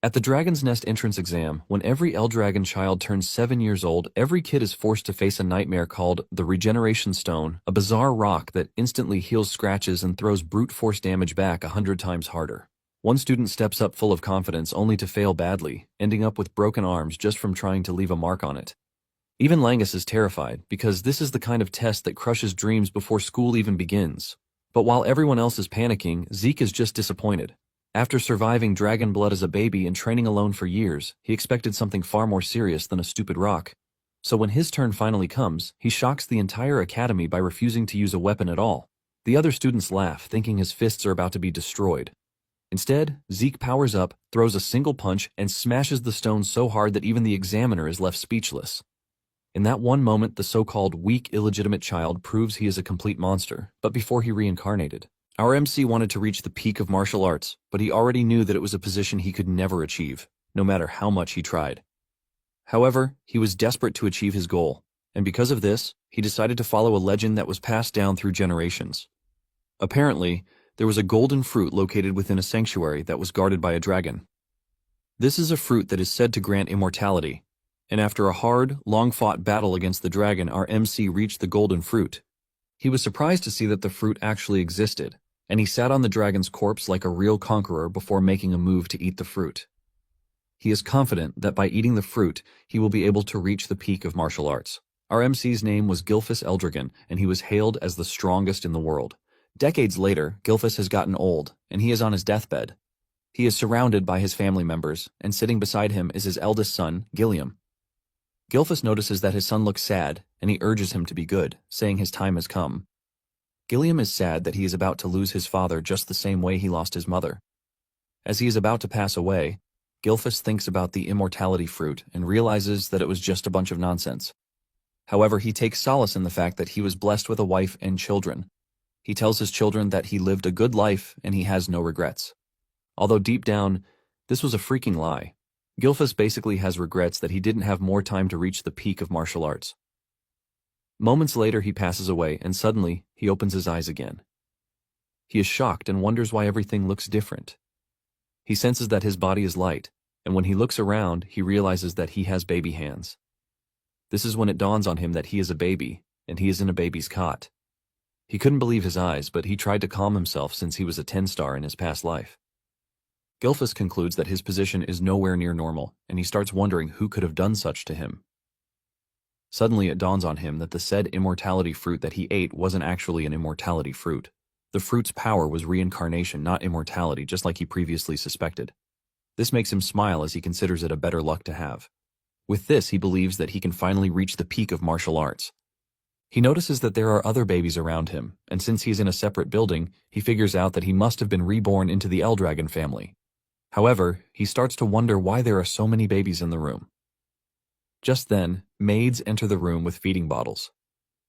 At the Dragon's Nest entrance exam, when every Eldragon child turns 7 years old, every kid is forced to face a nightmare called the Regeneration Stone, a bizarre rock that instantly heals scratches and throws brute force damage back 100 times harder. One student steps up full of confidence only to fail badly, ending up with broken arms just from trying to leave a mark on it. Even Langus is terrified, because this is the kind of test that crushes dreams before school even begins. But while everyone else is panicking, Zeke is just disappointed. After surviving dragon blood as a baby and training alone for years, he expected something far more serious than a stupid rock. So when his turn finally comes, he shocks the entire academy by refusing to use a weapon at all. The other students laugh, thinking his fists are about to be destroyed. Instead, Zeke powers up, throws a single punch, and smashes the stone so hard that even the examiner is left speechless. In that one moment, the so-called weak, illegitimate child proves he is a complete monster, but before he reincarnated. Our MC wanted to reach the peak of martial arts, but he already knew that it was a position he could never achieve, no matter how much he tried. However, he was desperate to achieve his goal, and because of this, he decided to follow a legend that was passed down through generations. Apparently, there was a golden fruit located within a sanctuary that was guarded by a dragon. This is a fruit that is said to grant immortality, and after a hard, long-fought battle against the dragon, our MC reached the golden fruit. He was surprised to see that the fruit actually existed, and he sat on the dragon's corpse like a real conqueror before making a move to eat the fruit. He is confident that by eating the fruit, he will be able to reach the peak of martial arts. Our MC's name was Gilfus Eldragon, and he was hailed as the strongest in the world. Decades later, Gilfus has gotten old, and he is on his deathbed. He is surrounded by his family members, and sitting beside him is his eldest son, Gilliam. Gilfus notices that his son looks sad, and he urges him to be good, saying his time has come. Gilliam is sad that he is about to lose his father just the same way he lost his mother. As he is about to pass away, Gilfus thinks about the immortality fruit and realizes that it was just a bunch of nonsense. However, he takes solace in the fact that he was blessed with a wife and children. He tells his children that he lived a good life and he has no regrets. Although deep down, this was a freaking lie. Gilfus basically has regrets that he didn't have more time to reach the peak of martial arts. Moments later, he passes away, and suddenly, he opens his eyes again. He is shocked and wonders why everything looks different. He senses that his body is light, and when he looks around, he realizes that he has baby hands. This is when it dawns on him that he is a baby, and he is in a baby's cot. He couldn't believe his eyes, but he tried to calm himself since he was a 10-star in his past life. Gilfus concludes that his position is nowhere near normal, and he starts wondering who could have done such to him. Suddenly it dawns on him that the said immortality fruit that he ate wasn't actually an immortality fruit. The fruit's power was reincarnation, not immortality, just like he previously suspected. This makes him smile as he considers it a better luck to have. With this, he believes that he can finally reach the peak of martial arts. He notices that there are other babies around him, and since he's in a separate building, he figures out that he must have been reborn into the Eldragon family. However, he starts to wonder why there are so many babies in the room. Just then, maids enter the room with feeding bottles.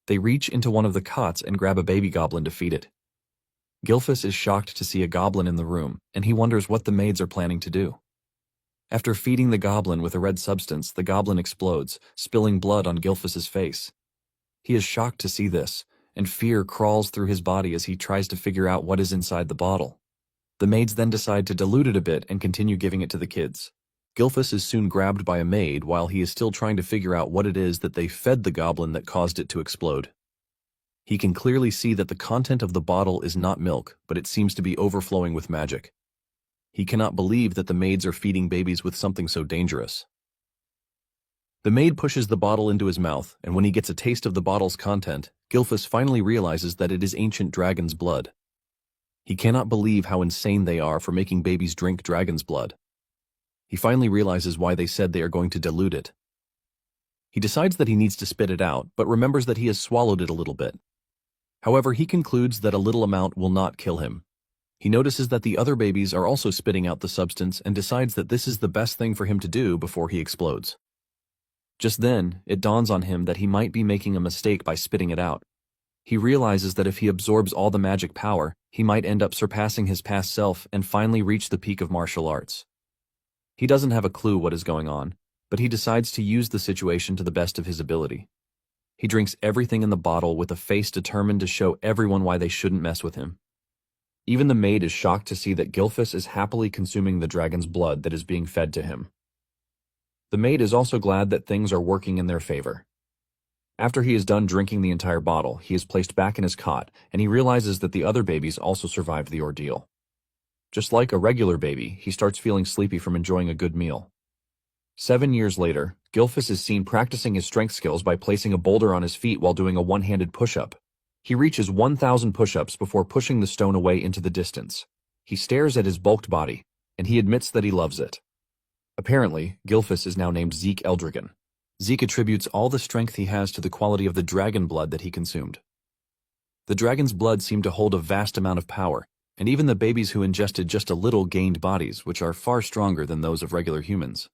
They reach into one of the cots and grab a baby goblin to feed it. Gilfus is shocked to see a goblin in the room, and he wonders what the maids are planning to do. After feeding the goblin with a red substance, the goblin explodes, spilling blood on Gilfus's face. He is shocked to see this, and fear crawls through his body as he tries to figure out what is inside the bottle. The maids then decide to dilute it a bit and continue giving it to the kids. Gilfus is soon grabbed by a maid while he is still trying to figure out what it is that they fed the goblin that caused it to explode. He can clearly see that the content of the bottle is not milk, but it seems to be overflowing with magic. He cannot believe that the maids are feeding babies with something so dangerous. The maid pushes the bottle into his mouth, and when he gets a taste of the bottle's content, Gilfus finally realizes that it is ancient dragon's blood. He cannot believe how insane they are for making babies drink dragon's blood. He finally realizes why they said they are going to dilute it. He decides that he needs to spit it out, but remembers that he has swallowed it a little bit. However, he concludes that a little amount will not kill him. He notices that the other babies are also spitting out the substance and decides that this is the best thing for him to do before he explodes. Just then, it dawns on him that he might be making a mistake by spitting it out. He realizes that if he absorbs all the magic power, he might end up surpassing his past self and finally reach the peak of martial arts. He doesn't have a clue what is going on, but he decides to use the situation to the best of his ability. He drinks everything in the bottle with a face determined to show everyone why they shouldn't mess with him. Even the maid is shocked to see that Gilfus is happily consuming the dragon's blood that is being fed to him. The maid is also glad that things are working in their favor. After he is done drinking the entire bottle, he is placed back in his cot, and he realizes that the other babies also survived the ordeal. Just like a regular baby, he starts feeling sleepy from enjoying a good meal. 7 years later, Gilfus is seen practicing his strength skills by placing a boulder on his feet while doing a one-handed push-up. He reaches 1,000 push-ups before pushing the stone away into the distance. He stares at his bulked body, and he admits that he loves it. Apparently, Gilfus is now named Zeke Eldragon. Zeke attributes all the strength he has to the quality of the dragon blood that he consumed. The dragon's blood seemed to hold a vast amount of power, and even the babies who ingested just a little gained bodies which are far stronger than those of regular humans.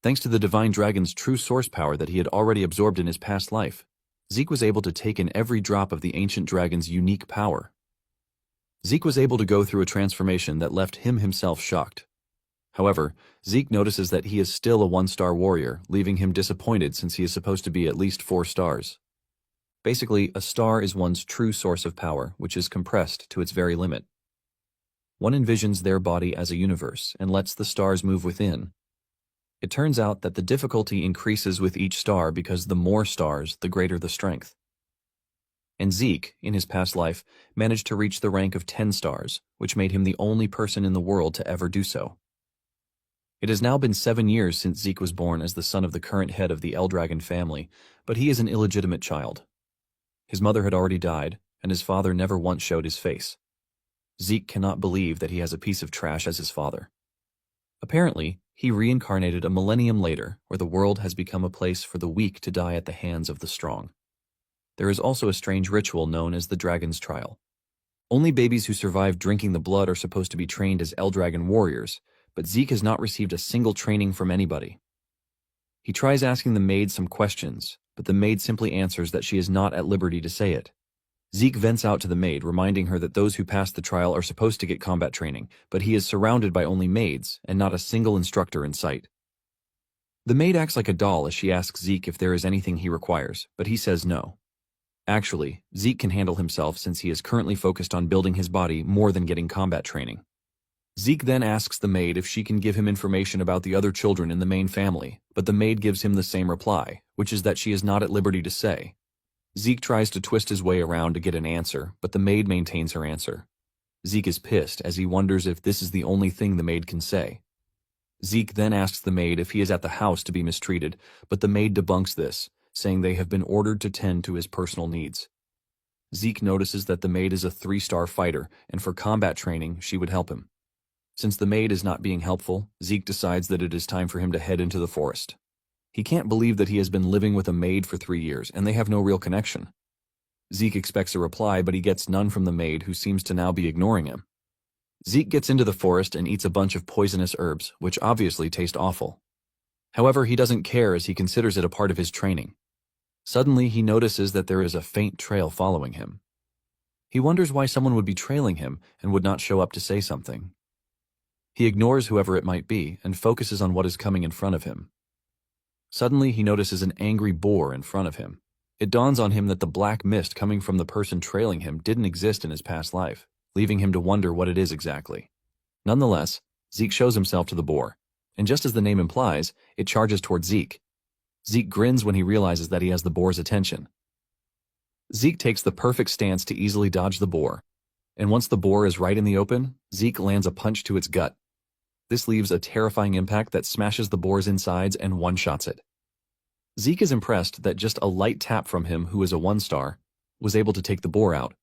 Thanks to the divine dragon's true source power that he had already absorbed in his past life, Zeke was able to take in every drop of the ancient dragon's unique power. Zeke was able to go through a transformation that left him himself shocked. However, Zeke notices that he is still a one-star warrior, leaving him disappointed since he is supposed to be at least 4 stars. Basically, a star is one's true source of power, which is compressed to its very limit. One envisions their body as a universe and lets the stars move within. It turns out that the difficulty increases with each star because the more stars, the greater the strength. And Zeke, in his past life, managed to reach the rank of 10 stars, which made him the only person in the world to ever do so. It has now been 7 years since Zeke was born as the son of the current head of the Eldragon family, but he is an illegitimate child. His mother had already died, and his father never once showed his face. Zeke cannot believe that he has a piece of trash as his father. Apparently, he reincarnated a millennium later, where the world has become a place for the weak to die at the hands of the strong. There is also a strange ritual known as the Dragon's Trial. Only babies who survive drinking the blood are supposed to be trained as Eldragon warriors, but Zeke has not received a single training from anybody. He tries asking the maid some questions, but the maid simply answers that she is not at liberty to say it. Zeke vents out to the maid, reminding her that those who pass the trial are supposed to get combat training, but he is surrounded by only maids and not a single instructor in sight. The maid acts like a doll as she asks Zeke if there is anything he requires, but he says no. Actually, Zeke can handle himself since he is currently focused on building his body more than getting combat training. Zeke then asks the maid if she can give him information about the other children in the main family, but the maid gives him the same reply, which is that she is not at liberty to say. Zeke tries to twist his way around to get an answer, but the maid maintains her answer. Zeke is pissed as he wonders if this is the only thing the maid can say. Zeke then asks the maid if he is at the house to be mistreated, but the maid debunks this, saying they have been ordered to tend to his personal needs. Zeke notices that the maid is a 3-star fighter, and for combat training, she would help him. Since the maid is not being helpful, Zeke decides that it is time for him to head into the forest. He can't believe that he has been living with a maid for 3 years, and they have no real connection. Zeke expects a reply, but he gets none from the maid, who seems to now be ignoring him. Zeke gets into the forest and eats a bunch of poisonous herbs, which obviously taste awful. However, he doesn't care as he considers it a part of his training. Suddenly, he notices that there is a faint trail following him. He wonders why someone would be trailing him and would not show up to say something. He ignores whoever it might be and focuses on what is coming in front of him. Suddenly, he notices an angry boar in front of him. It dawns on him that the black mist coming from the person trailing him didn't exist in his past life, leaving him to wonder what it is exactly. Nonetheless, Zeke shows himself to the boar, and just as the name implies, it charges towards Zeke. Zeke grins when he realizes that he has the boar's attention. Zeke takes the perfect stance to easily dodge the boar, and once the boar is right in the open, Zeke lands a punch to its gut. This leaves a terrifying impact that smashes the boar's insides and one-shots it. Zeke is impressed that just a light tap from him, who is a 1-star, was able to take the boar out.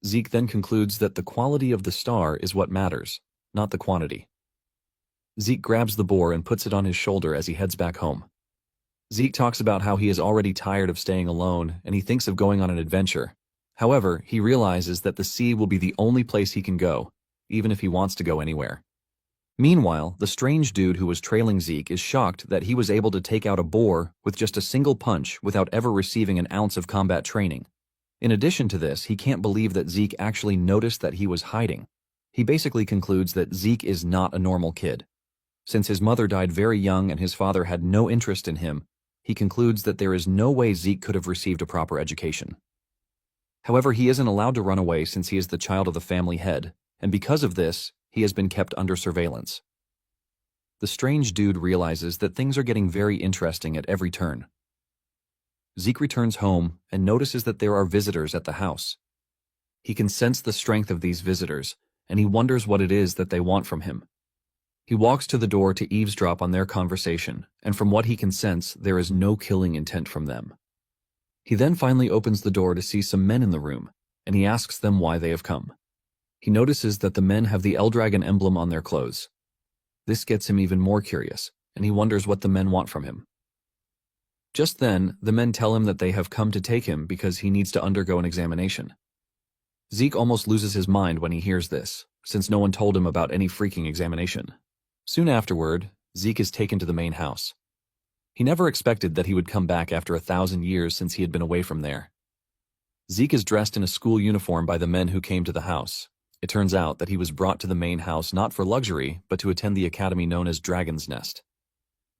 Zeke then concludes that the quality of the star is what matters, not the quantity. Zeke grabs the boar and puts it on his shoulder as he heads back home. Zeke talks about how he is already tired of staying alone and he thinks of going on an adventure. However, he realizes that the sea will be the only place he can go, even if he wants to go anywhere. Meanwhile, the strange dude who was trailing Zeke is shocked that he was able to take out a boar with just a single punch without ever receiving an ounce of combat training. In addition to this, he can't believe that Zeke actually noticed that he was hiding. He basically concludes that Zeke is not a normal kid. Since his mother died very young and his father had no interest in him, he concludes that there is no way Zeke could have received a proper education. However, he isn't allowed to run away since he is the child of the family head, and because of this, he has been kept under surveillance. The strange dude realizes that things are getting very interesting at every turn. Zeke returns home and notices that there are visitors at the house. He can sense the strength of these visitors, and he wonders what it is that they want from him. He walks to the door to eavesdrop on their conversation, and from what he can sense, there is no killing intent from them. He then finally opens the door to see some men in the room, and he asks them why they have come. He notices that the men have the Eldragon emblem on their clothes. This gets him even more curious, and he wonders what the men want from him. Just then, the men tell him that they have come to take him because he needs to undergo an examination. Zeke almost loses his mind when he hears this, since no one told him about any freaking examination. Soon afterward, Zeke is taken to the main house. He never expected that he would come back after 1,000 years since he had been away from there. Zeke is dressed in a school uniform by the men who came to the house. It turns out that he was brought to the main house not for luxury, but to attend the academy known as Dragon's Nest.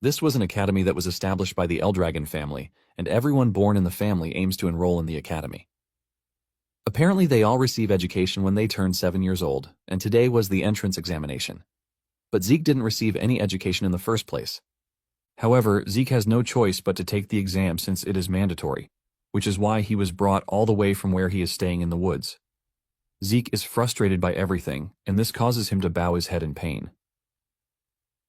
This was an academy that was established by the Eldragon family, and everyone born in the family aims to enroll in the academy. Apparently they all receive education when they turn 7 years old, and today was the entrance examination. But Zeke didn't receive any education in the first place. However, Zeke has no choice but to take the exam since it is mandatory, which is why he was brought all the way from where he is staying in the woods. Zeke is frustrated by everything, and this causes him to bow his head in pain.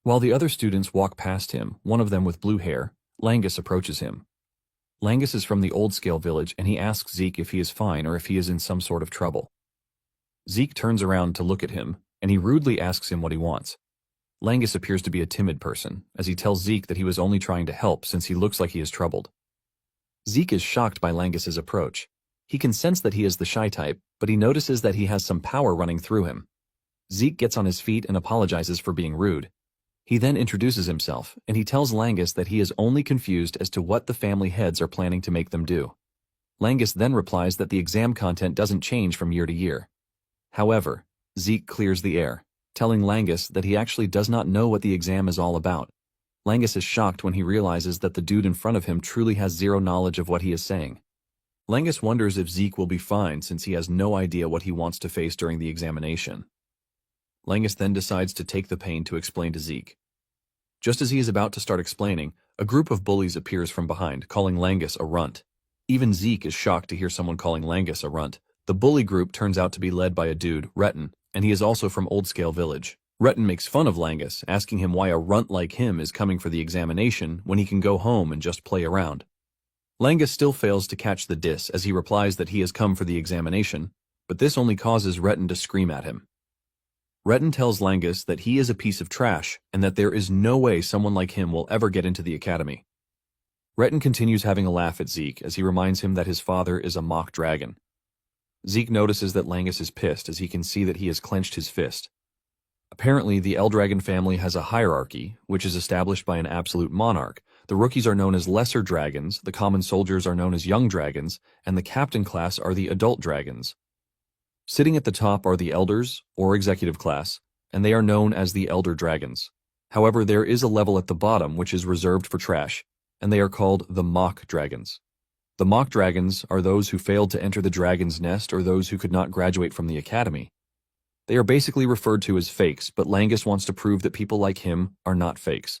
While the other students walk past him, one of them with blue hair, Langus approaches him. Langus is from the Old-Scale village, and he asks Zeke if he is fine or if he is in some sort of trouble. Zeke turns around to look at him, and he rudely asks him what he wants. Langus appears to be a timid person, as he tells Zeke that he was only trying to help since he looks like he is troubled. Zeke is shocked by Langus's approach. He can sense that he is the shy type, but he notices that he has some power running through him. Zeke gets on his feet and apologizes for being rude. He then introduces himself, and he tells Langus that he is only confused as to what the family heads are planning to make them do. Langus then replies that the exam content doesn't change from year to year. However, Zeke clears the air, telling Langus that he actually does not know what the exam is all about. Langus is shocked when he realizes that the dude in front of him truly has zero knowledge of what he is saying. Langus wonders if Zeke will be fine since he has no idea what he wants to face during the examination. Langus then decides to take the pain to explain to Zeke. Just as he is about to start explaining, a group of bullies appears from behind, calling Langus a runt. Even Zeke is shocked to hear someone calling Langus a runt. The bully group turns out to be led by a dude, Retton, and he is also from Old-Scale village. Retton makes fun of Langus, asking him why a runt like him is coming for the examination when he can go home and just play around. Langus still fails to catch the diss as he replies that he has come for the examination, but this only causes Retton to scream at him. Retton tells Langus that he is a piece of trash and that there is no way someone like him will ever get into the academy. Retton continues having a laugh at Zeke as he reminds him that his father is a mock dragon. Zeke notices that Langus is pissed as he can see that he has clenched his fist. Apparently, the Eldragon family has a hierarchy, which is established by an absolute monarch. The rookies are known as lesser dragons, the common soldiers are known as young dragons, and the captain class are the adult dragons. Sitting at the top are the elders, or executive class, and they are known as the elder dragons. However, there is a level at the bottom which is reserved for trash, and they are called the mock dragons. The mock dragons are those who failed to enter the dragon's nest or those who could not graduate from the academy. They are basically referred to as fakes, but Langus wants to prove that people like him are not fakes.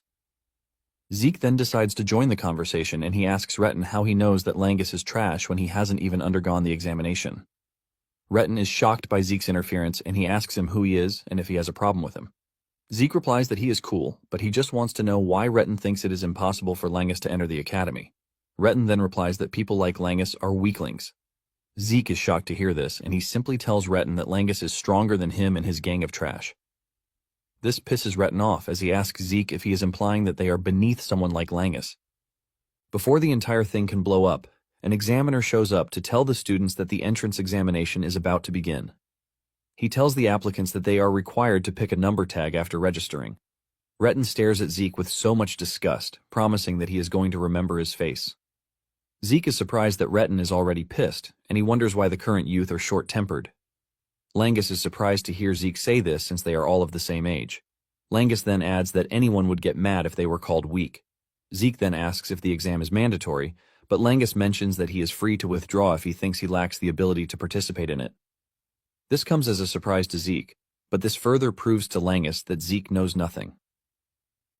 Zeke then decides to join the conversation, and he asks Retton how he knows that Langus is trash when he hasn't even undergone the examination. Retton is shocked by Zeke's interference, and he asks him who he is and if he has a problem with him. Zeke replies that he is cool, but he just wants to know why Retton thinks it is impossible for Langus to enter the academy. Retton then replies that people like Langus are weaklings. Zeke is shocked to hear this, and he simply tells Retton that Langus is stronger than him and his gang of trash. This pisses Retton off as he asks Zeke if he is implying that they are beneath someone like Langus. Before the entire thing can blow up, an examiner shows up to tell the students that the entrance examination is about to begin. He tells the applicants that they are required to pick a number tag after registering. Retton stares at Zeke with so much disgust, promising that he is going to remember his face. Zeke is surprised that Retton is already pissed, and he wonders why the current youth are short-tempered. Langus is surprised to hear Zeke say this since they are all of the same age. Langus then adds that anyone would get mad if they were called weak. Zeke then asks if the exam is mandatory, but Langus mentions that he is free to withdraw if he thinks he lacks the ability to participate in it. This comes as a surprise to Zeke, But this further proves to Langus that Zeke knows nothing.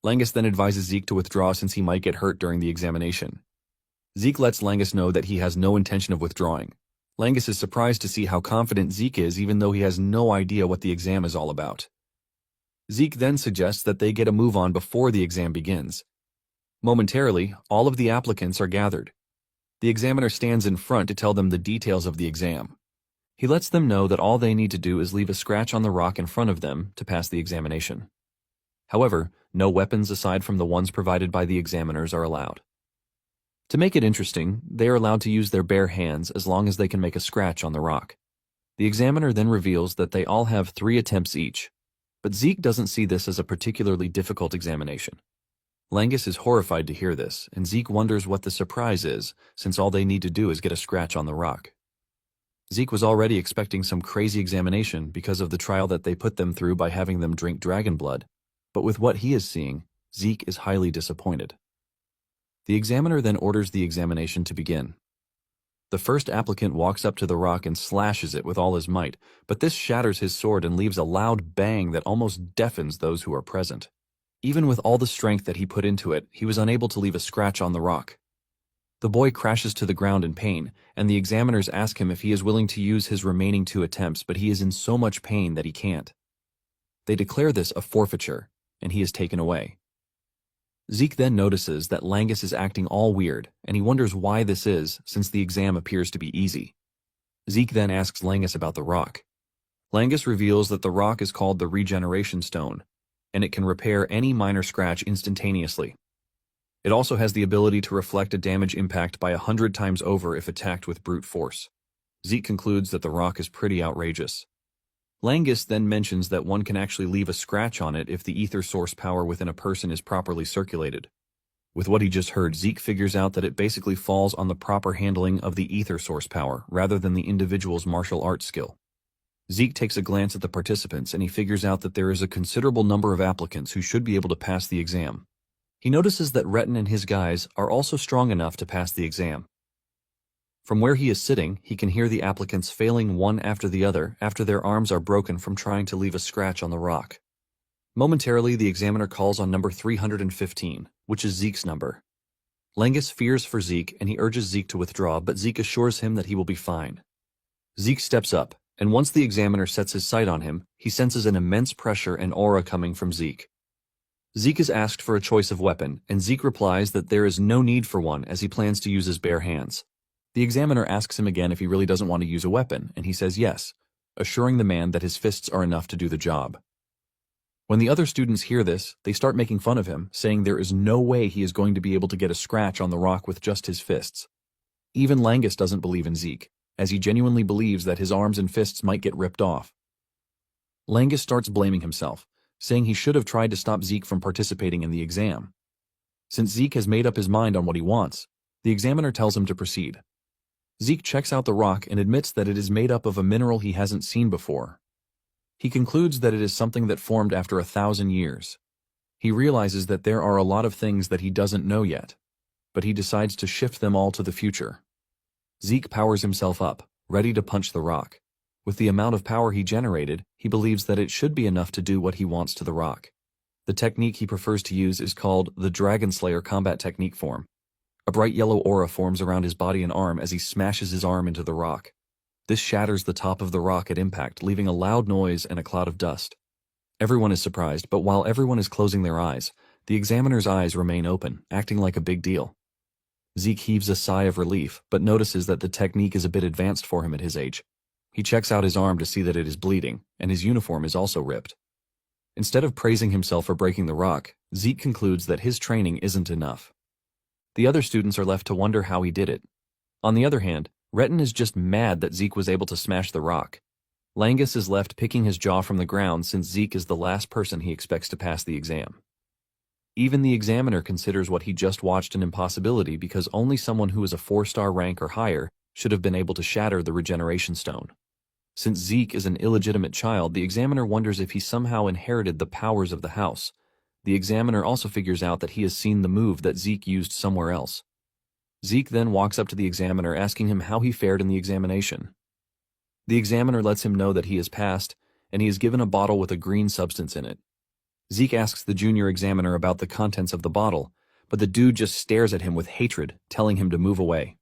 Langus then advises Zeke to withdraw since he might get hurt during the examination. Zeke lets Langus know that he has no intention of withdrawing. Langus is surprised to see how confident Zeke is even though he has no idea what the exam is all about. Zeke then suggests that they get a move on before the exam begins. Momentarily, all of the applicants are gathered. The examiner stands in front to tell them the details of the exam. He lets them know that all they need to do is leave a scratch on the rock in front of them to pass the examination. However, no weapons aside from the ones provided by the examiners are allowed. To make it interesting, they are allowed to use their bare hands as long as they can make a scratch on the rock. The examiner then reveals that they all have 3 attempts each, but Zeke doesn't see this as a particularly difficult examination. Langus is horrified to hear this, and Zeke wonders what the surprise is, since all they need to do is get a scratch on the rock. Zeke was already expecting some crazy examination because of the trial that they put them through by having them drink dragon blood, but with what he is seeing, Zeke is highly disappointed. The examiner then orders the examination to begin. The first applicant walks up to the rock and slashes it with all his might, but this shatters his sword and leaves a loud bang that almost deafens those who are present. Even with all the strength that he put into it, he was unable to leave a scratch on the rock. The boy crashes to the ground in pain, and the examiners ask him if he is willing to use his remaining 2 attempts, but he is in so much pain that he can't. They declare this a forfeiture, and he is taken away. Zeke then notices that Langus is acting all weird, and he wonders why this is, since the exam appears to be easy. Zeke then asks Langus about the rock. Langus reveals that the rock is called the Regeneration Stone, and it can repair any minor scratch instantaneously. It also has the ability to reflect a damage impact by 100 times over if attacked with brute force. Zeke concludes that the rock is pretty outrageous. Langus then mentions that one can actually leave a scratch on it if the ether source power within a person is properly circulated. With what he just heard, Zeke figures out that it basically falls on the proper handling of the ether source power rather than the individual's martial arts skill. Zeke takes a glance at the participants and he figures out that there is a considerable number of applicants who should be able to pass the exam. He notices that Retin and his guys are also strong enough to pass the exam. From where he is sitting, he can hear the applicants failing one after the other after their arms are broken from trying to leave a scratch on the rock. Momentarily, the examiner calls on number 315, which is Zeke's number. Langus fears for Zeke and he urges Zeke to withdraw, but Zeke assures him that he will be fine. Zeke steps up, and once the examiner sets his sight on him, he senses an immense pressure and aura coming from Zeke. Zeke is asked for a choice of weapon, and Zeke replies that there is no need for one as he plans to use his bare hands. The examiner asks him again if he really doesn't want to use a weapon, and he says yes, assuring the man that his fists are enough to do the job. When the other students hear this, they start making fun of him, saying there is no way he is going to be able to get a scratch on the rock with just his fists. Even Langus doesn't believe in Zeke, as he genuinely believes that his arms and fists might get ripped off. Langus starts blaming himself, saying he should have tried to stop Zeke from participating in the exam. Since Zeke has made up his mind on what he wants, the examiner tells him to proceed. Zeke checks out the rock and admits that it is made up of a mineral he hasn't seen before. He concludes that it is something that formed after 1,000 years. He realizes that there are a lot of things that he doesn't know yet, but he decides to shift them all to the future. Zeke powers himself up, ready to punch the rock. With the amount of power he generated, he believes that it should be enough to do what he wants to the rock. The technique he prefers to use is called the Dragon Slayer combat technique form. A bright yellow aura forms around his body and arm as he smashes his arm into the rock. This shatters the top of the rock at impact, leaving a loud noise and a cloud of dust. Everyone is surprised, but while everyone is closing their eyes, the examiner's eyes remain open, acting like a big deal. Zeke heaves a sigh of relief, but notices that the technique is a bit advanced for him at his age. He checks out his arm to see that it is bleeding, and his uniform is also ripped. Instead of praising himself for breaking the rock, Zeke concludes that his training isn't enough. The other students are left to wonder how he did it. On the other hand, Retin is just mad that Zeke was able to smash the rock. Langus is left picking his jaw from the ground since Zeke is the last person he expects to pass the exam. Even the examiner considers what he just watched an impossibility because only someone who is a 4-star rank or higher should have been able to shatter the regeneration stone. Since Zeke is an illegitimate child, the examiner wonders if he somehow inherited the powers of the house. The examiner also figures out that he has seen the move that Zeke used somewhere else. Zeke then walks up to the examiner asking him how he fared in the examination. The examiner lets him know that he has passed, and he is given a bottle with a green substance in it. Zeke asks the junior examiner about the contents of the bottle, but the dude just stares at him with hatred, telling him to move away.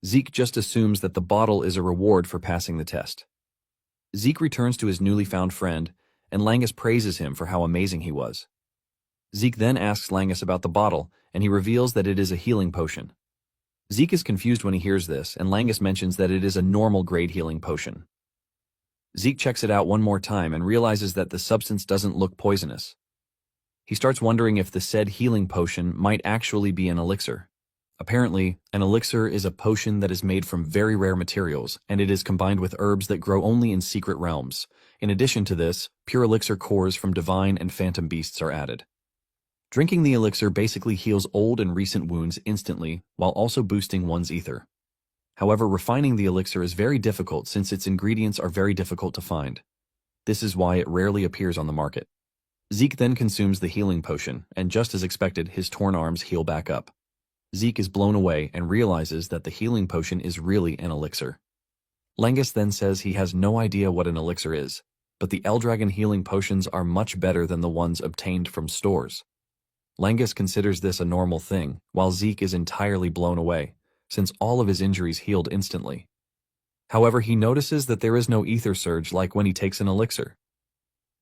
Zeke just assumes that the bottle is a reward for passing the test. Zeke returns to his newly found friend, and Langus praises him for how amazing he was. Zeke then asks Langus about the bottle, and he reveals that it is a healing potion. Zeke is confused when he hears this, and Langus mentions that it is a normal grade healing potion. Zeke checks it out one more time and realizes that the substance doesn't look poisonous. He starts wondering if the said healing potion might actually be an elixir. Apparently, an elixir is a potion that is made from very rare materials, and it is combined with herbs that grow only in secret realms. In addition to this, pure elixir cores from divine and phantom beasts are added. Drinking the elixir basically heals old and recent wounds instantly, while also boosting one's ether. However, refining the elixir is very difficult since its ingredients are very difficult to find. This is why it rarely appears on the market. Zeke then consumes the healing potion, and just as expected, his torn arms heal back up. Zeke is blown away and realizes that the healing potion is really an elixir. Langus then says he has no idea what an elixir is, but the Eldragon healing potions are much better than the ones obtained from stores. Langus considers this a normal thing, while Zeke is entirely blown away, since all of his injuries healed instantly. However, he notices that there is no ether surge like when he takes an elixir.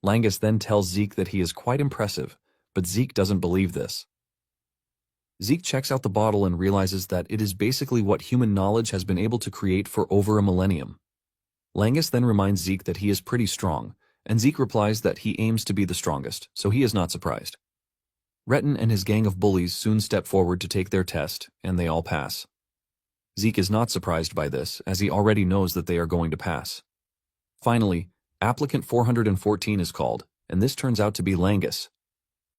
Langus then tells Zeke that he is quite impressive, but Zeke doesn't believe this. Zeke checks out the bottle and realizes that it is basically what human knowledge has been able to create for over a millennium. Langus then reminds Zeke that he is pretty strong, and Zeke replies that he aims to be the strongest, so he is not surprised. Retin and his gang of bullies soon step forward to take their test, and they all pass. Zeke is not surprised by this, as he already knows that they are going to pass. Finally, applicant 414 is called, and this turns out to be Langus.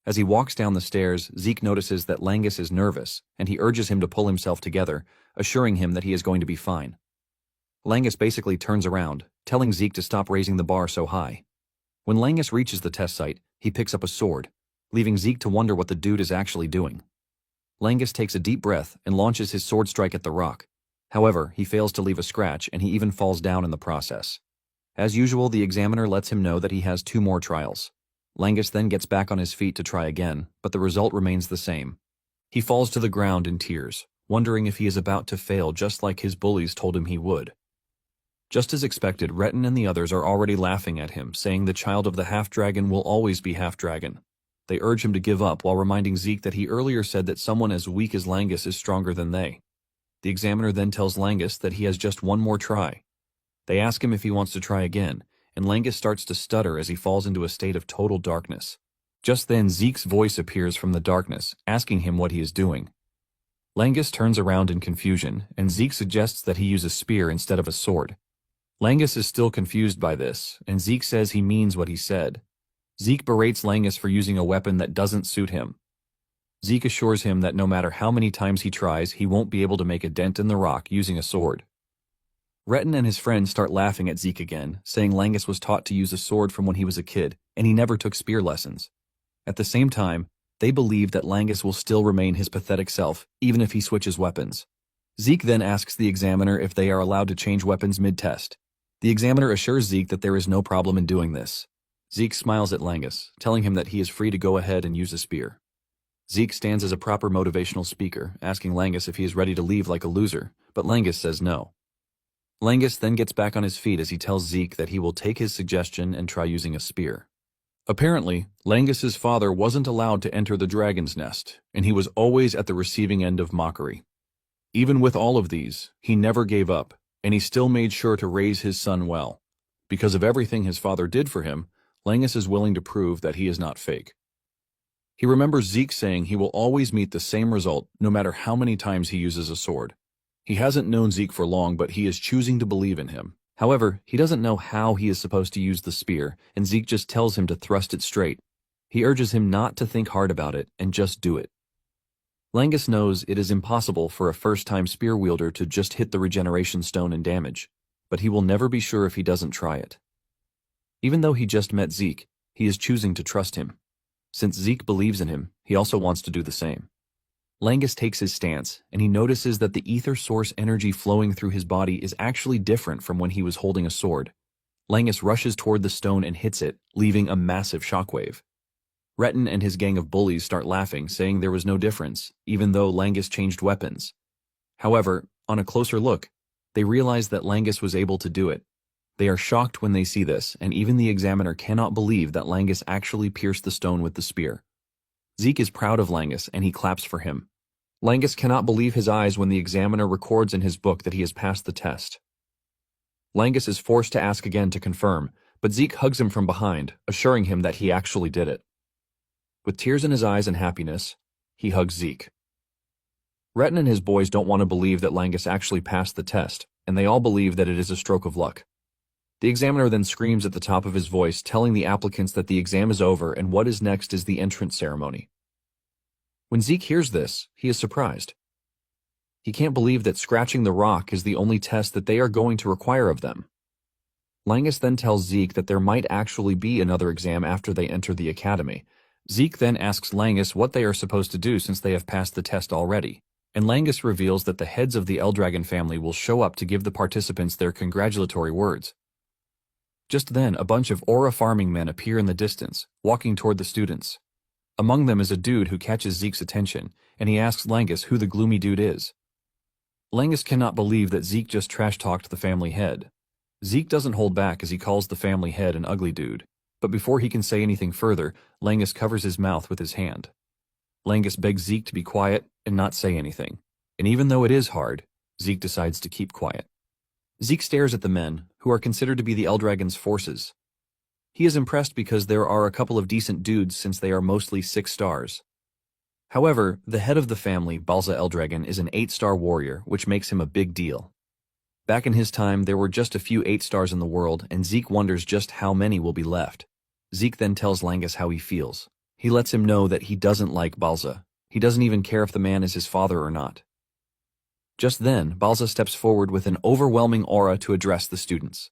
As he walks down the stairs, Zeke notices that Langus is nervous, and he urges him to pull himself together, assuring him that he is going to be fine. Langus basically turns around, telling Zeke to stop raising the bar so high. When Langus reaches the test site, he picks up a sword, leaving Zeke to wonder what the dude is actually doing. Langus takes a deep breath and launches his sword strike at the rock. However, he fails to leave a scratch, and he even falls down in the process. As usual, the examiner lets him know that he has 2 more trials. Langus then gets back on his feet to try again, but the result remains the same. He falls to the ground in tears, wondering if he is about to fail just like his bullies told him he would. Just as expected, Retin and the others are already laughing at him, saying the child of the half-dragon will always be half-dragon. They urge him to give up while reminding Zeke that he earlier said that someone as weak as Langus is stronger than they. The examiner then tells Langus that he has just 1 more try. They ask him if he wants to try again, and Langus starts to stutter as he falls into a state of total darkness. Just then, Zeke's voice appears from the darkness, asking him what he is doing. Langus turns around in confusion, and Zeke suggests that he use a spear instead of a sword. Langus is still confused by this, and Zeke says he means what he said. Zeke berates Langus for using a weapon that doesn't suit him. Zeke assures him that no matter how many times he tries, he won't be able to make a dent in the rock using a sword. Retin and his friends start laughing at Zeke again, saying Langus was taught to use a sword from when he was a kid, and he never took spear lessons. At the same time, they believe that Langus will still remain his pathetic self, even if he switches weapons. Zeke then asks the examiner if they are allowed to change weapons mid-test. The examiner assures Zeke that there is no problem in doing this. Zeke smiles at Langus, telling him that he is free to go ahead and use a spear. Zeke stands as a proper motivational speaker, asking Langus if he is ready to leave like a loser, but Langus says no. Langus then gets back on his feet as he tells Zeke that he will take his suggestion and try using a spear. Apparently, Langus's father wasn't allowed to enter the dragon's nest, and he was always at the receiving end of mockery. Even with all of these, he never gave up, and he still made sure to raise his son well. Because of everything his father did for him, Langus is willing to prove that he is not fake. He remembers Zeke saying he will always meet the same result no matter how many times he uses a sword. He hasn't known Zeke for long, but he is choosing to believe in him. However, he doesn't know how he is supposed to use the spear, and Zeke just tells him to thrust it straight. He urges him not to think hard about it and just do it. Langus knows it is impossible for a first-time spear wielder to just hit the regeneration stone and damage, but he will never be sure if he doesn't try it. Even though he just met Zeke, he is choosing to trust him. Since Zeke believes in him, he also wants to do the same. Langus takes his stance, and he notices that the ether source energy flowing through his body is actually different from when he was holding a sword. Langus rushes toward the stone and hits it, leaving a massive shockwave. Retin and his gang of bullies start laughing, saying there was no difference, even though Langus changed weapons. However, on a closer look, they realize that Langus was able to do it. They are shocked when they see this, and even the examiner cannot believe that Langus actually pierced the stone with the spear. Zeke is proud of Langus, and he claps for him. Langus cannot believe his eyes when the examiner records in his book that he has passed the test. Langus is forced to ask again to confirm, but Zeke hugs him from behind, assuring him that he actually did it. With tears in his eyes and happiness, he hugs Zeke. Retin and his boys don't want to believe that Langus actually passed the test, and they all believe that it is a stroke of luck. The examiner then screams at the top of his voice, telling the applicants that the exam is over and what is next is the entrance ceremony. When Zeke hears this, he is surprised. He can't believe that scratching the rock is the only test that they are going to require of them. Langus then tells Zeke that there might actually be another exam after they enter the academy. Zeke then asks Langus what they are supposed to do since they have passed the test already, and Langus reveals that the heads of the Eldragon family will show up to give the participants their congratulatory words. Just then, a bunch of aura farming men appear in the distance, walking toward the students. Among them is a dude who catches Zeke's attention, and he asks Langus who the gloomy dude is. Langus cannot believe that Zeke just trash-talked the family head. Zeke doesn't hold back as he calls the family head an ugly dude, but before he can say anything further, Langus covers his mouth with his hand. Langus begs Zeke to be quiet and not say anything, and even though it is hard, Zeke decides to keep quiet. Zeke stares at the men, who are considered to be the Eldragon's forces. He is impressed because there are a couple of decent dudes since they are mostly 6 stars. However, the head of the family, Balza Eldragon, is an 8-star warrior, which makes him a big deal. Back in his time, there were just a few 8 stars in the world, and Zeke wonders just how many will be left. Zeke then tells Langus how he feels. He lets him know that he doesn't like Balza. He doesn't even care if the man is his father or not. Just then, Balza steps forward with an overwhelming aura to address the students.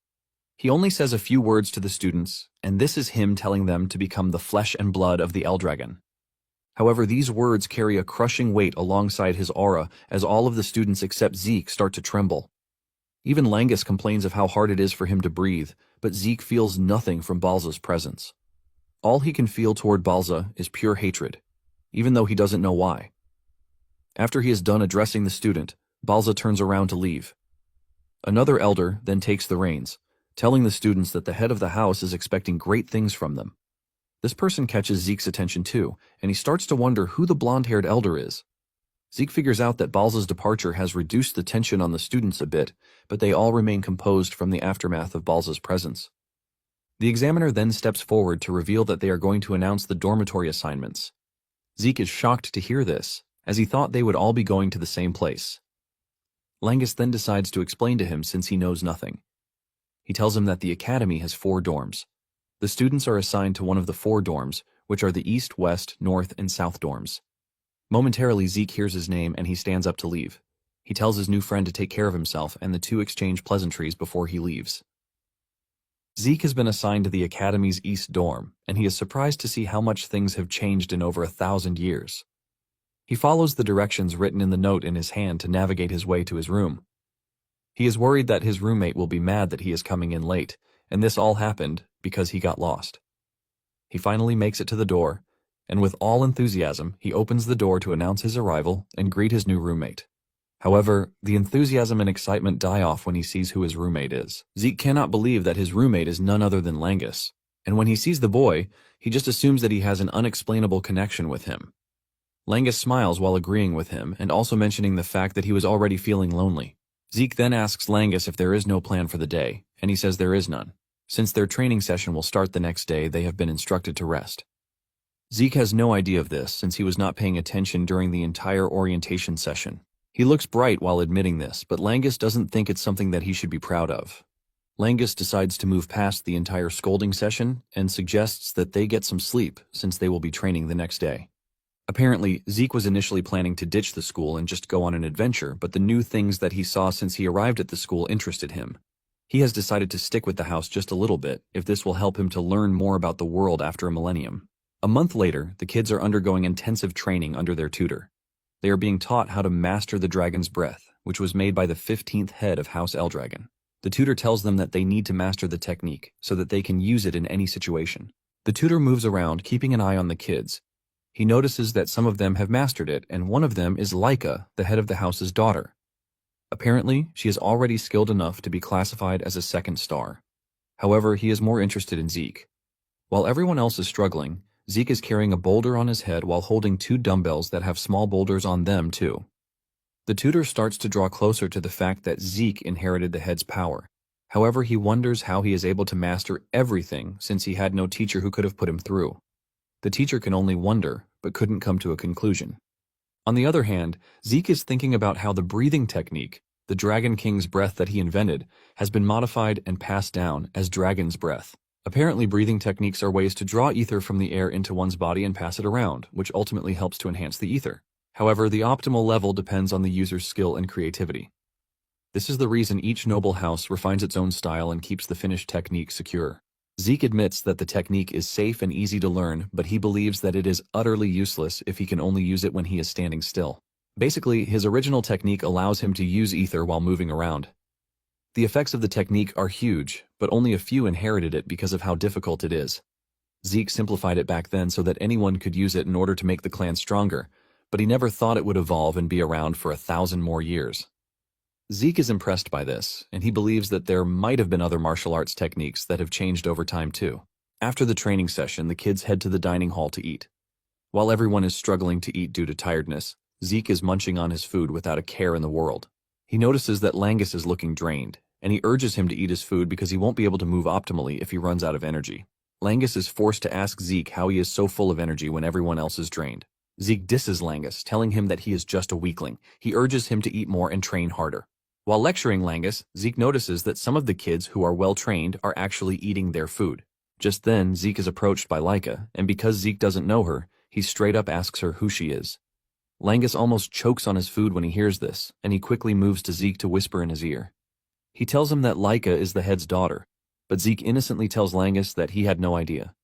He only says a few words to the students, and this is him telling them to become the flesh and blood of the Eldragon. However, these words carry a crushing weight alongside his aura as all of the students except Zeke start to tremble. Even Langus complains of how hard it is for him to breathe, but Zeke feels nothing from Balza's presence. All he can feel toward Balza is pure hatred, even though he doesn't know why. After he is done addressing the student, Balza turns around to leave. Another elder then takes the reins, telling the students that the head of the house is expecting great things from them. This person catches Zeke's attention too, and he starts to wonder who the blonde-haired elder is. Zeke figures out that Balza's departure has reduced the tension on the students a bit, but they all remain composed from the aftermath of Balza's presence. The examiner then steps forward to reveal that they are going to announce the dormitory assignments. Zeke is shocked to hear this, as he thought they would all be going to the same place. Langus then decides to explain to him since he knows nothing. He tells him that the academy has 4 dorms. The students are assigned to one of the 4 dorms, which are the East, West, North, and South dorms. Momentarily, Zeke hears his name and he stands up to leave. He tells his new friend to take care of himself, and the two exchange pleasantries before he leaves. Zeke has been assigned to the Academy's East dorm, and he is surprised to see how much things have changed in over 1,000 years. He follows the directions written in the note in his hand to navigate his way to his room. He is worried that his roommate will be mad that he is coming in late, and this all happened because he got lost. He finally makes it to the door, and with all enthusiasm, he opens the door to announce his arrival and greet his new roommate. However, the enthusiasm and excitement die off when he sees who his roommate is. Zeke cannot believe that his roommate is none other than Langus, and when he sees the boy, he just assumes that he has an unexplainable connection with him. Langus smiles while agreeing with him and also mentioning the fact that he was already feeling lonely. Zeke then asks Langus if there is no plan for the day, and he says there is none. Since their training session will start the next day, they have been instructed to rest. Zeke has no idea of this since he was not paying attention during the entire orientation session. He looks bright while admitting this, but Langus doesn't think it's something that he should be proud of. Langus decides to move past the entire scolding session and suggests that they get some sleep since they will be training the next day. Apparently, Zeke was initially planning to ditch the school and just go on an adventure, but the new things that he saw since he arrived at the school interested him. He has decided to stick with the house just a little bit, if this will help him to learn more about the world after a millennium. A month later, the kids are undergoing intensive training under their tutor. They are being taught how to master the dragon's breath, which was made by the 15th head of House Eldragon. The tutor tells them that they need to master the technique so that they can use it in any situation. The tutor moves around, keeping an eye on the kids. He notices that some of them have mastered it, and one of them is Laika, the head of the house's daughter. Apparently, she is already skilled enough to be classified as a second star. However, he is more interested in Zeke. While everyone else is struggling, Zeke is carrying a boulder on his head while holding 2 dumbbells that have small boulders on them too. The tutor starts to draw closer to the fact that Zeke inherited the head's power. However, he wonders how he is able to master everything since he had no teacher who could have put him through. The teacher can only wonder, but couldn't come to a conclusion. On the other hand, Zeke is thinking about how the breathing technique, the Dragon King's breath that he invented, has been modified and passed down as Dragon's breath. Apparently, breathing techniques are ways to draw ether from the air into one's body and pass it around, which ultimately helps to enhance the ether. However, the optimal level depends on the user's skill and creativity. This is the reason each noble house refines its own style and keeps the finished technique secure. Zeke admits that the technique is safe and easy to learn, but he believes that it is utterly useless if he can only use it when he is standing still. Basically, his original technique allows him to use ether while moving around. The effects of the technique are huge, but only a few inherited it because of how difficult it is. Zeke simplified it back then so that anyone could use it in order to make the clan stronger, but he never thought it would evolve and be around for 1,000 more years. Zeke is impressed by this, and he believes that there might have been other martial arts techniques that have changed over time too. After the training session, the kids head to the dining hall to eat. While everyone is struggling to eat due to tiredness, Zeke is munching on his food without a care in the world. He notices that Langus is looking drained, and he urges him to eat his food because he won't be able to move optimally if he runs out of energy. Langus is forced to ask Zeke how he is so full of energy when everyone else is drained. Zeke disses Langus, telling him that he is just a weakling. He urges him to eat more and train harder. While lecturing Langus, Zeke notices that some of the kids who are well-trained are actually eating their food. Just then, Zeke is approached by Laika, and because Zeke doesn't know her, he straight up asks her who she is. Langus almost chokes on his food when he hears this, and he quickly moves to Zeke to whisper in his ear. He tells him that Laika is the head's daughter, but Zeke innocently tells Langus that he had no idea.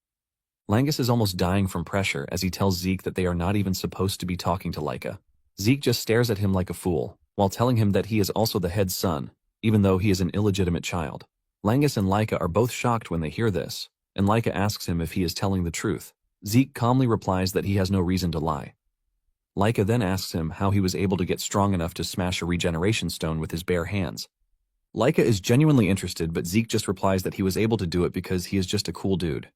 Langus is almost dying from pressure as he tells Zeke that they are not even supposed to be talking to Laika. Zeke just stares at him like a fool, while telling him that he is also the head's son, even though he is an illegitimate child. Langus and Laika are both shocked when they hear this, and Laika asks him if he is telling the truth. Zeke calmly replies that he has no reason to lie. Laika then asks him how he was able to get strong enough to smash a regeneration stone with his bare hands. Laika is genuinely interested, but Zeke just replies that he was able to do it because he is just a cool dude.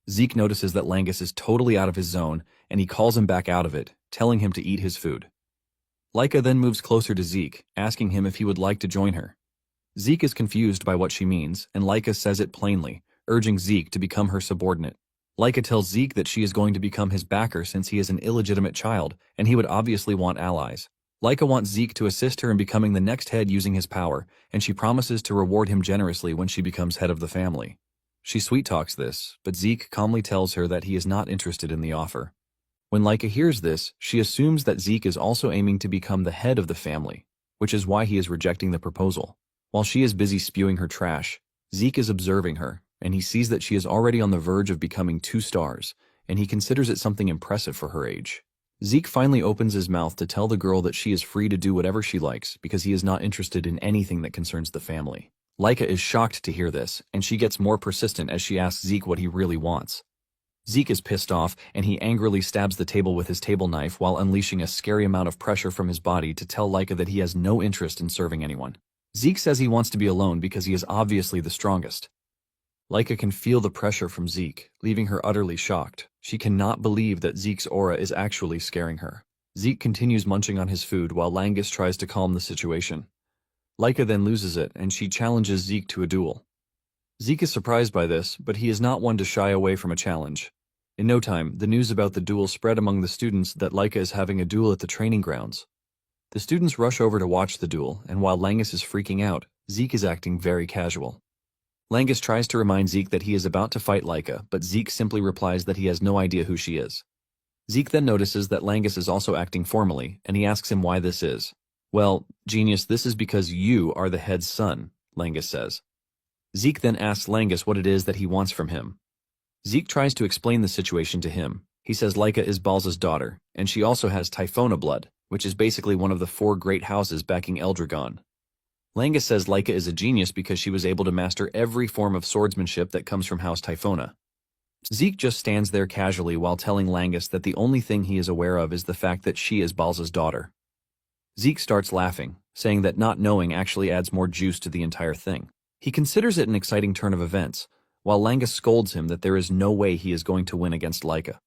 Zeke notices that Langus is totally out of his zone, and he calls him back out of it, telling him to eat his food. Laika then moves closer to Zeke, asking him if he would like to join her. Zeke is confused by what she means, and Laika says it plainly, urging Zeke to become her subordinate. Laika tells Zeke that she is going to become his backer since he is an illegitimate child, and he would obviously want allies. Laika wants Zeke to assist her in becoming the next head using his power, and she promises to reward him generously when she becomes head of the family. She sweet-talks this, but Zeke calmly tells her that he is not interested in the offer. When Laika hears this, she assumes that Zeke is also aiming to become the head of the family, which is why he is rejecting the proposal. While she is busy spewing her trash, Zeke is observing her, and he sees that she is already on the verge of becoming 2 stars, and he considers it something impressive for her age. Zeke finally opens his mouth to tell the girl that she is free to do whatever she likes because he is not interested in anything that concerns the family. Laika is shocked to hear this, and she gets more persistent as she asks Zeke what he really wants. Zeke is pissed off, and he angrily stabs the table with his table knife while unleashing a scary amount of pressure from his body to tell Laika that he has no interest in serving anyone. Zeke says he wants to be alone because he is obviously the strongest. Laika can feel the pressure from Zeke, leaving her utterly shocked. She cannot believe that Zeke's aura is actually scaring her. Zeke continues munching on his food while Langus tries to calm the situation. Laika then loses it, and she challenges Zeke to a duel. Zeke is surprised by this, but he is not one to shy away from a challenge. In no time, the news about the duel spread among the students that Laika is having a duel at the training grounds. The students rush over to watch the duel, and while Langus is freaking out, Zeke is acting very casual. Langus tries to remind Zeke that he is about to fight Laika, but Zeke simply replies that he has no idea who she is. Zeke then notices that Langus is also acting formally, and he asks him why this is. Well, genius, this is because you are the head's son, Langus says. Zeke then asks Langus what it is that he wants from him. Zeke tries to explain the situation to him. He says Laika is Balza's daughter, and she also has Typhona blood, which is basically one of the 4 great houses backing Eldragon. Langa says Laika is a genius because she was able to master every form of swordsmanship that comes from House Typhona. Zeke just stands there casually while telling Langus that the only thing he is aware of is the fact that she is Balza's daughter. Zeke starts laughing, saying that not knowing actually adds more juice to the entire thing. He considers it an exciting turn of events, while Langus scolds him that there is no way he is going to win against Laika.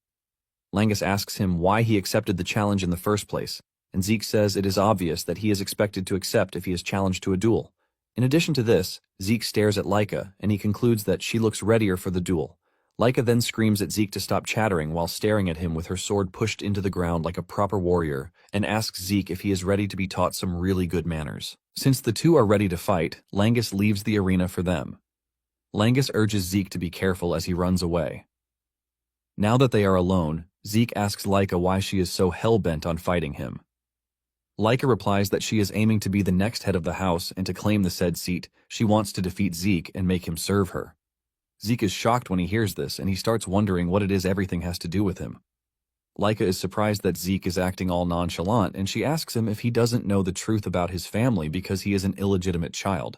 Langus asks him why he accepted the challenge in the first place, and Zeke says it is obvious that he is expected to accept if he is challenged to a duel. In addition to this, Zeke stares at Laika, and he concludes that she looks readier for the duel. Laika then screams at Zeke to stop chattering while staring at him with her sword pushed into the ground like a proper warrior, and asks Zeke if he is ready to be taught some really good manners. Since the two are ready to fight, Langus leaves the arena for them. Langus urges Zeke to be careful as he runs away. Now that they are alone, Zeke asks Laika why she is so hell-bent on fighting him. Laika replies that she is aiming to be the next head of the house, and to claim the said seat, she wants to defeat Zeke and make him serve her. Zeke is shocked when he hears this, and he starts wondering what it is everything has to do with him. Laika is surprised that Zeke is acting all nonchalant, and she asks him if he doesn't know the truth about his family because he is an illegitimate child.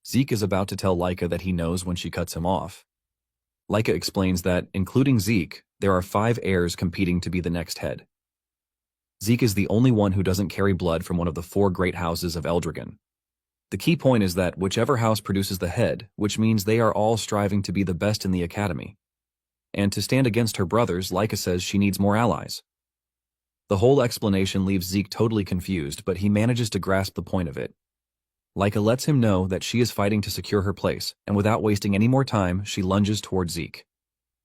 Zeke is about to tell Laika that he knows when she cuts him off. Laika explains that, including Zeke, there are 5 heirs competing to be the next head. Zeke is the only one who doesn't carry blood from one of the 4 great houses of Eldragon. The key point is that whichever house produces the head, which means they are all striving to be the best in the academy. And to stand against her brothers, Laika says she needs more allies. The whole explanation leaves Zeke totally confused, but he manages to grasp the point of it. Laika lets him know that she is fighting to secure her place, and without wasting any more time, she lunges towards Zeke.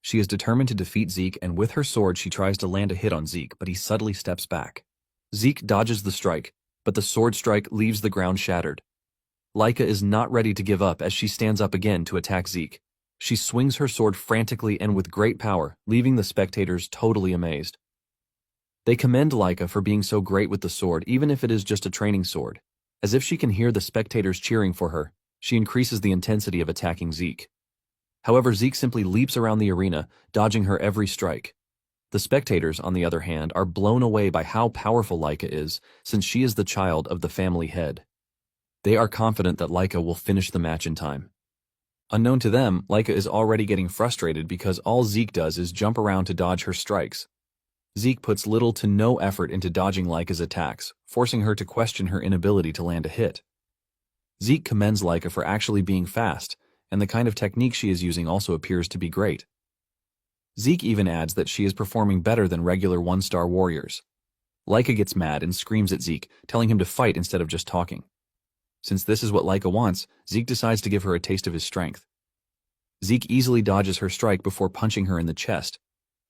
She is determined to defeat Zeke, and with her sword she tries to land a hit on Zeke, but he subtly steps back. Zeke dodges the strike, but the sword strike leaves the ground shattered. Laika is not ready to give up as she stands up again to attack Zeke. She swings her sword frantically and with great power, leaving the spectators totally amazed. They commend Laika for being so great with the sword, even if it is just a training sword. As if she can hear the spectators cheering for her, she increases the intensity of attacking Zeke. However, Zeke simply leaps around the arena, dodging her every strike. The spectators, on the other hand, are blown away by how powerful Laika is, since she is the child of the family head. They are confident that Laika will finish the match in time. Unknown to them, Laika is already getting frustrated because all Zeke does is jump around to dodge her strikes. Zeke puts little to no effort into dodging Laika's attacks, forcing her to question her inability to land a hit. Zeke commends Laika for actually being fast, and the kind of technique she is using also appears to be great. Zeke even adds that she is performing better than regular 1-star warriors. Laika gets mad and screams at Zeke, telling him to fight instead of just talking. Since this is what Laika wants, Zeke decides to give her a taste of his strength. Zeke easily dodges her strike before punching her in the chest.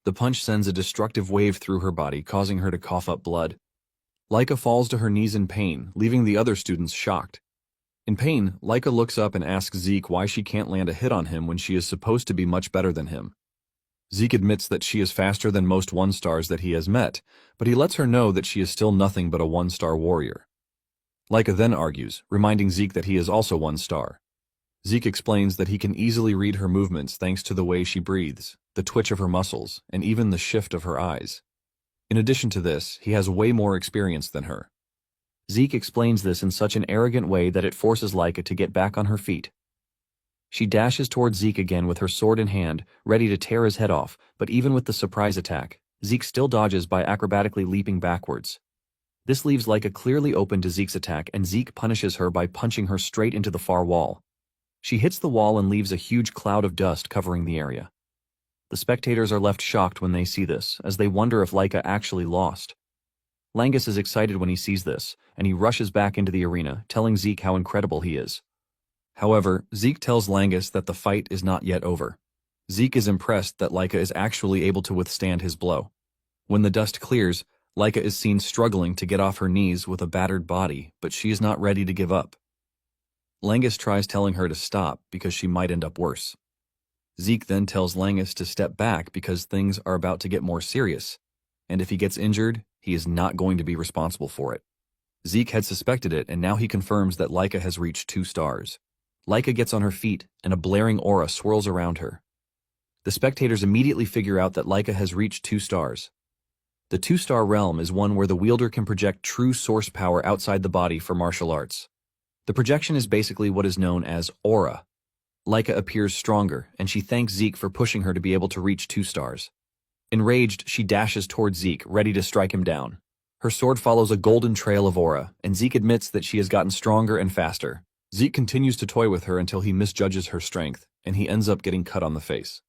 The punch sends a destructive wave through her body, causing her to cough up blood. Laika falls to her knees in pain, leaving the other students shocked. In pain, Laika looks up and asks Zeke why she can't land a hit on him when she is supposed to be much better than him. Zeke admits that she is faster than most 1-stars that he has met, but he lets her know that she is still nothing but a 1-star warrior. Laika then argues, reminding Zeke that he is also 1-star. Zeke explains that he can easily read her movements thanks to the way she breathes, the twitch of her muscles, and even the shift of her eyes. In addition to this, he has way more experience than her. Zeke explains this in such an arrogant way that it forces Laika to get back on her feet. She dashes towards Zeke again with her sword in hand, ready to tear his head off, but even with the surprise attack, Zeke still dodges by acrobatically leaping backwards. This leaves Laika clearly open to Zeke's attack, and Zeke punishes her by punching her straight into the far wall. She hits the wall and leaves a huge cloud of dust covering the area. The spectators are left shocked when they see this, as they wonder if Laika actually lost. Langus is excited when he sees this, and he rushes back into the arena, telling Zeke how incredible he is. However, Zeke tells Langus that the fight is not yet over. Zeke is impressed that Laika is actually able to withstand his blow. When the dust clears, Laika is seen struggling to get off her knees with a battered body, but she is not ready to give up. Langus tries telling her to stop because she might end up worse. Zeke then tells Langus to step back because things are about to get more serious, and if he gets injured, he is not going to be responsible for it. Zeke had suspected it, and now he confirms that Laika has reached 2 stars. Laika gets on her feet, and a blaring aura swirls around her. The spectators immediately figure out that Laika has reached 2 stars. The 2-star realm is one where the wielder can project true source power outside the body for martial arts. The projection is basically what is known as aura. Laika appears stronger, and she thanks Zeke for pushing her to be able to reach 2 stars. Enraged, she dashes towards Zeke, ready to strike him down. Her sword follows a golden trail of aura, and Zeke admits that she has gotten stronger and faster. Zeke continues to toy with her until he misjudges her strength, and he ends up getting cut on the face.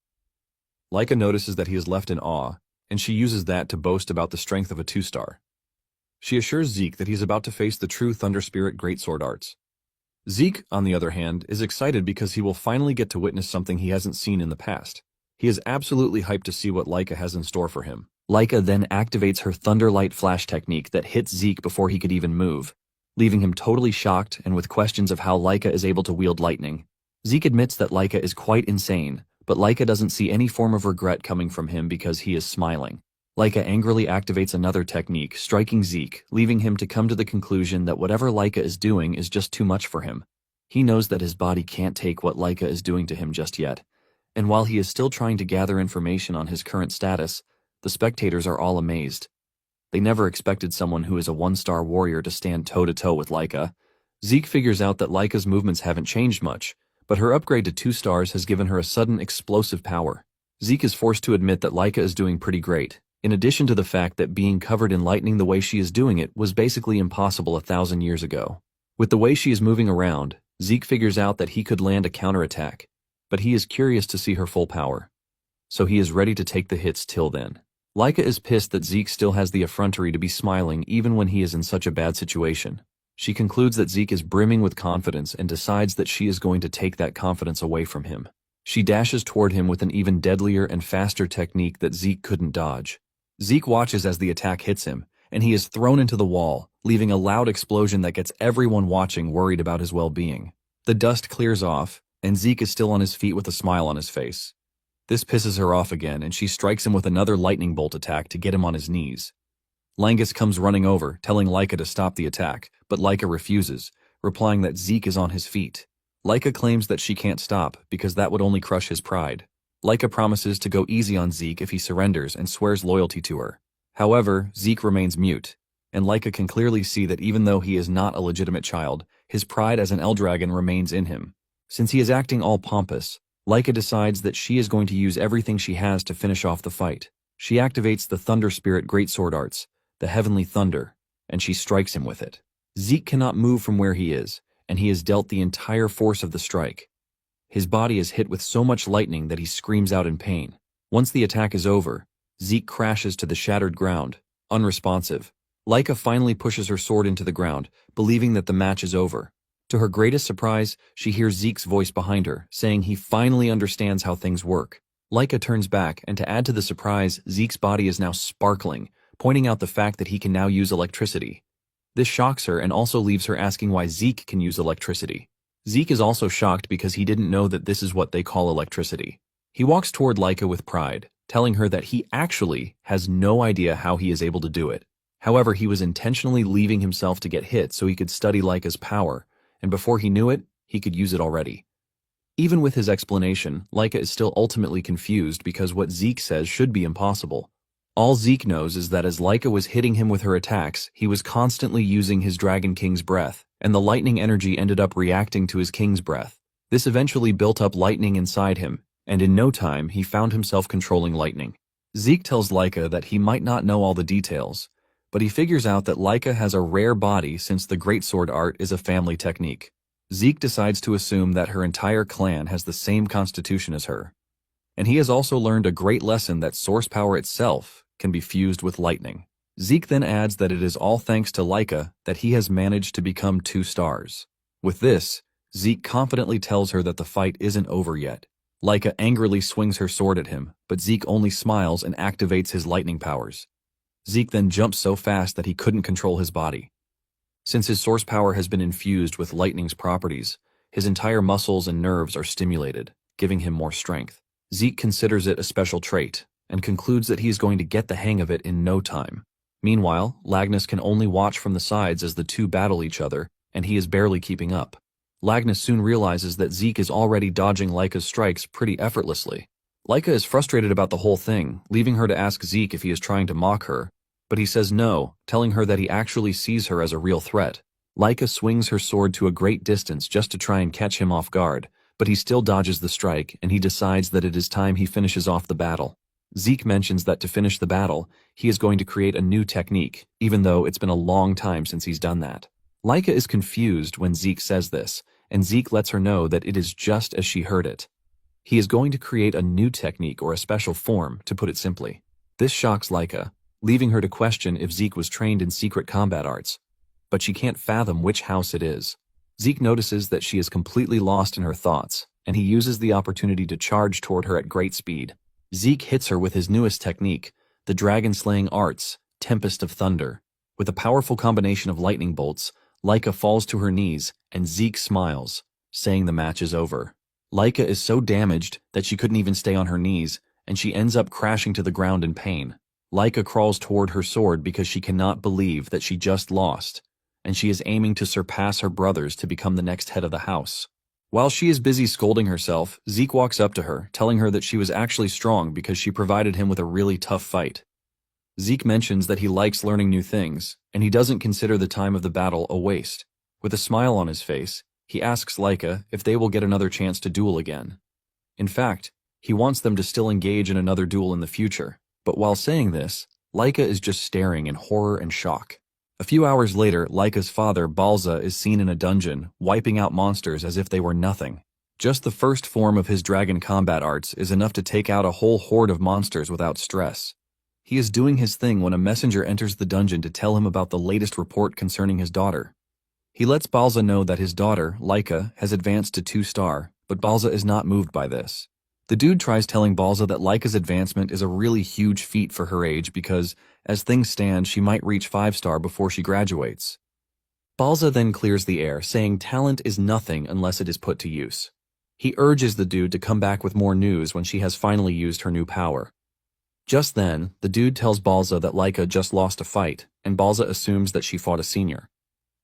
Laika notices that he is left in awe, and she uses that to boast about the strength of a 2-star. She assures Zeke that he is about to face the true Thunder Spirit Greatsword arts. Zeke, on the other hand, is excited because he will finally get to witness something he hasn't seen in the past. He is absolutely hyped to see what Laika has in store for him. Laika then activates her Thunder Light Flash technique that hits Zeke before he could even move, leaving him totally shocked and with questions of how Laika is able to wield lightning. Zeke admits that Laika is quite insane, but Laika doesn't see any form of regret coming from him because he is smiling. Laika angrily activates another technique, striking Zeke, leaving him to come to the conclusion that whatever Laika is doing is just too much for him. He knows that his body can't take what Laika is doing to him just yet, and while he is still trying to gather information on his current status, the spectators are all amazed. They never expected someone who is a 1-star warrior to stand toe-to-toe with Laika. Zeke figures out that Laika's movements haven't changed much, but her upgrade to 2 stars has given her a sudden explosive power. Zeke is forced to admit that Laika is doing pretty great, in addition to the fact that being covered in lightning the way she is doing it was basically impossible 1,000 years ago. With the way she is moving around, Zeke figures out that he could land a counterattack, but he is curious to see her full power, so he is ready to take the hits till then. Laika is pissed that Zeke still has the effrontery to be smiling even when he is in such a bad situation. She concludes that Zeke is brimming with confidence and decides that she is going to take that confidence away from him. She dashes toward him with an even deadlier and faster technique that Zeke couldn't dodge. Zeke watches as the attack hits him, and he is thrown into the wall, leaving a loud explosion that gets everyone watching worried about his well-being. The dust clears off, and Zeke is still on his feet with a smile on his face. This pisses her off again, and she strikes him with another lightning bolt attack to get him on his knees. Langus comes running over, telling Laika to stop the attack, but Laika refuses, replying that Zeke is on his feet. Laika claims that she can't stop because that would only crush his pride. Laika promises to go easy on Zeke if he surrenders and swears loyalty to her. However, Zeke remains mute, and Laika can clearly see that even though he is not a legitimate child, his pride as an Eldragon remains in him. Since he is acting all pompous, Laika decides that she is going to use everything she has to finish off the fight. She activates the Thunder Spirit Greatsword arts, the Heavenly Thunder, and she strikes him with it. Zeke cannot move from where he is, and he is dealt the entire force of the strike. His body is hit with so much lightning that he screams out in pain. Once the attack is over, Zeke crashes to the shattered ground, unresponsive. Laika finally pushes her sword into the ground, believing that the match is over. To her greatest surprise, she hears Zeke's voice behind her, saying he finally understands how things work. Laika turns back, and to add to the surprise, Zeke's body is now sparkling, pointing out the fact that he can now use electricity. This shocks her and also leaves her asking why Zeke can use electricity. Zeke is also shocked because he didn't know that this is what they call electricity. He walks toward Laika with pride, telling her that he actually has no idea how he is able to do it. However, he was intentionally leaving himself to get hit so he could study Laika's power, and before he knew it, he could use it already. Even with his explanation, Laika is still ultimately confused because what Zeke says should be impossible. All Zeke knows is that as Laika was hitting him with her attacks, he was constantly using his Dragon King's breath, and the lightning energy ended up reacting to his King's breath. This eventually built up lightning inside him, and in no time he found himself controlling lightning. Zeke tells Laika that he might not know all the details, but he figures out that Laika has a rare body since the Greatsword art is a family technique. Zeke decides to assume that her entire clan has the same constitution as her, and he has also learned a great lesson that source power itself can be fused with lightning. Zeke then adds that it is all thanks to Laika that he has managed to become 2 stars. With this, Zeke confidently tells her that the fight isn't over yet. Laika angrily swings her sword at him, but Zeke only smiles and activates his lightning powers. Zeke then jumps so fast that he couldn't control his body. Since his source power has been infused with lightning's properties, his entire muscles and nerves are stimulated, giving him more strength. Zeke considers it a special trait, and concludes that he is going to get the hang of it in no time. Meanwhile, Lagnus can only watch from the sides as the two battle each other, and he is barely keeping up. Lagnus soon realizes that Zeke is already dodging Laika's strikes pretty effortlessly. Laika is frustrated about the whole thing, leaving her to ask Zeke if he is trying to mock her, but he says no, telling her that he actually sees her as a real threat. Laika swings her sword to a great distance just to try and catch him off guard, but he still dodges the strike and he decides that it is time he finishes off the battle. Zeke mentions that to finish the battle, he is going to create a new technique, even though it's been a long time since he's done that. Laika is confused when Zeke says this, and Zeke lets her know that it is just as she heard it. He is going to create a new technique or a special form, to put it simply. This shocks Laika, leaving her to question if Zeke was trained in secret combat arts. But she can't fathom which house it is. Zeke notices that she is completely lost in her thoughts, and he uses the opportunity to charge toward her at great speed. Zeke hits her with his newest technique, the dragon-slaying arts, Tempest of Thunder. With a powerful combination of lightning bolts, Laika falls to her knees, and Zeke smiles, saying the match is over. Laika is so damaged that she couldn't even stay on her knees, and she ends up crashing to the ground in pain. Laika crawls toward her sword because she cannot believe that she just lost, and she is aiming to surpass her brothers to become the next head of the house. While she is busy scolding herself, Zeke walks up to her, telling her that she was actually strong because she provided him with a really tough fight. Zeke mentions that he likes learning new things, and he doesn't consider the time of the battle a waste. With a smile on his face, he asks Laika if they will get another chance to duel again. In fact, he wants them to still engage in another duel in the future, but while saying this, Laika is just staring in horror and shock. A few hours later, Laika's father, Balza, is seen in a dungeon, wiping out monsters as if they were nothing. Just the first form of his dragon combat arts is enough to take out a whole horde of monsters without stress. He is doing his thing when a messenger enters the dungeon to tell him about the latest report concerning his daughter. He lets Balza know that his daughter, Laika, has advanced to 2-star, but Balza is not moved by this. The dude tries telling Balza that Laika's advancement is a really huge feat for her age because, as things stand, she might reach 5-star before she graduates. Balza then clears the air, saying talent is nothing unless it is put to use. He urges the dude to come back with more news when she has finally used her new power. Just then, the dude tells Balza that Laika just lost a fight, and Balza assumes that she fought a senior.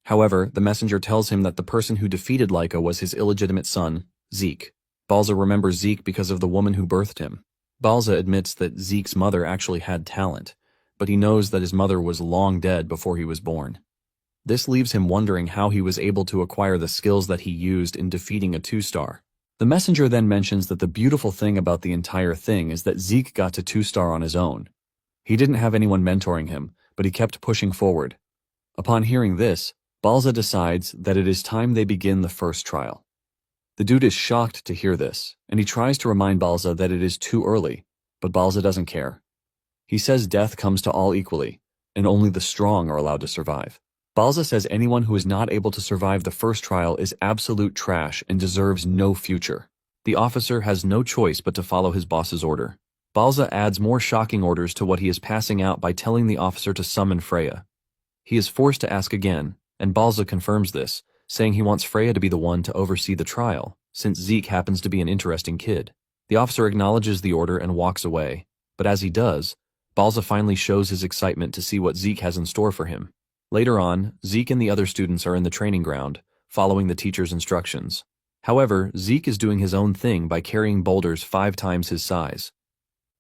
However, the messenger tells him that the person who defeated Laika was his illegitimate son, Zeke. Balza remembers Zeke because of the woman who birthed him. Balza admits that Zeke's mother actually had talent, but he knows that his mother was long dead before he was born. This leaves him wondering how he was able to acquire the skills that he used in defeating a 2-star. The messenger then mentions that the beautiful thing about the entire thing is that Zeke got to 2-star on his own. He didn't have anyone mentoring him, but he kept pushing forward. Upon hearing this, Balza decides that it is time they begin the first trial. The dude is shocked to hear this, and he tries to remind Balza that it is too early, but Balza doesn't care. He says death comes to all equally, and only the strong are allowed to survive. Balza says anyone who is not able to survive the first trial is absolute trash and deserves no future. The officer has no choice but to follow his boss's order. Balza adds more shocking orders to what he is passing out by telling the officer to summon Freya. He is forced to ask again, and Balza confirms this, saying he wants Freya to be the one to oversee the trial, since Zeke happens to be an interesting kid. The officer acknowledges the order and walks away, but as he does, Balza finally shows his excitement to see what Zeke has in store for him. Later on, Zeke and the other students are in the training ground, following the teacher's instructions. However, Zeke is doing his own thing by carrying boulders 5 times his size.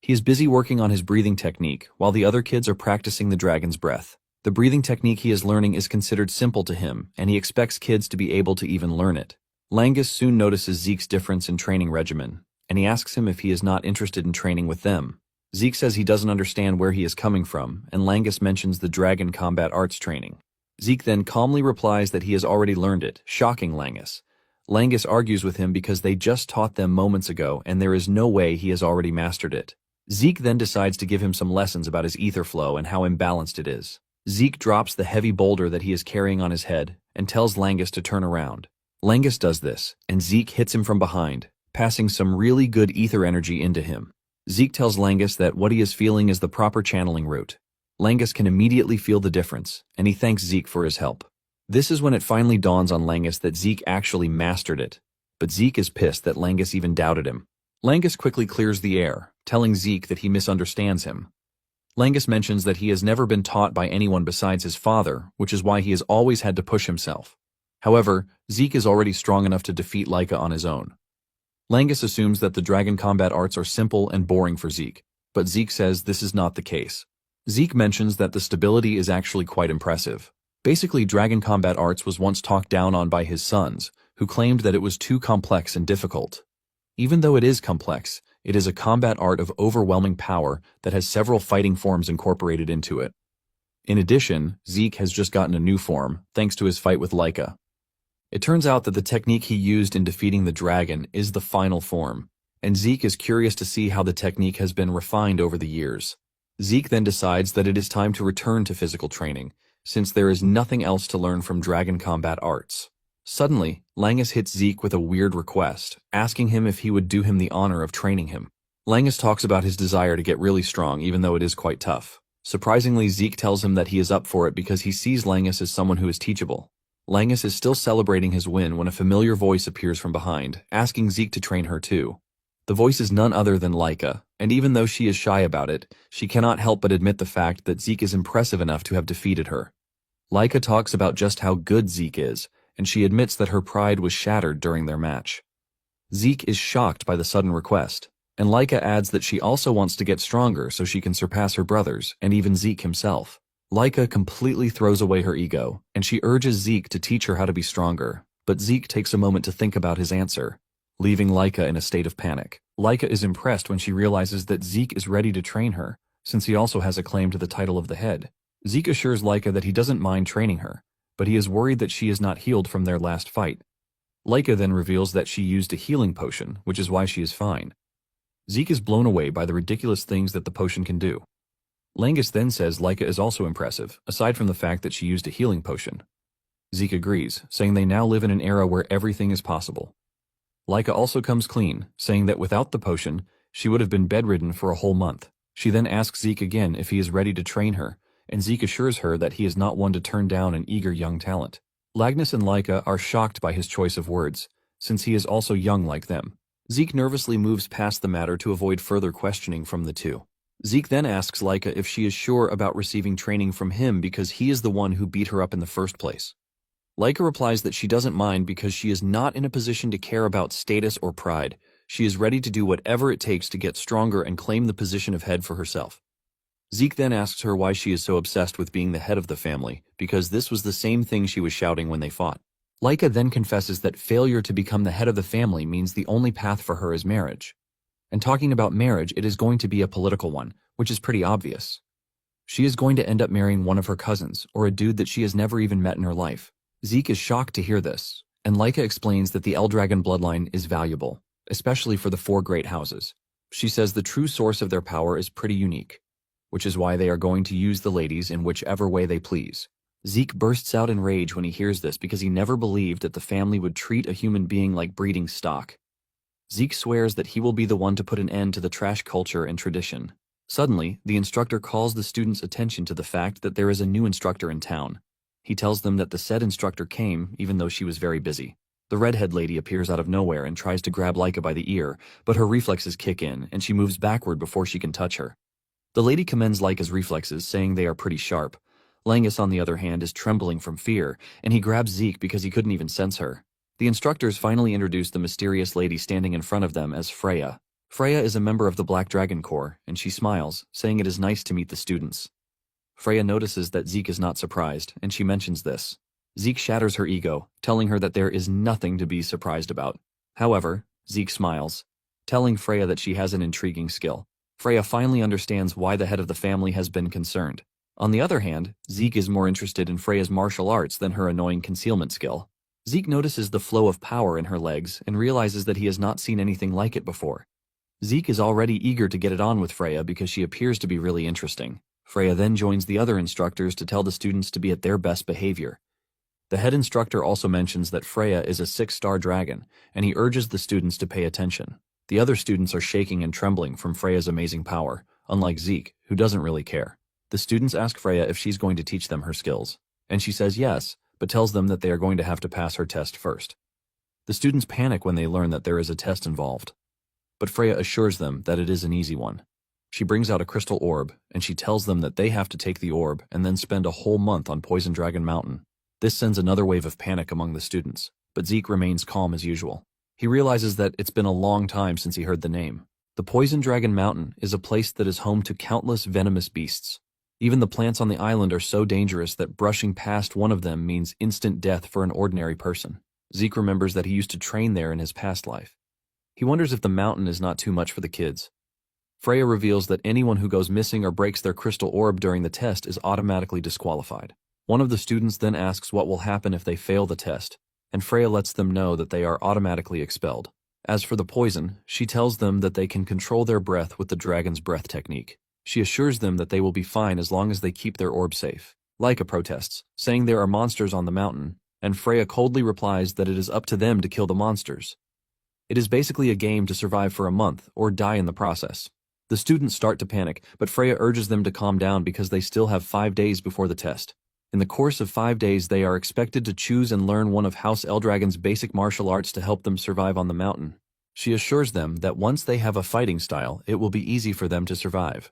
He is busy working on his breathing technique, while the other kids are practicing the dragon's breath. The breathing technique he is learning is considered simple to him, and he expects kids to be able to even learn it. Langus soon notices Zeke's difference in training regimen, and he asks him if he is not interested in training with them. Zeke says he doesn't understand where he is coming from, and Langus mentions the dragon combat arts training. Zeke then calmly replies that he has already learned it, shocking Langus. Langus argues with him because they just taught them moments ago, and there is no way he has already mastered it. Zeke then decides to give him some lessons about his ether flow and how imbalanced it is. Zeke drops the heavy boulder that he is carrying on his head and tells Langus to turn around. Langus does this, and Zeke hits him from behind, passing some really good ether energy into him. Zeke tells Langus that what he is feeling is the proper channeling route. Langus can immediately feel the difference, and he thanks Zeke for his help. This is when it finally dawns on Langus that Zeke actually mastered it, but Zeke is pissed that Langus even doubted him. Langus quickly clears the air, telling Zeke that he misunderstands him. Langus mentions that he has never been taught by anyone besides his father, which is why he has always had to push himself. However, Zeke is already strong enough to defeat Laika on his own. Langus assumes that the dragon combat arts are simple and boring for Zeke, but Zeke says this is not the case. Zeke mentions that the stability is actually quite impressive. Basically, dragon combat arts was once talked down on by his sons, who claimed that it was too complex and difficult. Even though it is complex, it is a combat art of overwhelming power that has several fighting forms incorporated into it. In addition, Zeke has just gotten a new form, thanks to his fight with Laika. It turns out that the technique he used in defeating the dragon is the final form, and Zeke is curious to see how the technique has been refined over the years. Zeke then decides that it is time to return to physical training, since there is nothing else to learn from dragon combat arts. Suddenly, Langus hits Zeke with a weird request, asking him if he would do him the honor of training him. Langus talks about his desire to get really strong, even though it is quite tough. Surprisingly, Zeke tells him that he is up for it because he sees Langus as someone who is teachable. Langus is still celebrating his win when a familiar voice appears from behind, asking Zeke to train her too. The voice is none other than Laika, and even though she is shy about it, she cannot help but admit the fact that Zeke is impressive enough to have defeated her. Laika talks about just how good Zeke is, and she admits that her pride was shattered during their match. Zeke is shocked by the sudden request, and Laika adds that she also wants to get stronger so she can surpass her brothers and even Zeke himself. Laika completely throws away her ego, and she urges Zeke to teach her how to be stronger, but Zeke takes a moment to think about his answer, leaving Laika in a state of panic. Laika is impressed when she realizes that Zeke is ready to train her, since he also has a claim to the title of the head. Zeke assures Laika that he doesn't mind training her, but he is worried that she is not healed from their last fight. Laika then reveals that she used a healing potion, which is why she is fine. Zeke is blown away by the ridiculous things that the potion can do. Langus then says Laika is also impressive, aside from the fact that she used a healing potion. Zeke agrees, saying they now live in an era where everything is possible. Laika also comes clean, saying that without the potion, she would have been bedridden for a whole month. She then asks Zeke again if he is ready to train her, and Zeke assures her that he is not one to turn down an eager young talent. Lagnus and Laika are shocked by his choice of words, since he is also young like them. Zeke nervously moves past the matter to avoid further questioning from the two. Zeke then asks Laika if she is sure about receiving training from him because he is the one who beat her up in the first place. Laika replies that she doesn't mind because she is not in a position to care about status or pride. She is ready to do whatever it takes to get stronger and claim the position of head for herself. Zeke then asks her why she is so obsessed with being the head of the family, because this was the same thing she was shouting when they fought. Laika then confesses that failure to become the head of the family means the only path for her is marriage. And talking about marriage, it is going to be a political one, which is pretty obvious. She is going to end up marrying one of her cousins, or a dude that she has never even met in her life. Zeke is shocked to hear this, and Laika explains that the Eldragon bloodline is valuable, especially for the four great houses. She says the true source of their power is pretty unique, which is why they are going to use the ladies in whichever way they please. Zeke bursts out in rage when he hears this because he never believed that the family would treat a human being like breeding stock. Zeke swears that he will be the one to put an end to the trash culture and tradition. Suddenly, the instructor calls the students' attention to the fact that there is a new instructor in town. He tells them that the said instructor came even though she was very busy. The redhead lady appears out of nowhere and tries to grab Laika by the ear, but her reflexes kick in and she moves backward before she can touch her. The lady commends Laika's reflexes, saying they are pretty sharp. Langus, on the other hand, is trembling from fear, and he grabs Zeke because he couldn't even sense her. The instructors finally introduce the mysterious lady standing in front of them as Freya. Freya is a member of the Black Dragon Corps, and she smiles, saying it is nice to meet the students. Freya notices that Zeke is not surprised, and she mentions this. Zeke shatters her ego, telling her that there is nothing to be surprised about. However, Zeke smiles, telling Freya that she has an intriguing skill. Freya finally understands why the head of the family has been concerned. On the other hand, Zeke is more interested in Freya's martial arts than her annoying concealment skill. Zeke notices the flow of power in her legs and realizes that he has not seen anything like it before. Zeke is already eager to get it on with Freya because she appears to be really interesting. Freya then joins the other instructors to tell the students to be at their best behavior. The head instructor also mentions that Freya is a 6-star dragon, and he urges the students to pay attention. The other students are shaking and trembling from Freya's amazing power, unlike Zeke, who doesn't really care. The students ask Freya if she's going to teach them her skills, and she says yes, but tells them that they are going to have to pass her test first. The students panic when they learn that there is a test involved, but Freya assures them that it is an easy one. She brings out a crystal orb, and she tells them that they have to take the orb and then spend a whole month on Poison Dragon Mountain. This sends another wave of panic among the students, but Zeke remains calm as usual. He realizes that it's been a long time since he heard the name. The Poison Dragon Mountain is a place that is home to countless venomous beasts. Even the plants on the island are so dangerous that brushing past one of them means instant death for an ordinary person. Zeke remembers that he used to train there in his past life. He wonders if the mountain is not too much for the kids. Freya reveals that anyone who goes missing or breaks their crystal orb during the test is automatically disqualified. One of the students then asks what will happen if they fail the test, and Freya lets them know that they are automatically expelled. As for the poison, she tells them that they can control their breath with the dragon's breath technique. She assures them that they will be fine as long as they keep their orb safe. Laika protests, saying there are monsters on the mountain, and Freya coldly replies that it is up to them to kill the monsters. It is basically a game to survive for a month or die in the process. The students start to panic, but Freya urges them to calm down because they still have 5 days before the test. In the course of 5 days, they are expected to choose and learn one of House Eldragon's basic martial arts to help them survive on the mountain. She assures them that once they have a fighting style, it will be easy for them to survive.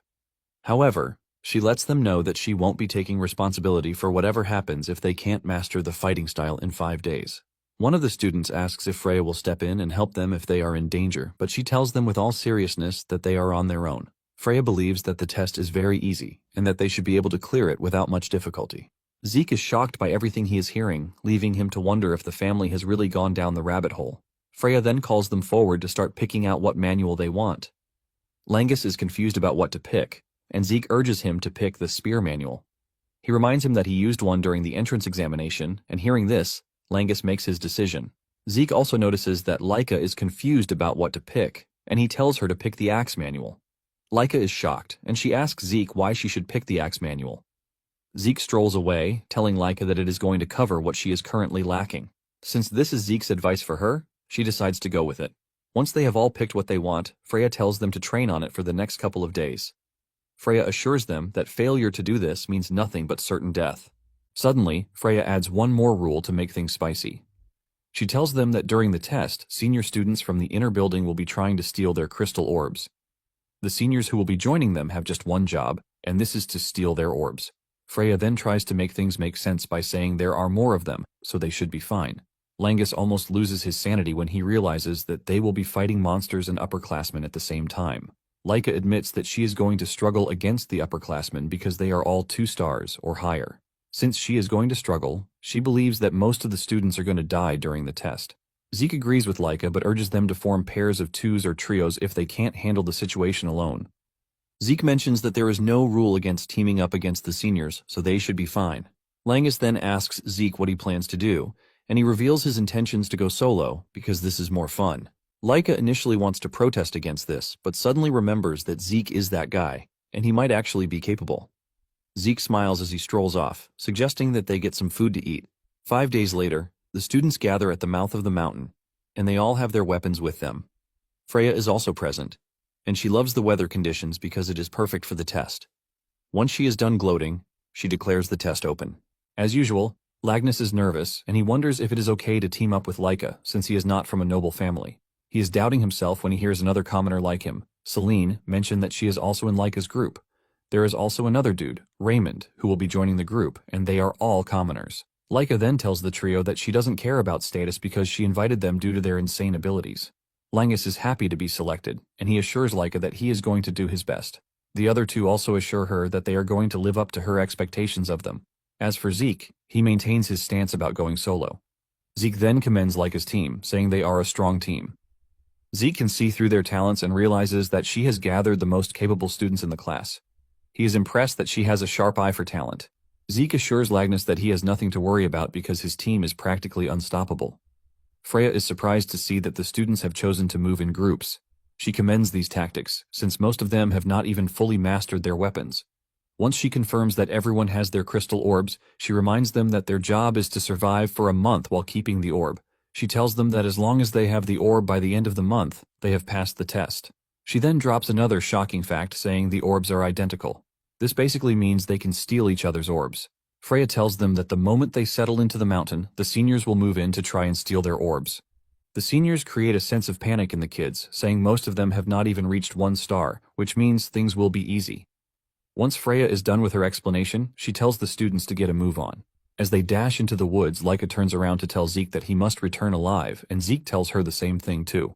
However, she lets them know that she won't be taking responsibility for whatever happens if they can't master the fighting style in 5 days. One of the students asks if Freya will step in and help them if they are in danger, but she tells them with all seriousness that they are on their own. Freya believes that the test is very easy and that they should be able to clear it without much difficulty. Zeke is shocked by everything he is hearing, leaving him to wonder if the family has really gone down the rabbit hole. Freya then calls them forward to start picking out what manual they want. Langus is confused about what to pick, and Zeke urges him to pick the spear manual. He reminds him that he used one during the entrance examination, and hearing this, Langus makes his decision. Zeke also notices that Laika is confused about what to pick, and he tells her to pick the axe manual. Laika is shocked, and she asks Zeke why she should pick the axe manual. Zeke strolls away, telling Laika that it is going to cover what she is currently lacking. Since this is Zeke's advice for her, she decides to go with it. Once they have all picked what they want, Freya tells them to train on it for the next couple of days. Freya assures them that failure to do this means nothing but certain death. Suddenly, Freya adds one more rule to make things spicy. She tells them that during the test, senior students from the inner building will be trying to steal their crystal orbs. The seniors who will be joining them have just one job, and this is to steal their orbs. Freya then tries to make things make sense by saying there are more of them, so they should be fine. Langus almost loses his sanity when he realizes that they will be fighting monsters and upperclassmen at the same time. Laika admits that she is going to struggle against the upperclassmen because they are all 2 stars or higher. Since she is going to struggle, she believes that most of the students are going to die during the test. Zeke agrees with Laika but urges them to form pairs of 2s or trios if they can't handle the situation alone. Zeke mentions that there is no rule against teaming up against the seniors, so they should be fine. Langus then asks Zeke what he plans to do, and he reveals his intentions to go solo because this is more fun. Laika initially wants to protest against this, but suddenly remembers that Zeke is that guy, and he might actually be capable. Zeke smiles as he strolls off, suggesting that they get some food to eat. 5 days later, the students gather at the mouth of the mountain, and they all have their weapons with them. Freya is also present, and she loves the weather conditions because it is perfect for the test. Once she is done gloating, she declares the test open. As usual, Lagnus is nervous, and he wonders if it is okay to team up with Laika since he is not from a noble family. He is doubting himself when he hears another commoner like him, Celine, mention that she is also in Laika's group. There is also another dude, Raymond, who will be joining the group, and they are all commoners. Laika then tells the trio that she doesn't care about status because she invited them due to their insane abilities. Langus is happy to be selected, and he assures Laika that he is going to do his best. The other 2 also assure her that they are going to live up to her expectations of them. As for Zeke, he maintains his stance about going solo. Zeke then commends Laika's team, saying they are a strong team. Zeke can see through their talents and realizes that she has gathered the most capable students in the class. He is impressed that she has a sharp eye for talent. Zeke assures Lagnus that he has nothing to worry about because his team is practically unstoppable. Freya is surprised to see that the students have chosen to move in groups. She commends these tactics, since most of them have not even fully mastered their weapons. Once she confirms that everyone has their crystal orbs, she reminds them that their job is to survive for a month while keeping the orb. She tells them that as long as they have the orb by the end of the month, they have passed the test. She then drops another shocking fact saying the orbs are identical. This basically means they can steal each other's orbs. Freya tells them that the moment they settle into the mountain, the seniors will move in to try and steal their orbs. The seniors create a sense of panic in the kids, saying most of them have not even reached 1 star, which means things will be easy. Once Freya is done with her explanation, she tells the students to get a move on. As they dash into the woods, Laika turns around to tell Zeke that he must return alive, and Zeke tells her the same thing too.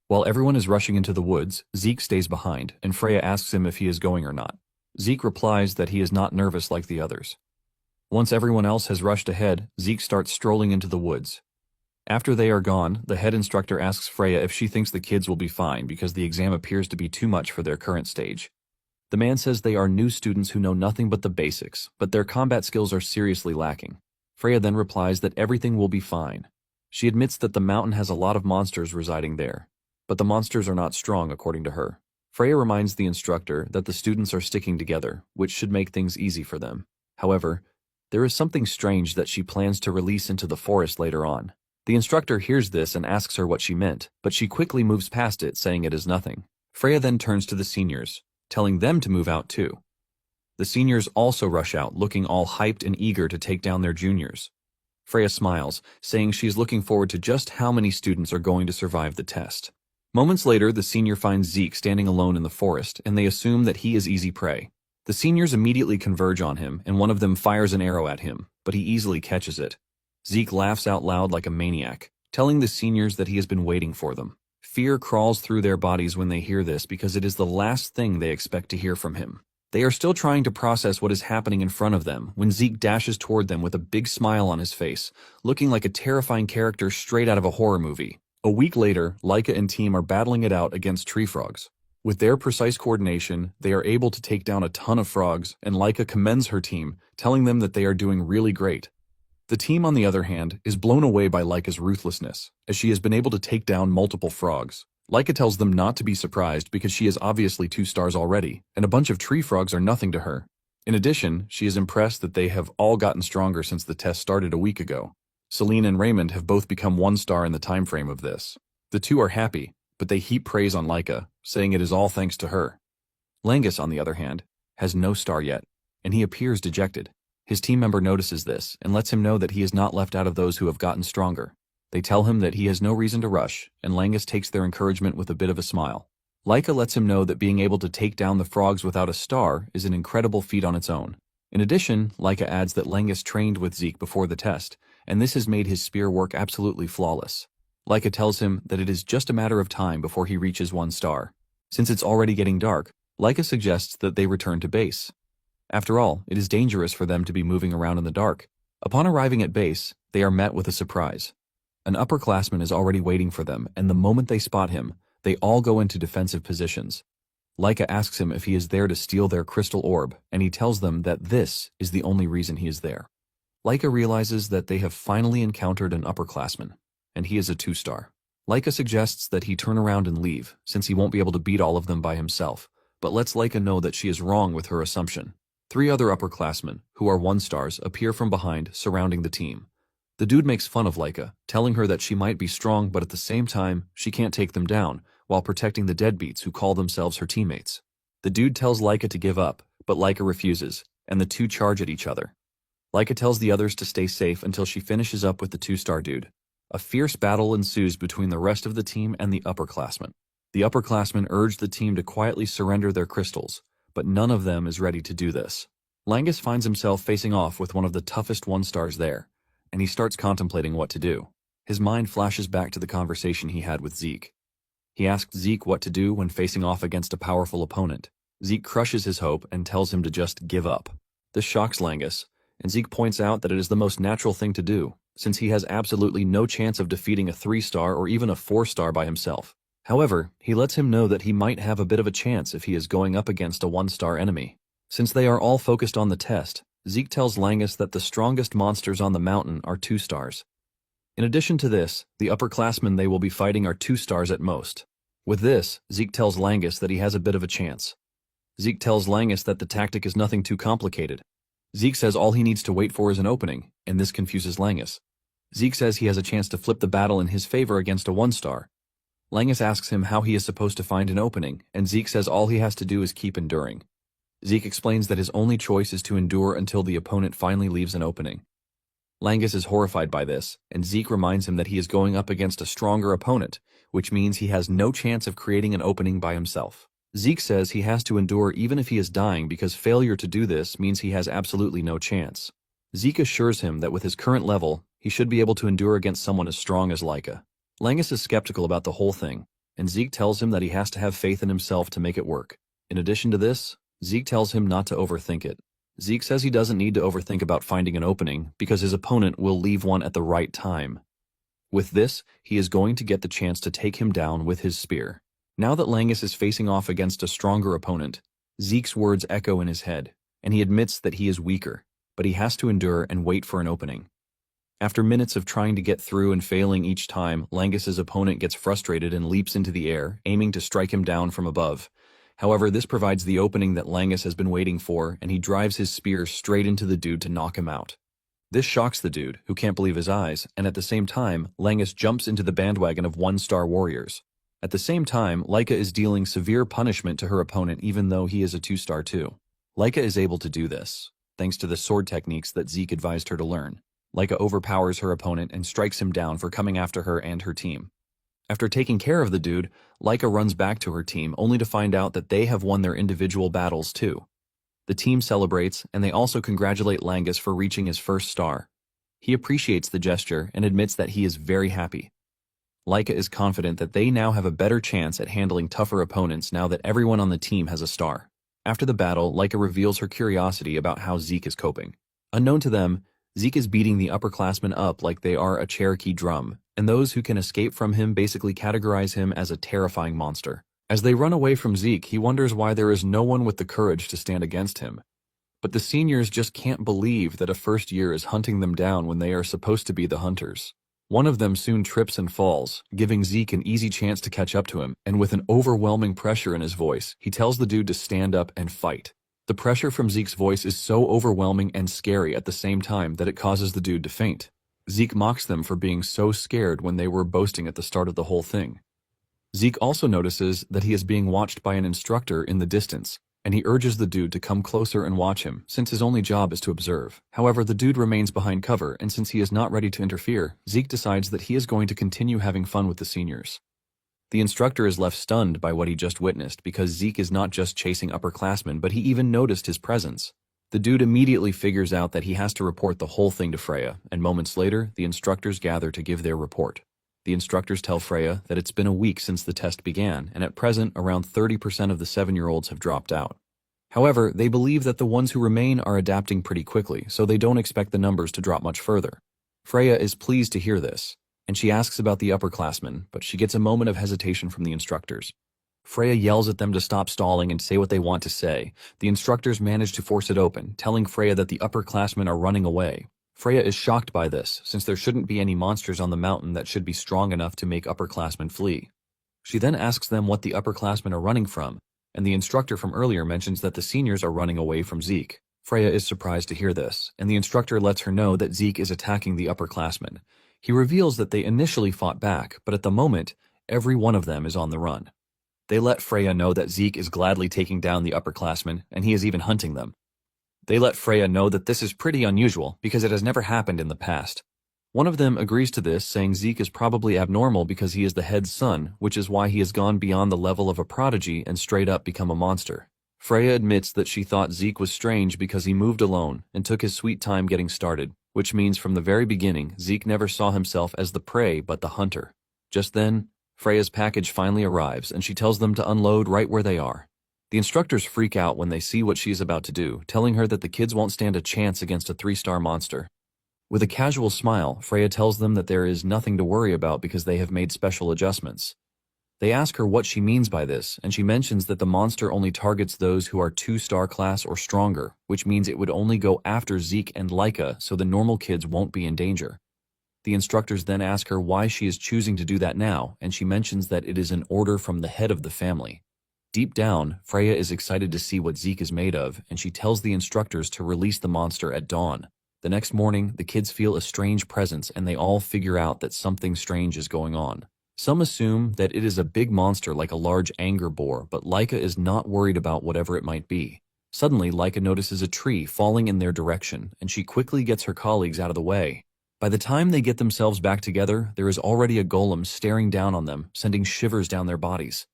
While everyone is rushing into the woods, Zeke stays behind, and Freya asks him if he is going or not. Zeke replies that he is not nervous like the others. Once everyone else has rushed ahead, Zeke starts strolling into the woods. After they are gone, the head instructor asks Freya if she thinks the kids will be fine because the exam appears to be too much for their current stage. The man says they are new students who know nothing but the basics, but their combat skills are seriously lacking. Freya then replies that everything will be fine. She admits that the mountain has a lot of monsters residing there, but the monsters are not strong according to her. Freya reminds the instructor that the students are sticking together, which should make things easy for them. However, there is something strange that she plans to release into the forest later on. The instructor hears this and asks her what she meant, but she quickly moves past it, saying it is nothing. Freya then turns to the seniors, telling them to move out too. The seniors also rush out, looking all hyped and eager to take down their juniors. Freya smiles, saying she is looking forward to just how many students are going to survive the test. Moments later, the senior finds Zeke standing alone in the forest, and they assume that he is easy prey. The seniors immediately converge on him, and one of them fires an arrow at him, but he easily catches it. Zeke laughs out loud like a maniac, telling the seniors that he has been waiting for them. Fear crawls through their bodies when they hear this because it is the last thing they expect to hear from him. They are still trying to process what is happening in front of them when Zeke dashes toward them with a big smile on his face, looking like a terrifying character straight out of a horror movie. A week later, Laika and team are battling it out against tree frogs. With their precise coordination, they are able to take down a ton of frogs, and Laika commends her team, telling them that they are doing really great. The team, on the other hand, is blown away by Laika's ruthlessness, as she has been able to take down multiple frogs. Laika tells them not to be surprised because she is obviously 2 stars already, and a bunch of tree frogs are nothing to her. In addition, she is impressed that they have all gotten stronger since the test started a week ago. Celine and Raymond have both become 1 star in the time frame of this. The two are happy, but they heap praise on Laika, saying it is all thanks to her. Langus, on the other hand, has no star yet, and he appears dejected. His team member notices this and lets him know that he is not left out of those who have gotten stronger. They tell him that he has no reason to rush, and Langus takes their encouragement with a bit of a smile. Laika lets him know that being able to take down the frogs without a star is an incredible feat on its own. In addition, Laika adds that Langus trained with Zeke before the test, and this has made his spear work absolutely flawless. Laika tells him that it is just a matter of time before he reaches 1 star. Since it's already getting dark, Laika suggests that they return to base. After all, it is dangerous for them to be moving around in the dark. Upon arriving at base, they are met with a surprise. An upperclassman is already waiting for them, and the moment they spot him, they all go into defensive positions. Laika asks him if he is there to steal their crystal orb, and he tells them that this is the only reason he is there. Laika realizes that they have finally encountered an upperclassman, and he is a 2-star. Laika suggests that he turn around and leave, since he won't be able to beat all of them by himself, but lets Laika know that she is wrong with her assumption. 3 other upperclassmen, who are 1 stars, appear from behind, surrounding the team. The dude makes fun of Laika, telling her that she might be strong, but at the same time, she can't take them down, while protecting the deadbeats who call themselves her teammates. The dude tells Laika to give up, but Laika refuses, and the two charge at each other. Laika tells the others to stay safe until she finishes up with the 2-star dude. A fierce battle ensues between the rest of the team and the upperclassmen. The upperclassmen urge the team to quietly surrender their crystals, but none of them is ready to do this. Langus finds himself facing off with one of the toughest 1-stars there, and he starts contemplating what to do. His mind flashes back to the conversation he had with Zeke. He asks Zeke what to do when facing off against a powerful opponent. Zeke crushes his hope and tells him to just give up. This shocks Langus, and Zeke points out that it is the most natural thing to do, since he has absolutely no chance of defeating a 3-star or even a 4-star by himself. However, he lets him know that he might have a bit of a chance if he is going up against a 1-star enemy. Since they are all focused on the test, Zeke tells Langus that the strongest monsters on the mountain are 2 stars. In addition to this, the upperclassmen they will be fighting are 2 stars at most. With this, Zeke tells Langus that he has a bit of a chance. Zeke tells Langus that the tactic is nothing too complicated. Zeke says all he needs to wait for is an opening, and this confuses Langus. Zeke says he has a chance to flip the battle in his favor against a 1-star. Langus asks him how he is supposed to find an opening, and Zeke says all he has to do is keep enduring. Zeke explains that his only choice is to endure until the opponent finally leaves an opening. Langus is horrified by this, and Zeke reminds him that he is going up against a stronger opponent, which means he has no chance of creating an opening by himself. Zeke says he has to endure even if he is dying because failure to do this means he has absolutely no chance. Zeke assures him that with his current level, he should be able to endure against someone as strong as Laika. Langus is skeptical about the whole thing, and Zeke tells him that he has to have faith in himself to make it work. In addition to this, Zeke tells him not to overthink it. Zeke says he doesn't need to overthink about finding an opening because his opponent will leave one at the right time. With this, he is going to get the chance to take him down with his spear. Now that Langus is facing off against a stronger opponent, Zeke's words echo in his head, and he admits that he is weaker, but he has to endure and wait for an opening. After minutes of trying to get through and failing each time, Langus's opponent gets frustrated and leaps into the air, aiming to strike him down from above. However, this provides the opening that Langus has been waiting for, and he drives his spear straight into the dude to knock him out. This shocks the dude, who can't believe his eyes, and at the same time, Langus jumps into the bandwagon of one-star warriors. At the same time, Laika is dealing severe punishment to her opponent even though he is a 2-star too. Laika is able to do this, thanks to the sword techniques that Zeke advised her to learn. Laika overpowers her opponent and strikes him down for coming after her and her team. After taking care of the dude, Laika runs back to her team only to find out that they have won their individual battles too. The team celebrates, and they also congratulate Langus for reaching his first star. He appreciates the gesture and admits that he is very happy. Laika is confident that they now have a better chance at handling tougher opponents now that everyone on the team has a star. After the battle, Laika reveals her curiosity about how Zeke is coping. Unknown to them, Zeke is beating the upperclassmen up like they are a Cherokee drum, and those who can escape from him basically categorize him as a terrifying monster. As they run away from Zeke, he wonders why there is no one with the courage to stand against him. But the seniors just can't believe that a first year is hunting them down when they are supposed to be the hunters. One of them soon trips and falls, giving Zeke an easy chance to catch up to him, and with an overwhelming pressure in his voice, he tells the dude to stand up and fight. The pressure from Zeke's voice is so overwhelming and scary at the same time that it causes the dude to faint. Zeke mocks them for being so scared when they were boasting at the start of the whole thing. Zeke also notices that he is being watched by an instructor in the distance, and he urges the dude to come closer and watch him, since his only job is to observe. However, the dude remains behind cover, and since he is not ready to interfere, Zeke decides that he is going to continue having fun with the seniors. The instructor is left stunned by what he just witnessed because Zeke is not just chasing upperclassmen, but he even noticed his presence. The dude immediately figures out that he has to report the whole thing to Freya, and moments later, the instructors gather to give their report. The instructors tell Freya that it's been a week since the test began, and at present, around 30% of the 7-year-olds have dropped out. However, they believe that the ones who remain are adapting pretty quickly, so they don't expect the numbers to drop much further. Freya is pleased to hear this, and she asks about the upperclassmen, but she gets a moment of hesitation from the instructors. Freya yells at them to stop stalling and say what they want to say. The instructors manage to force it open, telling Freya that the upperclassmen are running away. Freya is shocked by this, since there shouldn't be any monsters on the mountain that should be strong enough to make upperclassmen flee. She then asks them what the upperclassmen are running from, and the instructor from earlier mentions that the seniors are running away from Zeke. Freya is surprised to hear this, and the instructor lets her know that Zeke is attacking the upperclassmen. He reveals that they initially fought back, but at the moment, every one of them is on the run. They let Freya know that Zeke is gladly taking down the upperclassmen, and he is even hunting them. They let Freya know that this is pretty unusual, because it has never happened in the past. One of them agrees to this, saying Zeke is probably abnormal because he is the head's son, which is why he has gone beyond the level of a prodigy and straight up become a monster. Freya admits that she thought Zeke was strange because he moved alone and took his sweet time getting started, which means from the very beginning, Zeke never saw himself as the prey but the hunter. Just then, Freya's package finally arrives, and she tells them to unload right where they are. The instructors freak out when they see what she is about to do, telling her that the kids won't stand a chance against a 3-star monster. With a casual smile, Freya tells them that there is nothing to worry about because they have made special adjustments. They ask her what she means by this, and she mentions that the monster only targets those who are 2-star class or stronger, which means it would only go after Zeke and Laika so the normal kids won't be in danger. The instructors then ask her why she is choosing to do that now, and she mentions that it is an order from the head of the family. Deep down, Freya is excited to see what Zeke is made of, and she tells the instructors to release the monster at dawn. The next morning, the kids feel a strange presence, and they all figure out that something strange is going on. Some assume that it is a big monster like a large anger boar, but Laika is not worried about whatever it might be. Suddenly, Laika notices a tree falling in their direction, and she quickly gets her colleagues out of the way. By the time they get themselves back together, there is already a golem staring down on them, sending shivers down their bodies.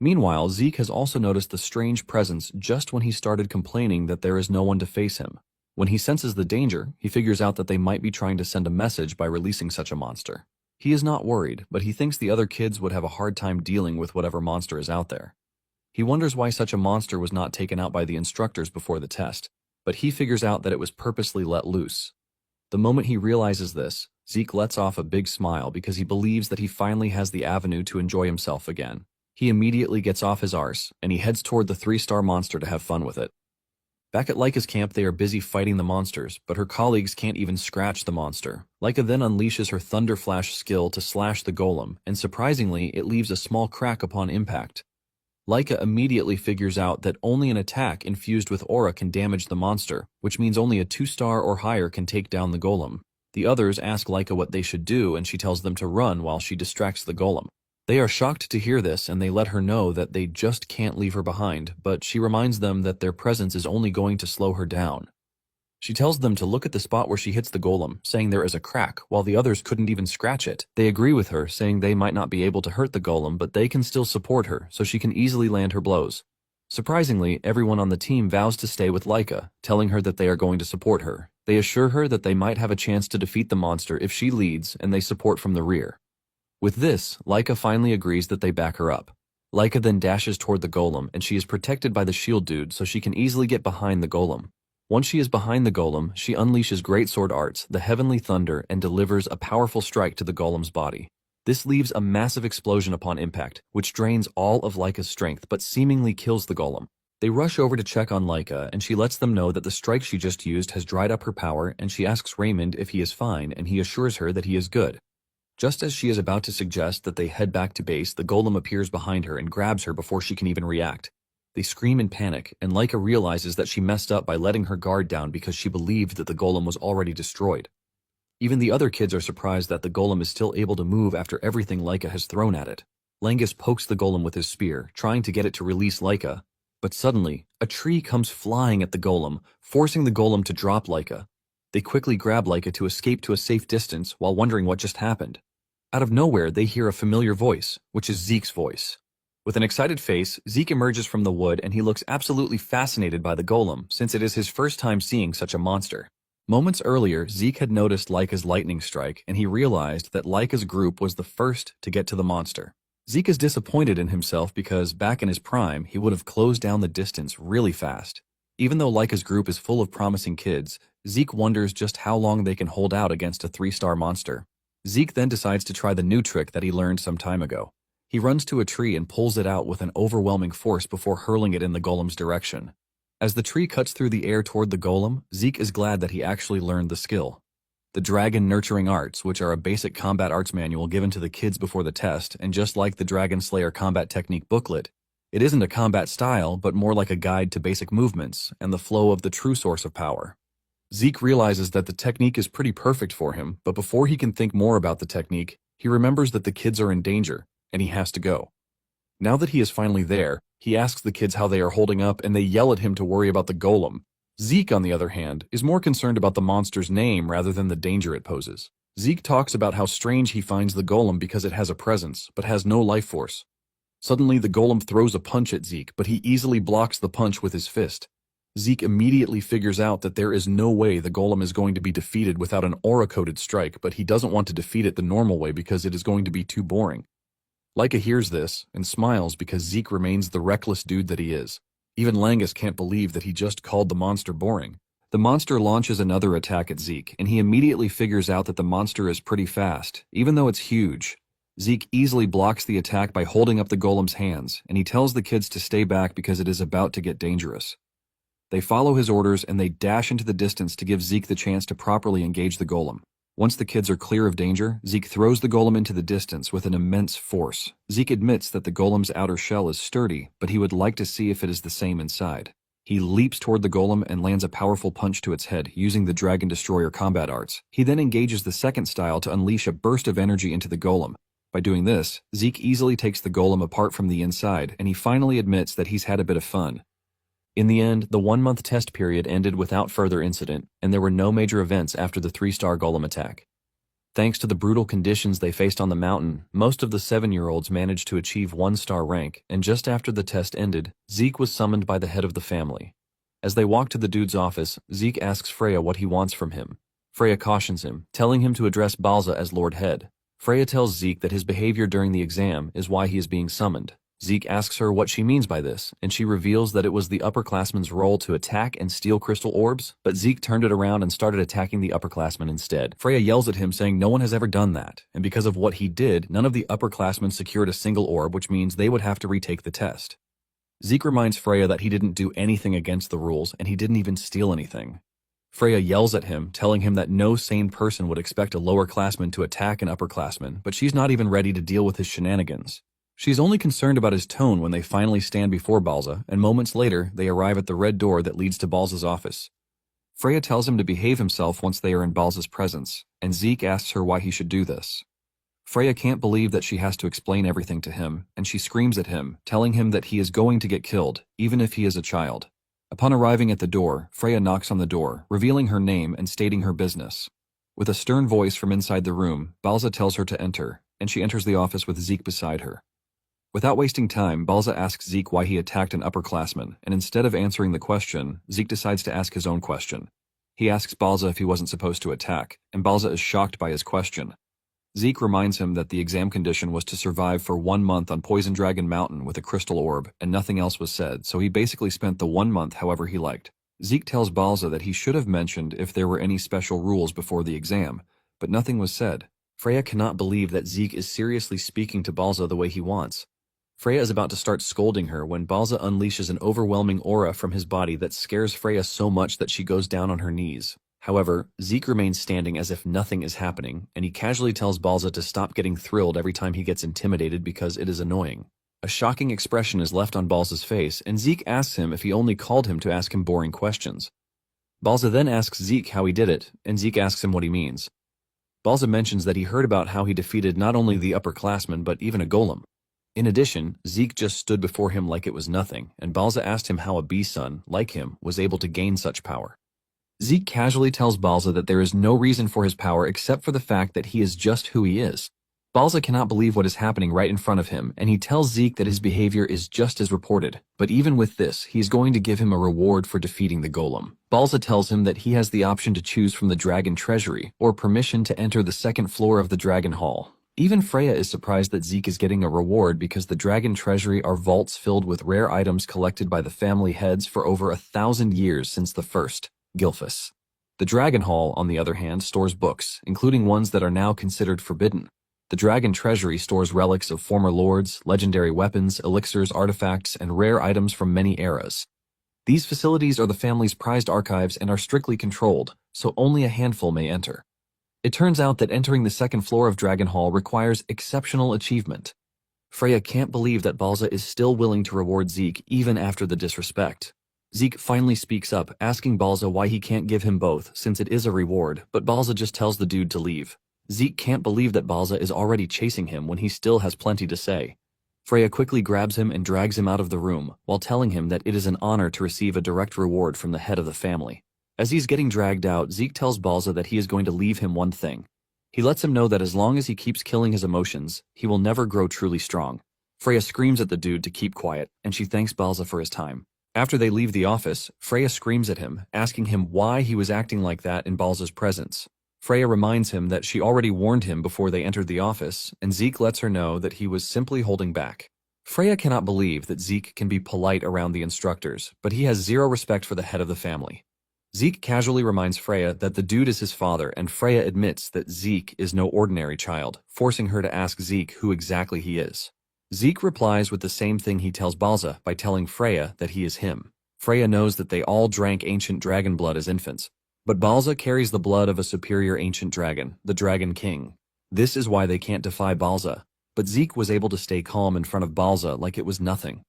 Meanwhile, Zeke has also noticed the strange presence just when he started complaining that there is no one to face him. When he senses the danger, he figures out that they might be trying to send a message by releasing such a monster. He is not worried, but he thinks the other kids would have a hard time dealing with whatever monster is out there. He wonders why such a monster was not taken out by the instructors before the test, but he figures out that it was purposely let loose. The moment he realizes this, Zeke lets off a big smile because he believes that he finally has the avenue to enjoy himself again. He immediately gets off his arse, and he heads toward the 3-star monster to have fun with it. Back at Laika's camp, they are busy fighting the monsters, but her colleagues can't even scratch the monster. Laika then unleashes her Thunder Flash skill to slash the golem, and surprisingly, it leaves a small crack upon impact. Laika immediately figures out that only an attack infused with aura can damage the monster, which means only a 2-star or higher can take down the golem. The others ask Laika what they should do, and she tells them to run while she distracts the golem. They are shocked to hear this, and they let her know that they just can't leave her behind, but she reminds them that their presence is only going to slow her down. She tells them to look at the spot where she hits the golem, saying there is a crack, while the others couldn't even scratch it. They agree with her, saying they might not be able to hurt the golem, but they can still support her, so she can easily land her blows. Surprisingly, everyone on the team vows to stay with Laika, telling her that they are going to support her. They assure her that they might have a chance to defeat the monster if she leads, and they support from the rear. With this, Laika finally agrees that they back her up. Laika then dashes toward the golem, and she is protected by the shield dude so she can easily get behind the golem. Once she is behind the golem, she unleashes Greatsword Arts, the Heavenly Thunder, and delivers a powerful strike to the golem's body. This leaves a massive explosion upon impact, which drains all of Laika's strength but seemingly kills the golem. They rush over to check on Laika, and she lets them know that the strike she just used has dried up her power, and she asks Raymond if he is fine, and he assures her that he is good. Just as she is about to suggest that they head back to base, the golem appears behind her and grabs her before she can even react. They scream in panic, and Laika realizes that she messed up by letting her guard down because she believed that the golem was already destroyed. Even the other kids are surprised that the golem is still able to move after everything Laika has thrown at it. Langus pokes the golem with his spear, trying to get it to release Laika, but suddenly, a tree comes flying at the golem, forcing the golem to drop Laika. They quickly grab Laika to escape to a safe distance while wondering what just happened. Out of nowhere, they hear a familiar voice, which is Zeke's voice. With an excited face, Zeke emerges from the wood and he looks absolutely fascinated by the golem, since it is his first time seeing such a monster. Moments earlier, Zeke had noticed Laika's lightning strike, and he realized that Laika's group was the first to get to the monster. Zeke is disappointed in himself because, back in his prime, he would have closed down the distance really fast. Even though Laika's group is full of promising kids, Zeke wonders just how long they can hold out against a 3-star monster. Zeke then decides to try the new trick that he learned some time ago. He runs to a tree and pulls it out with an overwhelming force before hurling it in the golem's direction. As the tree cuts through the air toward the golem, Zeke is glad that he actually learned the skill. The Dragon Nurturing Arts, which are a basic combat arts manual given to the kids before the test, and just like the Dragon Slayer combat technique booklet, it isn't a combat style, but more like a guide to basic movements and the flow of the true source of power. Zeke realizes that the technique is pretty perfect for him, but before he can think more about the technique, he remembers that the kids are in danger, and he has to go. Now that he is finally there, he asks the kids how they are holding up, and they yell at him to worry about the golem. Zeke, on the other hand, is more concerned about the monster's name rather than the danger it poses. Zeke talks about how strange he finds the golem because it has a presence, but has no life force. Suddenly, the golem throws a punch at Zeke, but he easily blocks the punch with his fist. Zeke immediately figures out that there is no way the golem is going to be defeated without an aura-coated strike, but he doesn't want to defeat it the normal way because it is going to be too boring. Laika hears this and smiles because Zeke remains the reckless dude that he is. Even Langus can't believe that he just called the monster boring. The monster launches another attack at Zeke, and he immediately figures out that the monster is pretty fast, even though it's huge. Zeke easily blocks the attack by holding up the golem's hands, and he tells the kids to stay back because it is about to get dangerous. They follow his orders and they dash into the distance to give Zeke the chance to properly engage the golem. Once the kids are clear of danger, Zeke throws the golem into the distance with an immense force. Zeke admits that the golem's outer shell is sturdy, but he would like to see if it is the same inside. He leaps toward the golem and lands a powerful punch to its head using the Dragon Destroyer combat arts. He then engages the second style to unleash a burst of energy into the golem. By doing this, Zeke easily takes the golem apart from the inside, and he finally admits that he's had a bit of fun. In the end, the 1-month test period ended without further incident, and there were no major events after the 3-star golem attack. Thanks to the brutal conditions they faced on the mountain, most of the 7-year-olds managed to achieve 1-star rank, and just after the test ended, Zeke was summoned by the head of the family. As they walk to the dude's office, Zeke asks Freya what he wants from him. Freya cautions him, telling him to address Balza as Lord Head. Freya tells Zeke that his behavior during the exam is why he is being summoned. Zeke asks her what she means by this, and she reveals that it was the upperclassman's role to attack and steal crystal orbs, but Zeke turned it around and started attacking the upperclassman instead. Freya yells at him saying no one has ever done that, and because of what he did, none of the upperclassmen secured a single orb, which means they would have to retake the test. Zeke reminds Freya that he didn't do anything against the rules, and he didn't even steal anything. Freya yells at him, telling him that no sane person would expect a lower-classman to attack an upperclassman, but she's not even ready to deal with his shenanigans. She's only concerned about his tone when they finally stand before Balza, and moments later, they arrive at the red door that leads to Balza's office. Freya tells him to behave himself once they are in Balza's presence, and Zeke asks her why he should do this. Freya can't believe that she has to explain everything to him, and she screams at him, telling him that he is going to get killed, even if he is a child. Upon arriving at the door, Freya knocks on the door, revealing her name and stating her business. With a stern voice from inside the room, Balza tells her to enter, and she enters the office with Zeke beside her. Without wasting time, Balza asks Zeke why he attacked an upperclassman, and instead of answering the question, Zeke decides to ask his own question. He asks Balza if he wasn't supposed to attack, and Balza is shocked by his question. Zeke reminds him that the exam condition was to survive for 1 month on Poison Dragon Mountain with a crystal orb, and nothing else was said, so he basically spent the 1 month however he liked. Zeke tells Balza that he should have mentioned if there were any special rules before the exam, but nothing was said. Freya cannot believe that Zeke is seriously speaking to Balza the way he wants. Freya is about to start scolding her when Balza unleashes an overwhelming aura from his body that scares Freya so much that she goes down on her knees. However, Zeke remains standing as if nothing is happening, and he casually tells Balza to stop getting thrilled every time he gets intimidated because it is annoying. A shocking expression is left on Balza's face, and Zeke asks him if he only called him to ask him boring questions. Balza then asks Zeke how he did it, and Zeke asks him what he means. Balza mentions that he heard about how he defeated not only the upperclassmen but even a golem. In addition, Zeke just stood before him like it was nothing, and Balza asked him how a bee-son, like him, was able to gain such power. Zeke casually tells Balza that there is no reason for his power except for the fact that he is just who he is. Balza cannot believe what is happening right in front of him, and he tells Zeke that his behavior is just as reported, but even with this, he is going to give him a reward for defeating the golem. Balza tells him that he has the option to choose from the dragon treasury, or permission to enter the second floor of the dragon hall. Even Freya is surprised that Zeke is getting a reward because the dragon treasury are vaults filled with rare items collected by the family heads for over 1,000 years since the first, Gilfus. The dragon hall, on the other hand, stores books, including ones that are now considered forbidden. The dragon treasury stores relics of former lords, legendary weapons, elixirs, artifacts, and rare items from many eras. These facilities are the family's prized archives and are strictly controlled, so only a handful may enter. It turns out that entering the second floor of Dragon Hall requires exceptional achievement. Freya can't believe that Balza is still willing to reward Zeke even after the disrespect. Zeke finally speaks up, asking Balza why he can't give him both since it is a reward, but Balza just tells the dude to leave. Zeke can't believe that Balza is already chasing him when he still has plenty to say. Freya quickly grabs him and drags him out of the room, while telling him that it is an honor to receive a direct reward from the head of the family. As he's getting dragged out, Zeke tells Balza that he is going to leave him one thing. He lets him know that as long as he keeps killing his emotions, he will never grow truly strong. Freya screams at the dude to keep quiet, and she thanks Balza for his time. After they leave the office, Freya screams at him, asking him why he was acting like that in Balza's presence. Freya reminds him that she already warned him before they entered the office, and Zeke lets her know that he was simply holding back. Freya cannot believe that Zeke can be polite around the instructors, but he has zero respect for the head of the family. Zeke casually reminds Freya that the dude is his father, and Freya admits that Zeke is no ordinary child, forcing her to ask Zeke who exactly he is. Zeke replies with the same thing he tells Balza by telling Freya that he is him. Freya knows that they all drank ancient dragon blood as infants, but Balza carries the blood of a superior ancient dragon, the Dragon King. This is why they can't defy Balza, but Zeke was able to stay calm in front of Balza like it was nothing.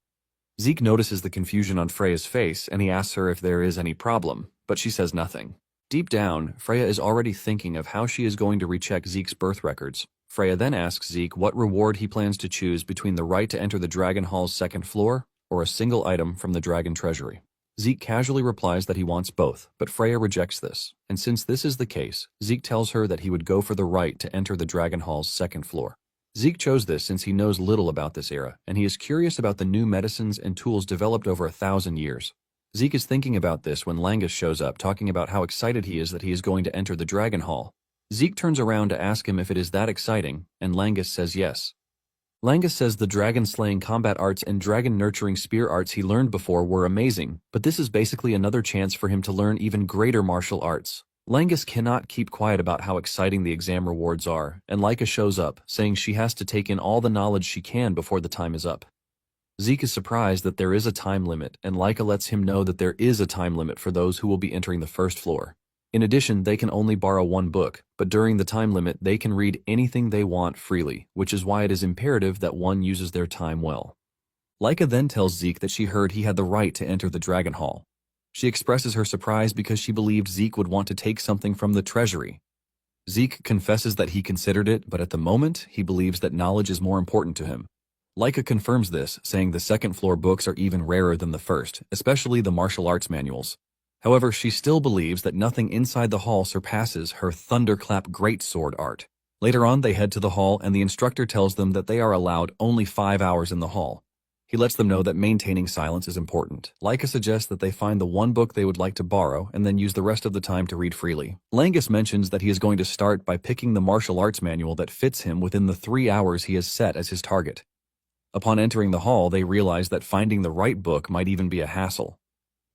Zeke notices the confusion on Freya's face, and he asks her if there is any problem, but she says nothing. Deep down, Freya is already thinking of how she is going to recheck Zeke's birth records. Freya then asks Zeke what reward he plans to choose between the right to enter the Dragon Hall's second floor or a single item from the Dragon Treasury. Zeke casually replies that he wants both, but Freya rejects this, and since this is the case, Zeke tells her that he would go for the right to enter the Dragon Hall's second floor. Zeke chose this since he knows little about this era, and he is curious about the new medicines and tools developed over 1,000 years. Zeke is thinking about this when Langus shows up, talking about how excited he is that he is going to enter the Dragon Hall. Zeke turns around to ask him if it is that exciting, and Langus says yes. Langa says the dragon-slaying combat arts and dragon-nurturing spear arts he learned before were amazing, but this is basically another chance for him to learn even greater martial arts. Langus cannot keep quiet about how exciting the exam rewards are, and Laika shows up, saying she has to take in all the knowledge she can before the time is up. Zeke is surprised that there is a time limit, and Laika lets him know that there is a time limit for those who will be entering the first floor. In addition, they can only borrow one book, but during the time limit they can read anything they want freely, which is why it is imperative that one uses their time well. Laika then tells Zeke that she heard he had the right to enter the Dragon Hall. She expresses her surprise because she believed Zeke would want to take something from the treasury. Zeke confesses that he considered it, but at the moment, he believes that knowledge is more important to him. Laika confirms this, saying the second floor books are even rarer than the first, especially the martial arts manuals. However, she still believes that nothing inside the hall surpasses her Thunderclap Greatsword art. Later on, they head to the hall and the instructor tells them that they are allowed only 5 hours in the hall. He lets them know that maintaining silence is important. Laika suggests that they find the one book they would like to borrow and then use the rest of the time to read freely. Langus mentions that he is going to start by picking the martial arts manual that fits him within the 3 hours he has set as his target. Upon entering the hall, they realize that finding the right book might even be a hassle.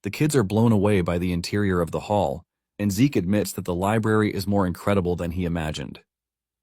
The kids are blown away by the interior of the hall, and Zeke admits that the library is more incredible than he imagined.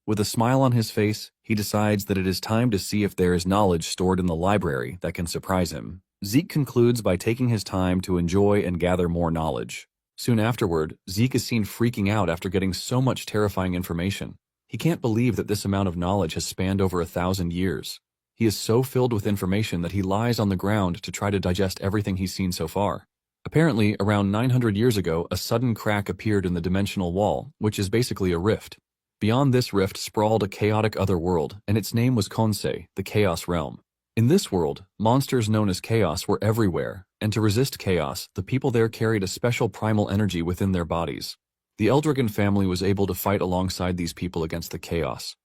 With a smile on his face, he decides that it is time to see if there is knowledge stored in the library that can surprise him. Zeke concludes by taking his time to enjoy and gather more knowledge. Soon afterward, Zeke is seen freaking out after getting so much terrifying information. He can't believe that this amount of knowledge has spanned over 1,000 years. He is so filled with information that he lies on the ground to try to digest everything he's seen so far. Apparently, around 900 years ago, a sudden crack appeared in the dimensional wall, which is basically a rift. Beyond this rift sprawled a chaotic other world, and its name was Konsei, the Chaos Realm. In this world, monsters known as Chaos were everywhere, and to resist chaos, the people there carried a special primal energy within their bodies. The Eldragon family was able to fight alongside these people against the chaos.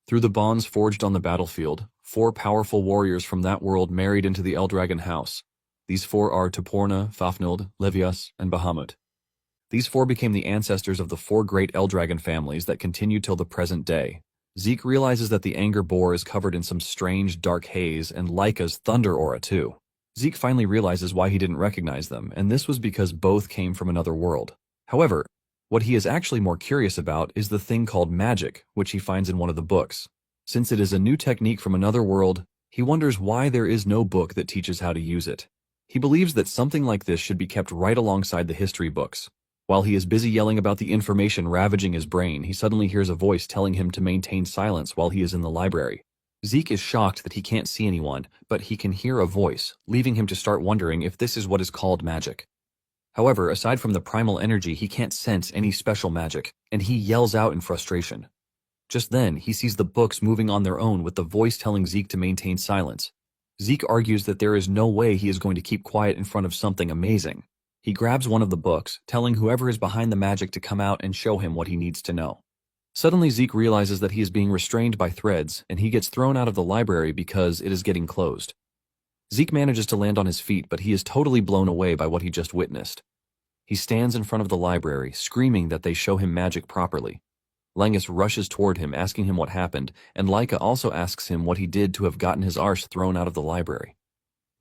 Through the bonds forged on the battlefield, 4 powerful warriors from that world married into the Eldragon house. These 4 are Toporna, Fafnilde, Levias, and Bahamut. These 4 became the ancestors of the 4 great Eldragon families that continue till the present day. Zeke realizes that the Anger Boar is covered in some strange dark haze and Laika's thunder aura too. Zeke finally realizes why he didn't recognize them, and this was because both came from another world. However, what he is actually more curious about is the thing called magic, which he finds in one of the books. Since it is a new technique from another world, he wonders why there is no book that teaches how to use it. He believes that something like this should be kept right alongside the history books. While he is busy yelling about the information ravaging his brain, he suddenly hears a voice telling him to maintain silence while he is in the library. Zeke is shocked that he can't see anyone, but he can hear a voice, leaving him to start wondering if this is what is called magic. However, aside from the primal energy, he can't sense any special magic, and he yells out in frustration. Just then, he sees the books moving on their own with the voice telling Zeke to maintain silence. Zeke argues that there is no way he is going to keep quiet in front of something amazing. He grabs one of the books, telling whoever is behind the magic to come out and show him what he needs to know. Suddenly Zeke realizes that he is being restrained by threads, and he gets thrown out of the library because it is getting closed. Zeke manages to land on his feet, but he is totally blown away by what he just witnessed. He stands in front of the library, screaming that they show him magic properly. Langus rushes toward him, asking him what happened, and Laika also asks him what he did to have gotten his arse thrown out of the library.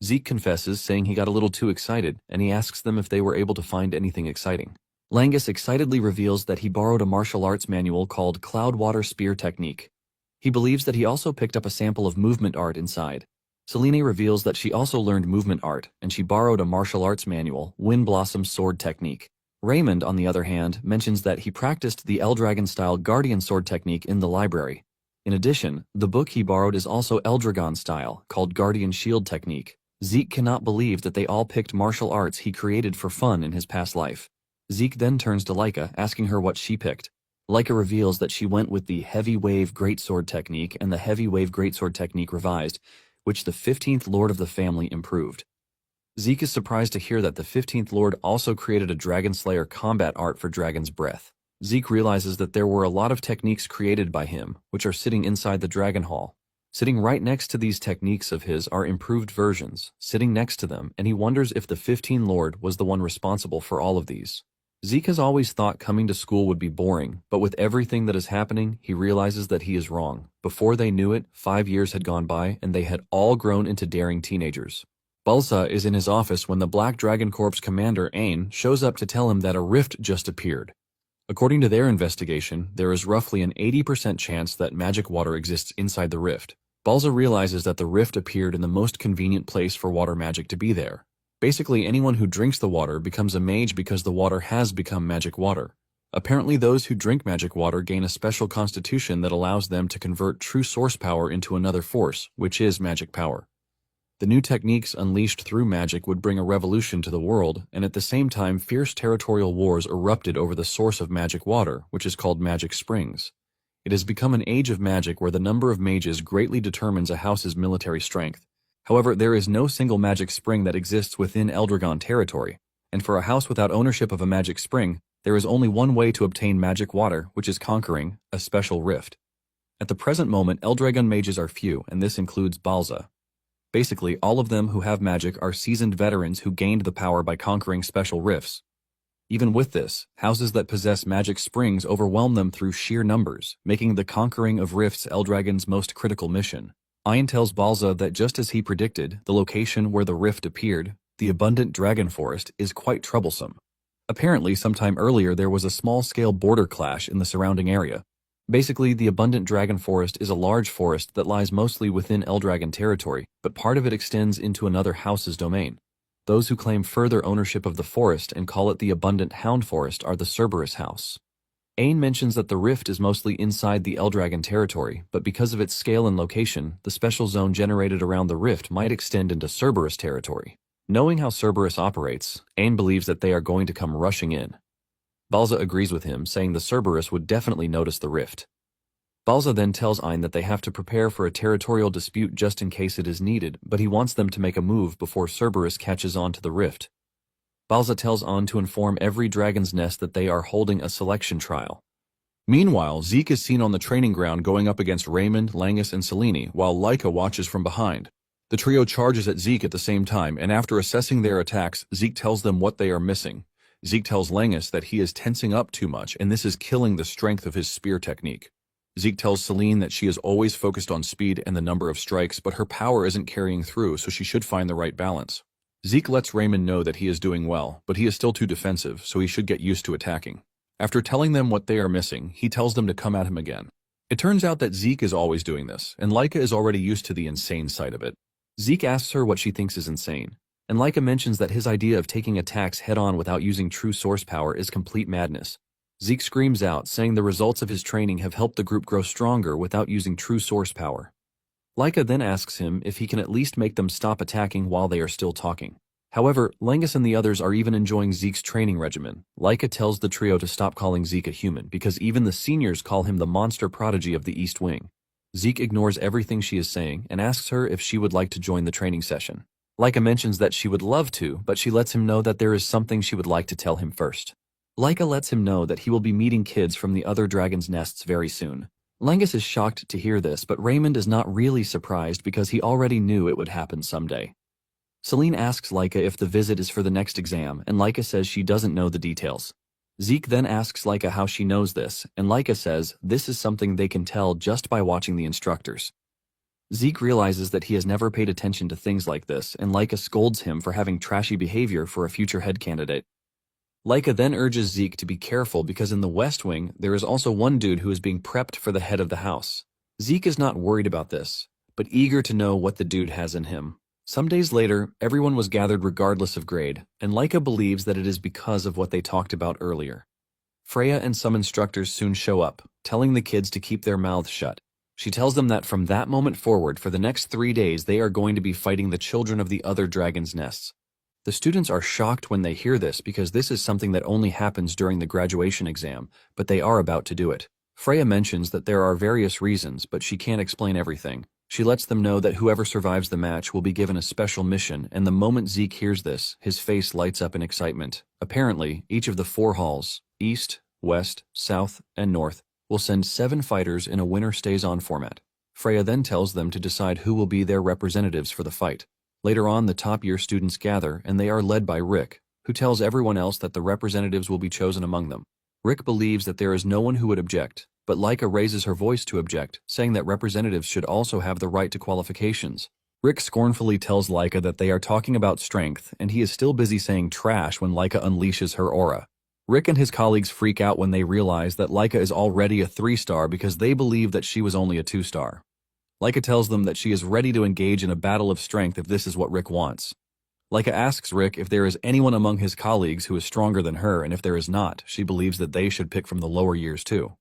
Zeke confesses, saying he got a little too excited, and he asks them if they were able to find anything exciting. Langus excitedly reveals that he borrowed a martial arts manual called Cloudwater Spear Technique. He believes that he also picked up a sample of movement art inside. Selene reveals that she also learned movement art, and she borrowed a martial arts manual, Wind Blossom Sword Technique. Raymond, on the other hand, mentions that he practiced the Eldragon-style Guardian Sword technique in the library. In addition, the book he borrowed is also Eldragon-style, called Guardian Shield Technique. Zeke cannot believe that they all picked martial arts he created for fun in his past life. Zeke then turns to Laika, asking her what she picked. Laika reveals that she went with the Heavy Wave Greatsword technique and the Heavy Wave Greatsword technique revised, which the 15th Lord of the family improved. Zeke is surprised to hear that the 15th Lord also created a Dragon Slayer combat art for Dragon's Breath. Zeke realizes that there were a lot of techniques created by him, which are sitting inside the Dragon Hall. Sitting right next to these techniques of his are improved versions, sitting next to them, and he wonders if the 15th Lord was the one responsible for all of these. Zeke has always thought coming to school would be boring, but with everything that is happening, he realizes that he is wrong. Before they knew it, 5 years had gone by and they had all grown into daring teenagers. Balsa is in his office when the Black Dragon Corps commander, Ain, shows up to tell him that a rift just appeared. According to their investigation, there is roughly an 80% chance that magic water exists inside the rift. Balsa realizes that the rift appeared in the most convenient place for water magic to be there. Basically, anyone who drinks the water becomes a mage because the water has become magic water. Apparently, those who drink magic water gain a special constitution that allows them to convert true source power into another force, which is magic power. The new techniques unleashed through magic would bring a revolution to the world, and at the same time fierce territorial wars erupted over the source of magic water, which is called magic springs. It has become an age of magic where the number of mages greatly determines a house's military strength. However, there is no single magic spring that exists within Eldragon territory, and for a house without ownership of a magic spring, there is only one way to obtain magic water, which is conquering a special rift. At the present moment, Eldragon mages are few, and this includes Balsa. Basically, all of them who have magic are seasoned veterans who gained the power by conquering special rifts. Even with this, houses that possess magic springs overwhelm them through sheer numbers, making the conquering of rifts Eldragon's most critical mission. Ain tells Balsa that just as he predicted, the location where the rift appeared, the abundant dragon forest, is quite troublesome. Apparently, sometime earlier there was a small-scale border clash in the surrounding area. Basically, the abundant dragon forest is a large forest that lies mostly within Eldragon territory, but part of it extends into another house's domain. Those who claim further ownership of the forest and call it the abundant hound forest are the Cerberus house. Ain mentions that the rift is mostly inside the Eldragon territory, but because of its scale and location, the special zone generated around the rift might extend into Cerberus territory. Knowing how Cerberus operates, Ain believes that they are going to come rushing in. Balsa agrees with him, saying the Cerberus would definitely notice the rift. Balsa then tells Ain that they have to prepare for a territorial dispute just in case it is needed, but he wants them to make a move before Cerberus catches on to the rift. Balsa tells Ain to inform every dragon's nest that they are holding a selection trial. Meanwhile, Zeke is seen on the training ground going up against Raymond, Langus, and Selene, while Laika watches from behind. The trio charges at Zeke at the same time, and after assessing their attacks, Zeke tells them what they are missing. Zeke tells Langus that he is tensing up too much, and this is killing the strength of his spear technique. Zeke tells Selene that she is always focused on speed and the number of strikes, but her power isn't carrying through, so she should find the right balance. Zeke lets Raymond know that he is doing well, but he is still too defensive, so he should get used to attacking. After telling them what they are missing, he tells them to come at him again. It turns out that Zeke is always doing this, and Laika is already used to the insane side of it. Zeke asks her what she thinks is insane, and Laika mentions that his idea of taking attacks head-on without using true source power is complete madness. Zeke screams out, saying the results of his training have helped the group grow stronger without using true source power. Laika then asks him if he can at least make them stop attacking while they are still talking. However, Langus and the others are even enjoying Zeke's training regimen. Laika tells the trio to stop calling Zeke a human, because even the seniors call him the monster prodigy of the East Wing. Zeke ignores everything she is saying and asks her if she would like to join the training session. Laika mentions that she would love to, but she lets him know that there is something she would like to tell him first. Laika lets him know that he will be meeting kids from the other dragon's nests very soon. Langus is shocked to hear this, but Raymond is not really surprised because he already knew it would happen someday. Selene asks Laika if the visit is for the next exam, and Laika says she doesn't know the details. Zeke then asks Laika how she knows this, and Laika says this is something they can tell just by watching the instructors. Zeke realizes that he has never paid attention to things like this, and Laika scolds him for having trashy behavior for a future head candidate. Laika then urges Zeke to be careful because in the West Wing, there is also one dude who is being prepped for the head of the house. Zeke is not worried about this, but eager to know what the dude has in him. Some days later, everyone was gathered regardless of grade, and Laika believes that it is because of what they talked about earlier. Freya and some instructors soon show up, telling the kids to keep their mouths shut. She tells them that from that moment forward, for the next 3 days, they are going to be fighting the children of the other dragon's nests. The students are shocked when they hear this because this is something that only happens during the graduation exam, but they are about to do it. Freya mentions that there are various reasons, but she can't explain everything. She lets them know that whoever survives the match will be given a special mission, and the moment Zeke hears this, his face lights up in excitement. Apparently, each of the 4 halls, East, West, South, and North, will send 7 fighters in a winner-stays-on format. Freya then tells them to decide who will be their representatives for the fight. Later on, the top-year students gather, and they are led by Rick, who tells everyone else that the representatives will be chosen among them. Rick believes that there is no one who would object, but Laika raises her voice to object, saying that representatives should also have the right to qualifications. Rick scornfully tells Laika that they are talking about strength, and he is still busy saying trash when Laika unleashes her aura. Rick and his colleagues freak out when they realize that Laika is already a 3-star because they believe that she was only a 2-star. Laika tells them that she is ready to engage in a battle of strength if this is what Rick wants. Laika asks Rick if there is anyone among his colleagues who is stronger than her, and if there is not, she believes that they should pick from the lower years too.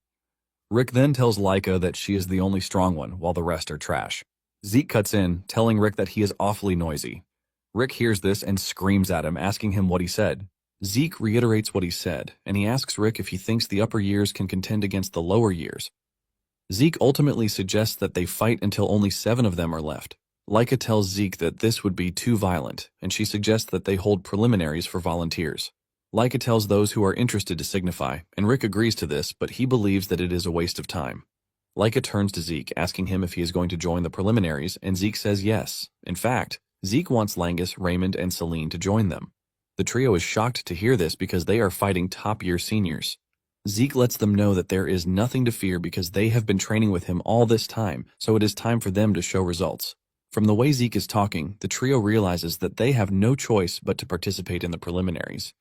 Rick then tells Laika that she is the only strong one, while the rest are trash. Zeke cuts in, telling Rick that he is awfully noisy. Rick hears this and screams at him, asking him what he said. Zeke reiterates what he said, and he asks Rick if he thinks the upper years can contend against the lower years. Zeke ultimately suggests that they fight until only 7 of them are left. Laika tells Zeke that this would be too violent, and she suggests that they hold preliminaries for volunteers. Laika tells those who are interested to signify, and Rick agrees to this, but he believes that it is a waste of time. Laika turns to Zeke, asking him if he is going to join the preliminaries, and Zeke says yes. In fact, Zeke wants Langus, Raymond, and Celine to join them. The trio is shocked to hear this because they are fighting top-year seniors. Zeke lets them know that there is nothing to fear because they have been training with him all this time, so it is time for them to show results. From the way Zeke is talking, the trio realizes that they have no choice but to participate in the preliminaries.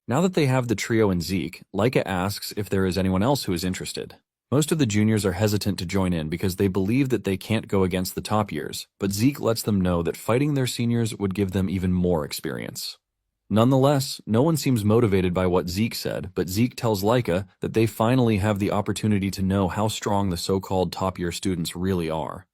Now that they have the trio and Zeke, Laika asks if there is anyone else who is interested. Most of the juniors are hesitant to join in because they believe that they can't go against the top years, but Zeke lets them know that fighting their seniors would give them even more experience. Nonetheless, no one seems motivated by what Zeke said, but Zeke tells Laika that they finally have the opportunity to know how strong the so-called top-year students really are.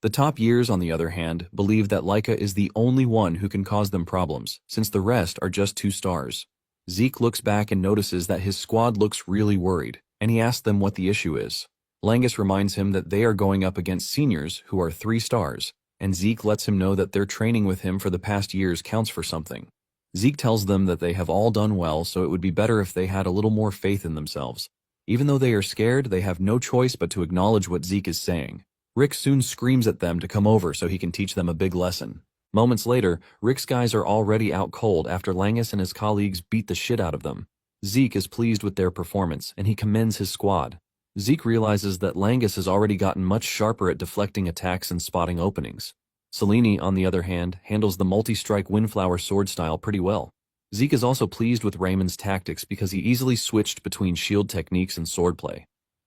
The top years, on the other hand, believe that Laika is the only one who can cause them problems, since the rest are just 2 stars. Zeke looks back and notices that his squad looks really worried, and he asks them what the issue is. Langus reminds him that they are going up against seniors who are 3 stars, and Zeke lets him know that their training with him for the past years counts for something. Zeke tells them that they have all done well, so it would be better if they had a little more faith in themselves. Even though they are scared, they have no choice but to acknowledge what Zeke is saying. Rick soon screams at them to come over so he can teach them a big lesson. Moments later, Rick's guys are already out cold after Langus and his colleagues beat the shit out of them. Zeke is pleased with their performance, and he commends his squad. Zeke realizes that Langus has already gotten much sharper at deflecting attacks and spotting openings. Celine, on the other hand, handles the multi-strike Windflower sword style pretty well. Zeke is also pleased with Raymond's tactics because he easily switched between shield techniques and swordplay.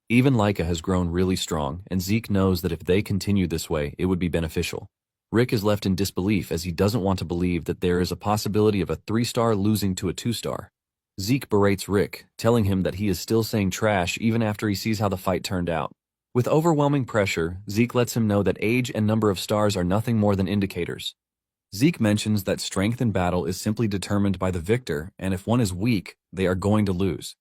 Even Laika has grown really strong, and Zeke knows that if they continue this way, it would be beneficial. Rick is left in disbelief as he doesn't want to believe that there is a possibility of a 3-star losing to a 2-star. Zeke berates Rick, telling him that he is still saying trash even after he sees how the fight turned out. With overwhelming pressure, Zeke lets him know that age and number of stars are nothing more than indicators. Zeke mentions that strength in battle is simply determined by the victor, and if one is weak, they are going to lose.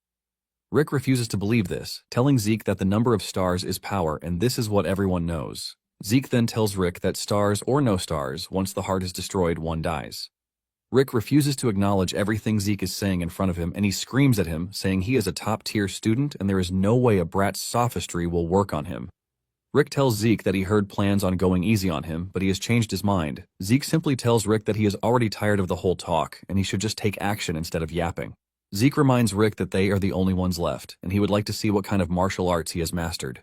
Rick refuses to believe this, telling Zeke that the number of stars is power and this is what everyone knows. Zeke then tells Rick that stars or no stars, once the heart is destroyed, one dies. Rick refuses to acknowledge everything Zeke is saying in front of him, and he screams at him, saying he is a top-tier student and there is no way a brat's sophistry will work on him. Rick tells Zeke that he heard plans on going easy on him, but he has changed his mind. Zeke simply tells Rick that he is already tired of the whole talk, and he should just take action instead of yapping. Zeke reminds Rick that they are the only ones left, and he would like to see what kind of martial arts he has mastered.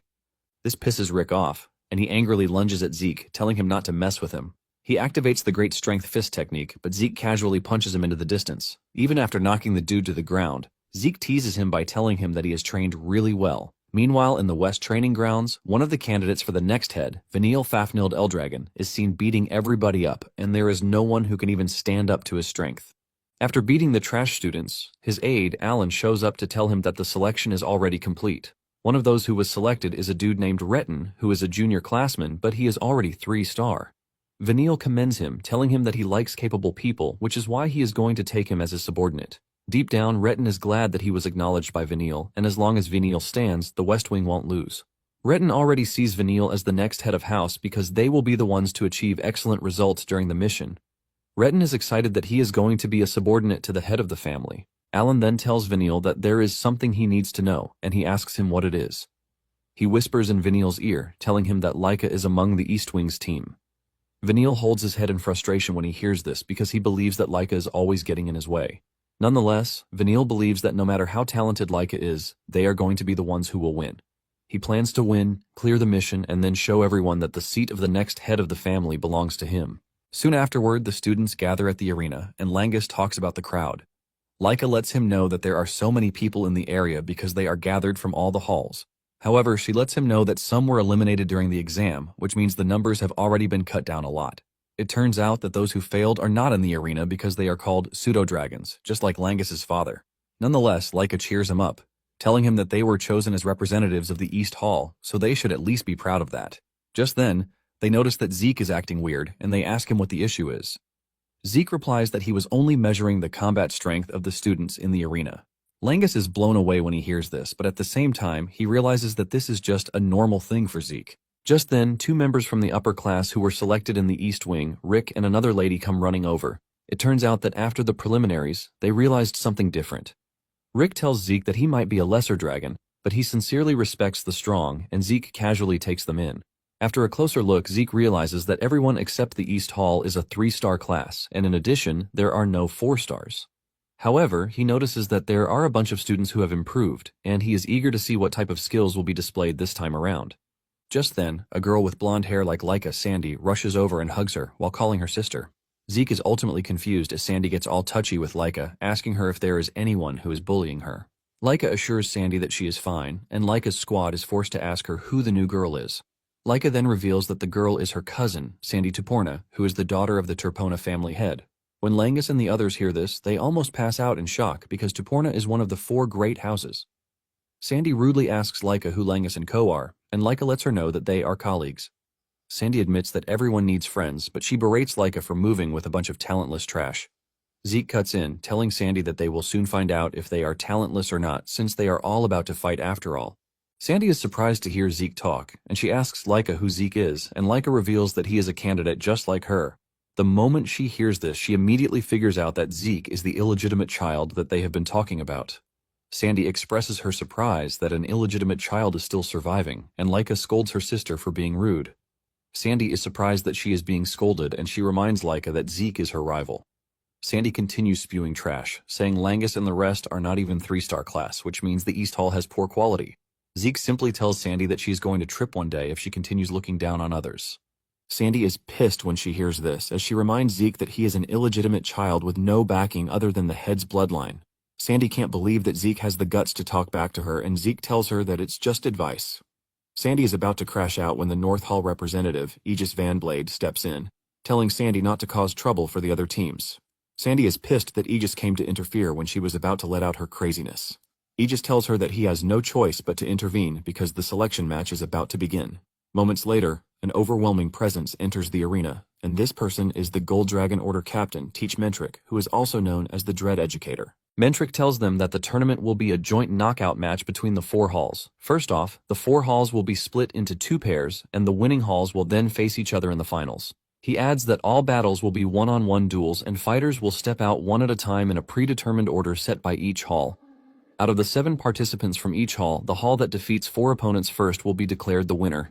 This pisses Rick off, and he angrily lunges at Zeke, telling him not to mess with him. He activates the Great Strength Fist technique, but Zeke casually punches him into the distance. Even after knocking the dude to the ground, Zeke teases him by telling him that he has trained really well. Meanwhile, in the West training grounds, one of the candidates for the next head, Vanille Fafniled Eldragon, is seen beating everybody up, and there is no one who can even stand up to his strength. After beating the trash students, his aide, Alan, shows up to tell him that the selection is already complete. One of those who was selected is a dude named Retin, who is a junior classman, but he is already 3-star. Vanille commends him, telling him that he likes capable people, which is why he is going to take him as his subordinate. Deep down, Retin is glad that he was acknowledged by Vanille, and as long as Vanille stands, the West Wing won't lose. Retin already sees Vanille as the next head of house because they will be the ones to achieve excellent results during the mission. Retin is excited that he is going to be a subordinate to the head of the family. Alan then tells Vanille that there is something he needs to know, and he asks him what it is. He whispers in Vanille's ear, telling him that Laika is among the East Wing's team. Vanille holds his head in frustration when he hears this because he believes that Laika is always getting in his way. Nonetheless, Vanille believes that no matter how talented Leica is, they are going to be the ones who will win. He plans to win, clear the mission, and then show everyone that the seat of the next head of the family belongs to him. Soon afterward, the students gather at the arena, and Langus talks about the crowd. Leica lets him know that there are so many people in the area because they are gathered from all the halls. However, she lets him know that some were eliminated during the exam, which means the numbers have already been cut down a lot. It turns out that those who failed are not in the arena because they are called pseudo-dragons, just like Langus's father. Nonetheless, Leica cheers him up, telling him that they were chosen as representatives of the East Hall, so they should at least be proud of that. Just then, they notice that Zeke is acting weird, and they ask him what the issue is. Zeke replies that he was only measuring the combat strength of the students in the arena. Langus is blown away when he hears this, but at the same time, he realizes that this is just a normal thing for Zeke. Just then, two members from the upper class who were selected in the East Wing, Rick and another lady, come running over. It turns out that after the preliminaries, they realized something different. Rick tells Zeke that he might be a lesser dragon, but he sincerely respects the strong, and Zeke casually takes them in. After a closer look, Zeke realizes that everyone except the East Hall is a 3-star class, and in addition, there are no 4 stars. However, he notices that there are a bunch of students who have improved, and he is eager to see what type of skills will be displayed this time around. Just then, a girl with blonde hair like Leica, Sandy, rushes over and hugs her while calling her sister. Zeke is ultimately confused as Sandy gets all touchy with Leica, asking her if there is anyone who is bullying her. Leica assures Sandy that she is fine, and Leica's squad is forced to ask her who the new girl is. Leica then reveals that the girl is her cousin, Sandy Tuporna, who is the daughter of the Turpona family head. When Langus and the others hear this, they almost pass out in shock because Tuporna is one of the 4 great houses. Sandy rudely asks Leica who Langus and Co are, and Leica lets her know that they are colleagues. Sandy admits that everyone needs friends, but she berates Leica for moving with a bunch of talentless trash. Zeke cuts in, telling Sandy that they will soon find out if they are talentless or not, since they are all about to fight after all. Sandy is surprised to hear Zeke talk, and she asks Leica who Zeke is, and Leica reveals that he is a candidate just like her. The moment she hears this, she immediately figures out that Zeke is the illegitimate child that they have been talking about. Sandy expresses her surprise that an illegitimate child is still surviving, and Leica scolds her sister for being rude. Sandy is surprised that she is being scolded, and she reminds Leica that Zeke is her rival. Sandy continues spewing trash, saying Langus and the rest are not even 3-star class, which means the East Hall has poor quality. Zeke simply tells Sandy that she is going to trip one day if she continues looking down on others. Sandy is pissed when she hears this, as she reminds Zeke that he is an illegitimate child with no backing other than the head's bloodline. Sandy can't believe that Zeke has the guts to talk back to her, and Zeke tells her that it's just advice. Sandy is about to crash out when the North Hall representative, Aegis Van Blade, steps in, telling Sandy not to cause trouble for the other teams. Sandy is pissed that Aegis came to interfere when she was about to let out her craziness. Aegis tells her that he has no choice but to intervene because the selection match is about to begin. Moments later, an overwhelming presence enters the arena, and this person is the Gold Dragon Order Captain, Teach Mentric, who is also known as the Dread Educator. Mentric tells them that the tournament will be a joint knockout match between the 4 halls. First off, the 4 halls will be split into 2 pairs, and the winning halls will then face each other in the finals. He adds that all battles will be one-on-one duels, and fighters will step out one at a time in a predetermined order set by each hall. Out of the 7 participants from each hall, the hall that defeats 4 opponents first will be declared the winner.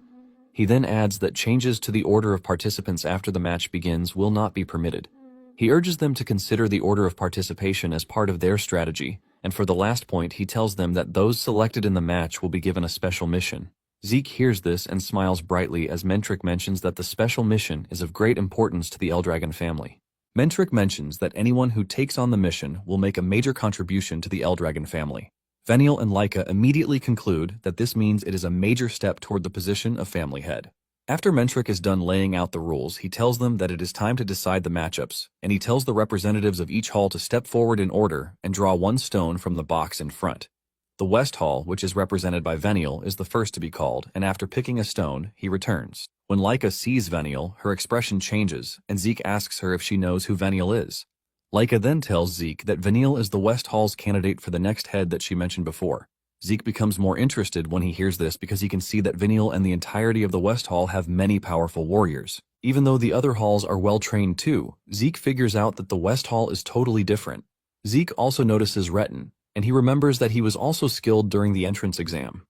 He then adds that changes to the order of participants after the match begins will not be permitted. He urges them to consider the order of participation as part of their strategy, and for the last point he tells them that those selected in the match will be given a special mission. Zeke hears this and smiles brightly as Mentric mentions that the special mission is of great importance to the Eldragon family. Mentric mentions that anyone who takes on the mission will make a major contribution to the Eldragon family. Veniel and Leica immediately conclude that this means it is a major step toward the position of family head. After Mentric is done laying out the rules, he tells them that it is time to decide the matchups, and he tells the representatives of each hall to step forward in order and draw 1 stone from the box in front. The West Hall, which is represented by Veniel, is the first to be called, and after picking a stone, he returns. When Leica sees Veniel, her expression changes, and Zeke asks her if she knows who Veniel is. Leica then tells Zeke that Veniel is the West Hall's candidate for the next head that she mentioned before. Zeke becomes more interested when he hears this because he can see that Veniel and the entirety of the West Hall have many powerful warriors. Even though the other halls are well trained too, Zeke figures out that the West Hall is totally different. Zeke also notices Retin, and he remembers that he was also skilled during the entrance exam.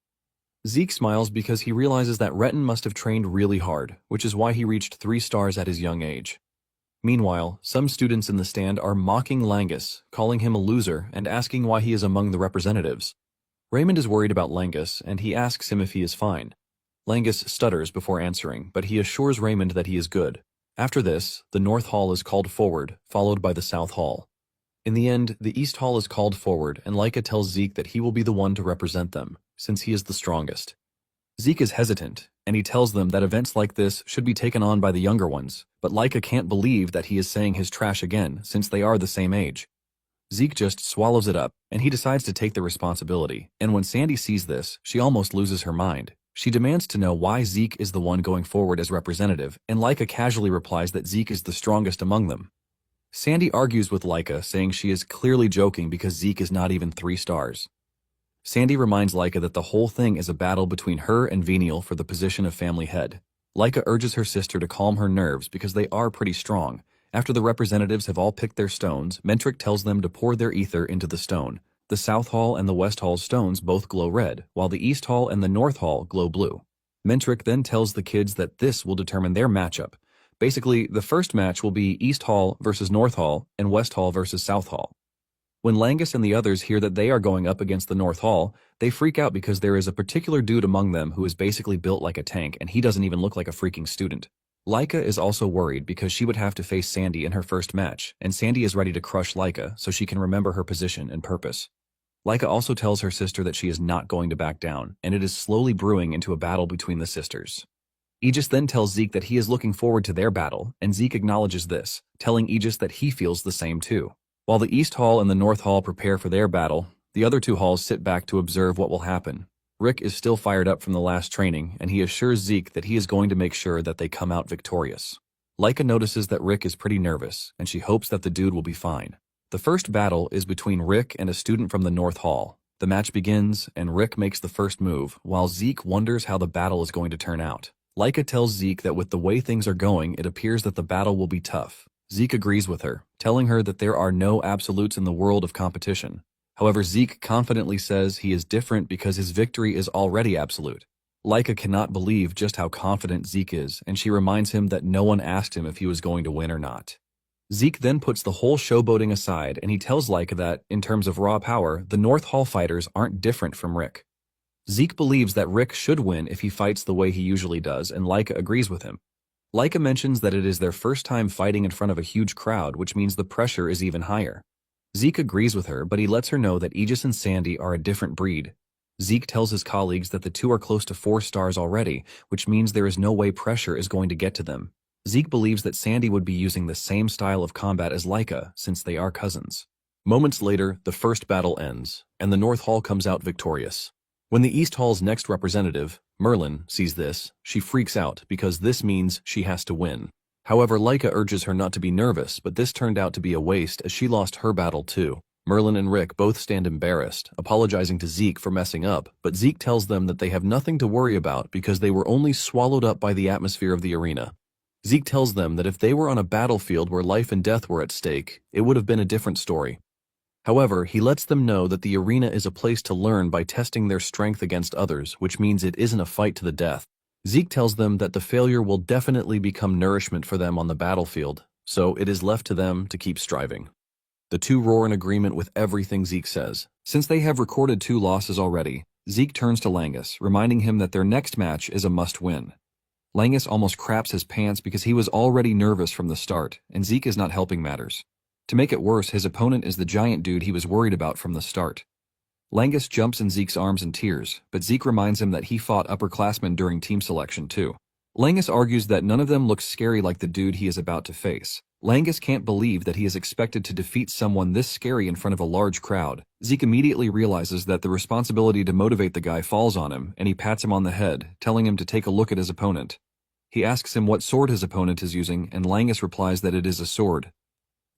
Zeke smiles because he realizes that Retin must have trained really hard, which is why he reached 3 stars at his young age. Meanwhile, some students in the stand are mocking Langus, calling him a loser and asking why he is among the representatives. Raymond is worried about Langus, and he asks him if he is fine. Langus stutters before answering, but he assures Raymond that he is good. After this, the North Hall is called forward, followed by the South Hall. In the end, the East Hall is called forward, and Laika tells Zeke that he will be the one to represent them, since he is the strongest. Zeke is hesitant, and he tells them that events like this should be taken on by the younger ones, but Laika can't believe that he is saying his trash again, since they are the same age. Zeke just swallows it up, and he decides to take the responsibility, and when Sandy sees this, she almost loses her mind. She demands to know why Zeke is the one going forward as representative, and Laika casually replies that Zeke is the strongest among them. Sandy argues with Laika, saying she is clearly joking because Zeke is not even 3 stars. Sandy reminds Laika that the whole thing is a battle between her and Venial for the position of family head. Laika urges her sister to calm her nerves because they are pretty strong. After the representatives have all picked their stones, Mentric tells them to pour their ether into the stone. The South Hall and the West Hall stones both glow red, while the East Hall and the North Hall glow blue. Mentric then tells the kids that this will determine their matchup. Basically, the first match will be East Hall versus North Hall and West Hall versus South Hall. When Langus and the others hear that they are going up against the North Hall, they freak out because there is a particular dude among them who is basically built like a tank, and he doesn't even look like a freaking student. Laika is also worried because she would have to face Sandy in her first match, and Sandy is ready to crush Laika so she can remember her position and purpose. Laika also tells her sister that she is not going to back down, and it is slowly brewing into a battle between the sisters. Aegis then tells Zeke that he is looking forward to their battle, and Zeke acknowledges this, telling Aegis that he feels the same too. While the East Hall and the North Hall prepare for their battle, the other 2 halls sit back to observe what will happen. Rick is still fired up from the last training, and he assures Zeke that he is going to make sure that they come out victorious. Laika notices that Rick is pretty nervous, and she hopes that the dude will be fine. The first battle is between Rick and a student from the North Hall. The match begins, and Rick makes the first move, while Zeke wonders how the battle is going to turn out. Laika tells Zeke that with the way things are going, it appears that the battle will be tough. Zeke agrees with her, telling her that there are no absolutes in the world of competition. However, Zeke confidently says he is different because his victory is already absolute. Laika cannot believe just how confident Zeke is, and she reminds him that no one asked him if he was going to win or not. Zeke then puts the whole showboating aside, and he tells Laika that, in terms of raw power, the North Hall fighters aren't different from Rick. Zeke believes that Rick should win if he fights the way he usually does, and Laika agrees with him. Laika mentions that it is their first time fighting in front of a huge crowd, which means the pressure is even higher. Zeke agrees with her, but he lets her know that Aegis and Sandy are a different breed. Zeke tells his colleagues that the 2 are close to 4 stars already, which means there is no way pressure is going to get to them. Zeke believes that Sandy would be using the same style of combat as Laika, since they are cousins. Moments later, the first battle ends, and the North Hall comes out victorious. When the East Hall's next representative, Merlin, sees this, she freaks out because this means she has to win. However, Laika urges her not to be nervous, but this turned out to be a waste as she lost her battle too. Merlin and Rick both stand embarrassed, apologizing to Zeke for messing up, but Zeke tells them that they have nothing to worry about because they were only swallowed up by the atmosphere of the arena. Zeke tells them that if they were on a battlefield where life and death were at stake, it would have been a different story. However, he lets them know that the arena is a place to learn by testing their strength against others, which means it isn't a fight to the death. Zeke tells them that the failure will definitely become nourishment for them on the battlefield, so it is left to them to keep striving. The 2 roar in agreement with everything Zeke says. Since they have recorded 2 losses already, Zeke turns to Langus, reminding him that their next match is a must-win. Langus almost craps his pants because he was already nervous from the start, and Zeke is not helping matters. To make it worse, his opponent is the giant dude he was worried about from the start. Langus jumps in Zeke's arms in tears, but Zeke reminds him that he fought upperclassmen during team selection too. Langus argues that none of them looks scary like the dude he is about to face. Langus can't believe that he is expected to defeat someone this scary in front of a large crowd. Zeke immediately realizes that the responsibility to motivate the guy falls on him, and he pats him on the head, telling him to take a look at his opponent. He asks him what sword his opponent is using, and Langus replies that it is a sword.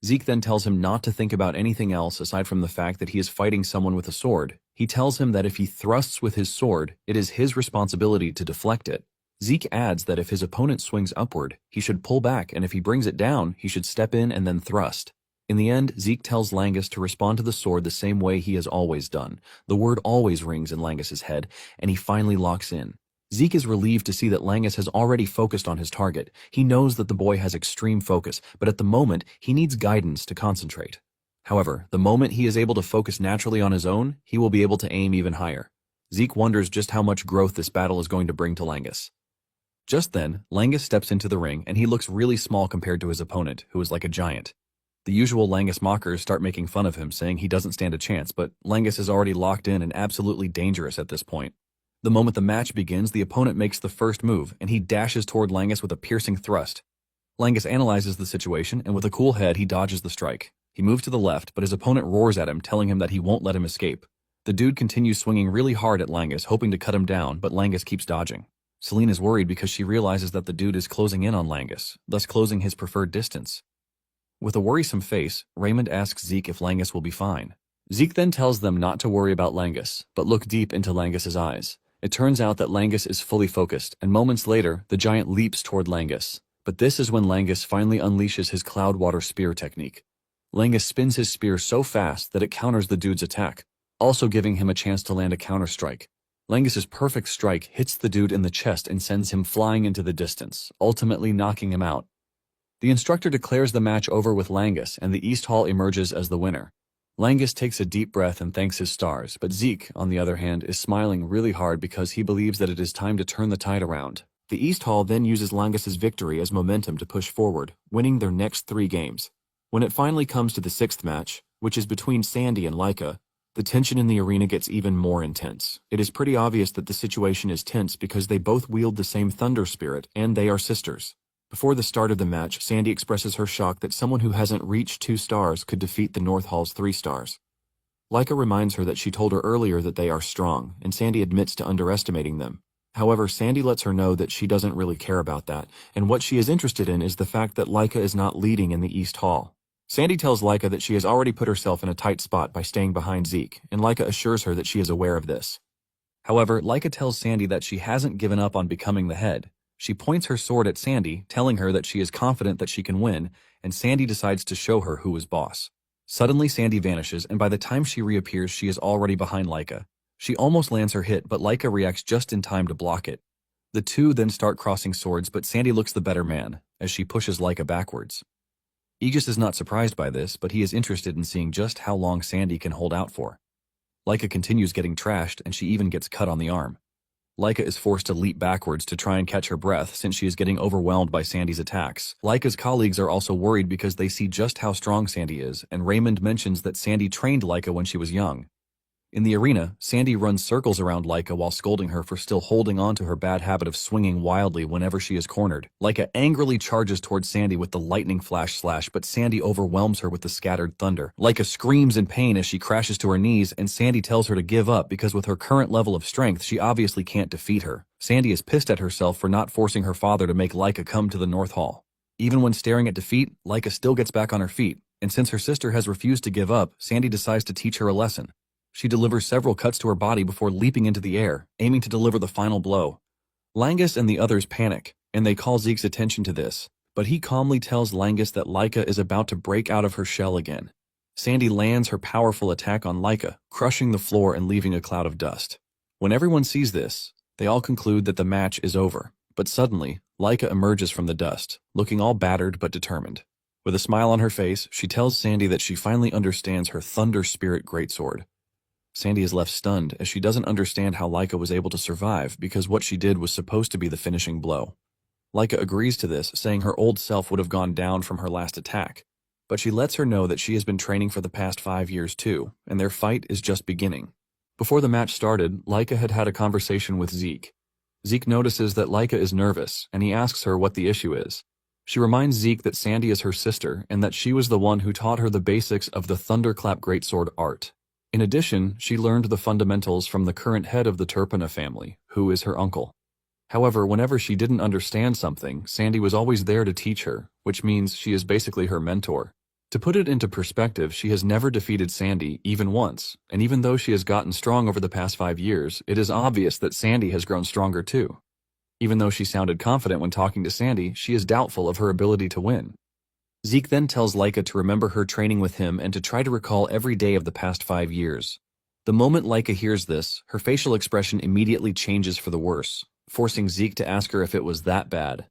Zeke then tells him not to think about anything else aside from the fact that he is fighting someone with a sword. He tells him that if he thrusts with his sword, it is his responsibility to deflect it. Zeke adds that if his opponent swings upward, he should pull back, and if he brings it down, he should step in and then thrust. In the end, Zeke tells Langus to respond to the sword the same way he has always done. The word always rings in Langus's head, and he finally locks in. Zeke is relieved to see that Langus has already focused on his target. He knows that the boy has extreme focus, but at the moment, he needs guidance to concentrate. However, the moment he is able to focus naturally on his own, he will be able to aim even higher. Zeke wonders just how much growth this battle is going to bring to Langus. Just then, Langus steps into the ring and he looks really small compared to his opponent, who is like a giant. The usual Langus mockers start making fun of him, saying he doesn't stand a chance, but Langus is already locked in and absolutely dangerous at this point. The moment the match begins, the opponent makes the first move, and he dashes toward Langus with a piercing thrust. Langus analyzes the situation, and with a cool head, he dodges the strike. He moves to the left, but his opponent roars at him, telling him that he won't let him escape. The dude continues swinging really hard at Langus, hoping to cut him down, but Langus keeps dodging. Celine is worried because she realizes that the dude is closing in on Langus, thus closing his preferred distance. With a worrisome face, Raymond asks Zeke if Langus will be fine. Zeke then tells them not to worry about Langus, but look deep into Langus's eyes. It turns out that Langus is fully focused, and moments later, the giant leaps toward Langus. But this is when Langus finally unleashes his Cloudwater Spear technique. Langus spins his spear so fast that it counters the dude's attack, also giving him a chance to land a counter-strike. Langus's perfect strike hits the dude in the chest and sends him flying into the distance, ultimately knocking him out. The instructor declares the match over with Langus, and the East Hall emerges as the winner. Langus takes a deep breath and thanks his stars, but Zeke, on the other hand, is smiling really hard because he believes that it is time to turn the tide around. The East Hall then uses Langus's victory as momentum to push forward, winning their next 3 games. When it finally comes to the 6th match, which is between Sandy and Laika, the tension in the arena gets even more intense. It is pretty obvious that the situation is tense because they both wield the same thunder spirit, and they are sisters. Before the start of the match, Sandy expresses her shock that someone who hasn't reached 2 stars could defeat the North Hall's 3 stars. Laika reminds her that she told her earlier that they are strong, and Sandy admits to underestimating them. However, Sandy lets her know that she doesn't really care about that, and what she is interested in is the fact that Laika is not leading in the East Hall. Sandy tells Laika that she has already put herself in a tight spot by staying behind Zeke, and Laika assures her that she is aware of this. However, Laika tells Sandy that she hasn't given up on becoming the head. She points her sword at Sandy, telling her that she is confident that she can win, and Sandy decides to show her who is boss. Suddenly, Sandy vanishes, and by the time she reappears, she is already behind Laika. She almost lands her hit, but Laika reacts just in time to block it. The two then start crossing swords, but Sandy looks the better man, as she pushes Laika backwards. Aegis is not surprised by this, but he is interested in seeing just how long Sandy can hold out for. Laika continues getting trashed, and she even gets cut on the arm. Laika is forced to leap backwards to try and catch her breath since she is getting overwhelmed by Sandy's attacks. Laika's colleagues are also worried because they see just how strong Sandy is, and Raymond mentions that Sandy trained Laika when she was young. In the arena, Sandy runs circles around Laika while scolding her for still holding on to her bad habit of swinging wildly whenever she is cornered. Laika angrily charges towards Sandy with the lightning flash slash, but Sandy overwhelms her with the scattered thunder. Laika screams in pain as she crashes to her knees, and Sandy tells her to give up because with her current level of strength, she obviously can't defeat her. Sandy is pissed at herself for not forcing her father to make Laika come to the North Hall. Even when staring at defeat, Laika still gets back on her feet, and since her sister has refused to give up, Sandy decides to teach her a lesson. She delivers several cuts to her body before leaping into the air, aiming to deliver the final blow. Langus and the others panic, and they call Zeke's attention to this, but he calmly tells Langus that Laika is about to break out of her shell again. Sandy lands her powerful attack on Laika, crushing the floor and leaving a cloud of dust. When everyone sees this, they all conclude that the match is over, but suddenly, Laika emerges from the dust, looking all battered but determined. With a smile on her face, she tells Sandy that she finally understands her Thunder Spirit Greatsword. Sandy is left stunned as she doesn't understand how Laika was able to survive because what she did was supposed to be the finishing blow. Laika agrees to this, saying her old self would have gone down from her last attack, but she lets her know that she has been training for the past 5 years too, and their fight is just beginning. Before the match started, Laika had had a conversation with Zeke. Zeke notices that Laika is nervous, and he asks her what the issue is. She reminds Zeke that Sandy is her sister and that she was the one who taught her the basics of the Thunderclap Greatsword art. In addition, she learned the fundamentals from the current head of the Turpina family, who is her uncle. However, whenever she didn't understand something, Sandy was always there to teach her, which means she is basically her mentor. To put it into perspective, she has never defeated Sandy, even once, and even though she has gotten strong over the past 5 years, it is obvious that Sandy has grown stronger too. Even though she sounded confident when talking to Sandy, she is doubtful of her ability to win. Zeke then tells Laika to remember her training with him and to try to recall every day of the past 5 years. The moment Laika hears this, her facial expression immediately changes for the worse. forcing Zeke to ask her if it was that bad.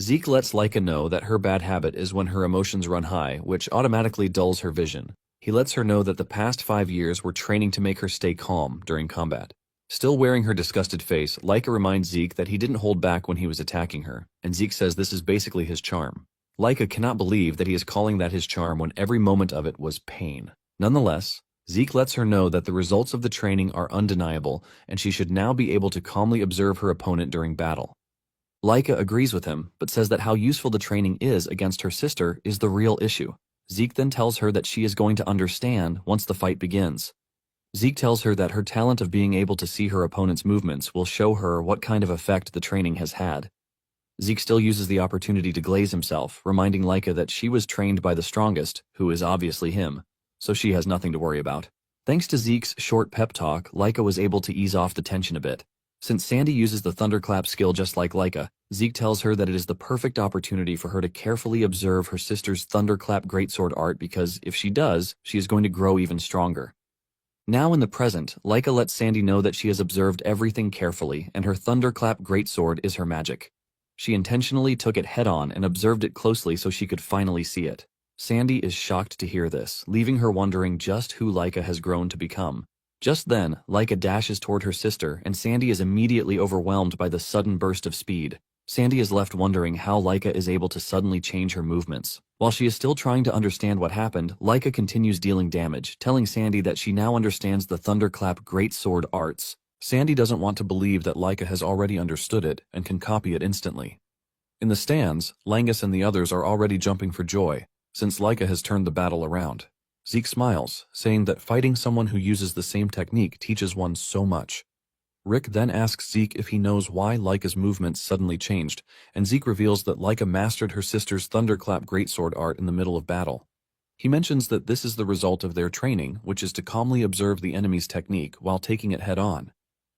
Zeke lets Laika know that her bad habit is when her emotions run high, which automatically dulls her vision. He lets her know that the past 5 years were training to make her stay calm during combat. Still wearing her disgusted face, Laika reminds Zeke that he didn't hold back when he was attacking her, and Zeke says this is basically his charm. Laika cannot believe that he is calling that his charm when every moment of it was pain. Nonetheless, Zeke lets her know that the results of the training are undeniable, and she should now be able to calmly observe her opponent during battle. Laika agrees with him, but says that how useful the training is against her sister is the real issue. Zeke then tells her that she is going to understand once the fight begins. Zeke tells her that her talent of being able to see her opponent's movements will show her what kind of effect the training has had. Zeke still uses the opportunity to glaze himself, reminding Laika that she was trained by the strongest, who is obviously him, so she has nothing to worry about. Thanks to Zeke's short pep talk, Laika was able to ease off the tension a bit. Since Sandy uses the thunderclap skill just like Laika, Zeke tells her that it is the perfect opportunity for her to carefully observe her sister's thunderclap greatsword art because if she does, she is going to grow even stronger. Now in the present, Laika lets Sandy know that she has observed everything carefully and her thunderclap greatsword is her magic. She intentionally took it head-on and observed it closely so she could finally see it. Sandy is shocked to hear this, leaving her wondering just who Laika has grown to become. Just then, Laika dashes toward her sister and Sandy is immediately overwhelmed by the sudden burst of speed. Sandy is left wondering how Laika is able to suddenly change her movements. While she is still trying to understand what happened, Laika continues dealing damage, telling Sandy that she now understands the thunderclap greatsword arts. Sandy doesn't want to believe that Laika has already understood it and can copy it instantly. In the stands, Langus and the others are already jumping for joy, since Laika has turned the battle around. Zeke smiles, saying that fighting someone who uses the same technique teaches one so much. Rick then asks Zeke if he knows why Laika's movements suddenly changed, and Zeke reveals that Laika mastered her sister's thunderclap greatsword art in the middle of battle. He mentions that this is the result of their training, which is to calmly observe the enemy's technique while taking it head-on.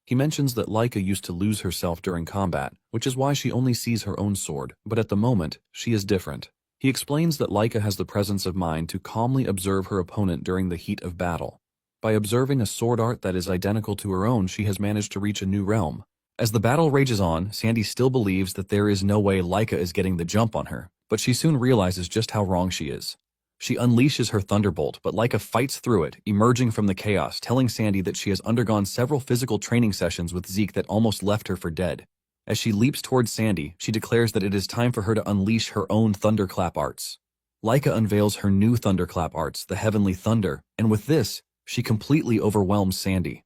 He mentions that Laika used to lose herself during combat, which is why she only sees her own sword, but at the moment, she is different. He explains that Laika has the presence of mind to calmly observe her opponent during the heat of battle. By observing a sword art that is identical to her own, she has managed to reach a new realm. As the battle rages on, Sandy still believes that there is no way Laika is getting the jump on her, but she soon realizes just how wrong she is. She unleashes her thunderbolt, but Laika fights through it, emerging from the chaos, telling Sandy that she has undergone several physical training sessions with Zeke that almost left her for dead. As she leaps towards Sandy, she declares that it is time for her to unleash her own thunderclap arts. Laika unveils her new thunderclap arts, the Heavenly Thunder, and with this, she completely overwhelms Sandy.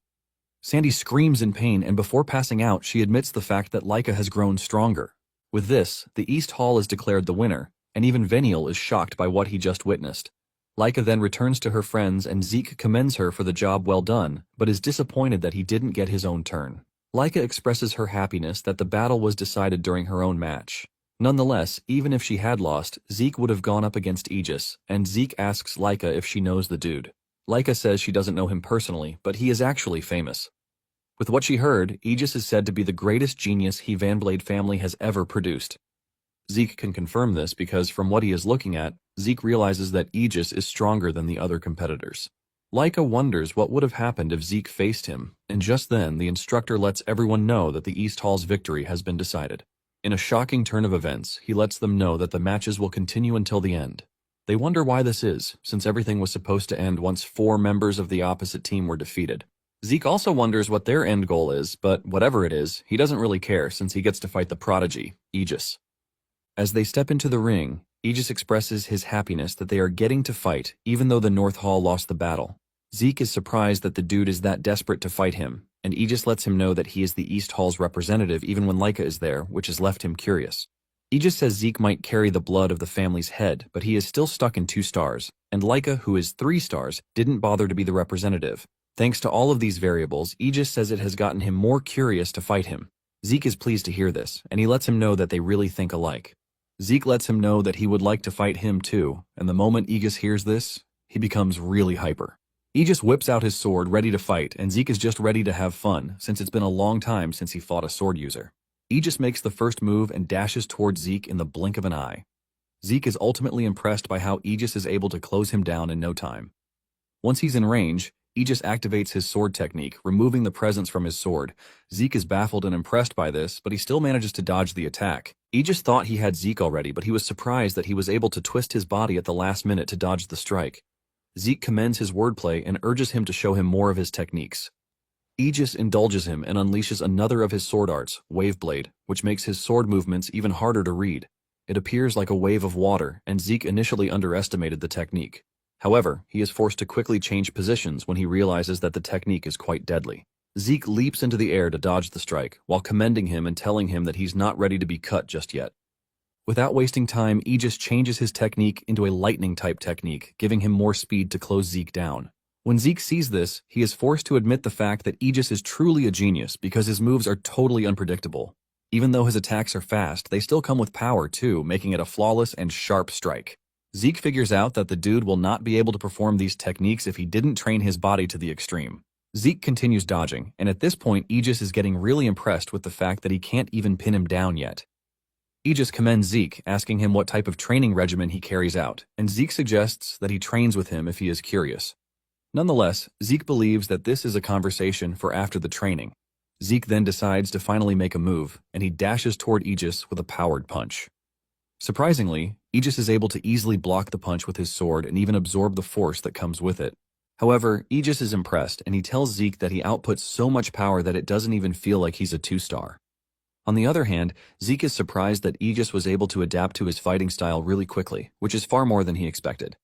Sandy screams in pain, and before passing out, she admits the fact that Laika has grown stronger. With this, the East Hall is declared the winner, and even Veniel is shocked by what he just witnessed. Laika then returns to her friends and Zeke commends her for the job well done, but is disappointed that he didn't get his own turn. Laika expresses her happiness that the battle was decided during her own match. Nonetheless, even if she had lost, Zeke would have gone up against Aegis, and Zeke asks Laika if she knows the dude. Laika says she doesn't know him personally, but he is actually famous. With what she heard, Aegis is said to be the greatest genius he Van Blade family has ever produced. Zeke can confirm this because from what he is looking at, Zeke realizes that Aegis is stronger than the other competitors. Laika wonders what would have happened if Zeke faced him, and just then the instructor lets everyone know that the East Hall's victory has been decided. In a shocking turn of events, he lets them know that the matches will continue until the end. They wonder why this is, since everything was supposed to end once 4 members of the opposite team were defeated. Zeke also wonders what their end goal is, but whatever it is, he doesn't really care since he gets to fight the prodigy, Aegis. As they step into the ring, Aegis expresses his happiness that they are getting to fight even though the North Hall lost the battle. Zeke is surprised that the dude is that desperate to fight him, and Aegis lets him know that he is the East Hall's representative even when Laika is there, which has left him curious. Aegis says Zeke might carry the blood of the family's head, but he is still stuck in 2 stars, and Laika, who is 3 stars, didn't bother to be the representative. Thanks to all of these variables, Aegis says it has gotten him more curious to fight him. Zeke is pleased to hear this, and he lets him know that they really think alike. Zeke lets him know that he would like to fight him too, and the moment Aegis hears this, he becomes really hyper. Aegis whips out his sword ready to fight, and Zeke is just ready to have fun, since it's been a long time since he fought a sword user. Aegis makes the first move and dashes towards Zeke in the blink of an eye. Zeke is ultimately impressed by how Aegis is able to close him down in no time. Once he's in range, Aegis activates his sword technique, removing the presence from his sword. Zeke is baffled and impressed by this, but he still manages to dodge the attack. Aegis thought he had Zeke already, but he was surprised that he was able to twist his body at the last minute to dodge the strike. Zeke commends his wordplay and urges him to show him more of his techniques. Aegis indulges him and unleashes another of his sword arts, Waveblade, which makes his sword movements even harder to read. It appears like a wave of water, and Zeke initially underestimated the technique. However, he is forced to quickly change positions when he realizes that the technique is quite deadly. Zeke leaps into the air to dodge the strike, while commending him and telling him that he's not ready to be cut just yet. Without wasting time, Aegis changes his technique into a lightning-type technique, giving him more speed to close Zeke down. When Zeke sees this, he is forced to admit the fact that Aegis is truly a genius because his moves are totally unpredictable. Even though his attacks are fast, they still come with power too, making it a flawless and sharp strike. Zeke figures out that the dude will not be able to perform these techniques if he didn't train his body to the extreme. Zeke continues dodging, and at this point Aegis is getting really impressed with the fact that he can't even pin him down yet. Aegis commends Zeke, asking him what type of training regimen he carries out, and Zeke suggests that he trains with him if he is curious. Nonetheless, Zeke believes that this is a conversation for after the training. Zeke then decides to finally make a move, and he dashes toward Aegis with a powered punch. Surprisingly, Aegis is able to easily block the punch with his sword and even absorb the force that comes with it. However, Aegis is impressed, and he tells Zeke that he outputs so much power that it doesn't even feel like he's a 2-star. On the other hand, Zeke is surprised that Aegis was able to adapt to his fighting style really quickly, which is far more than he expected.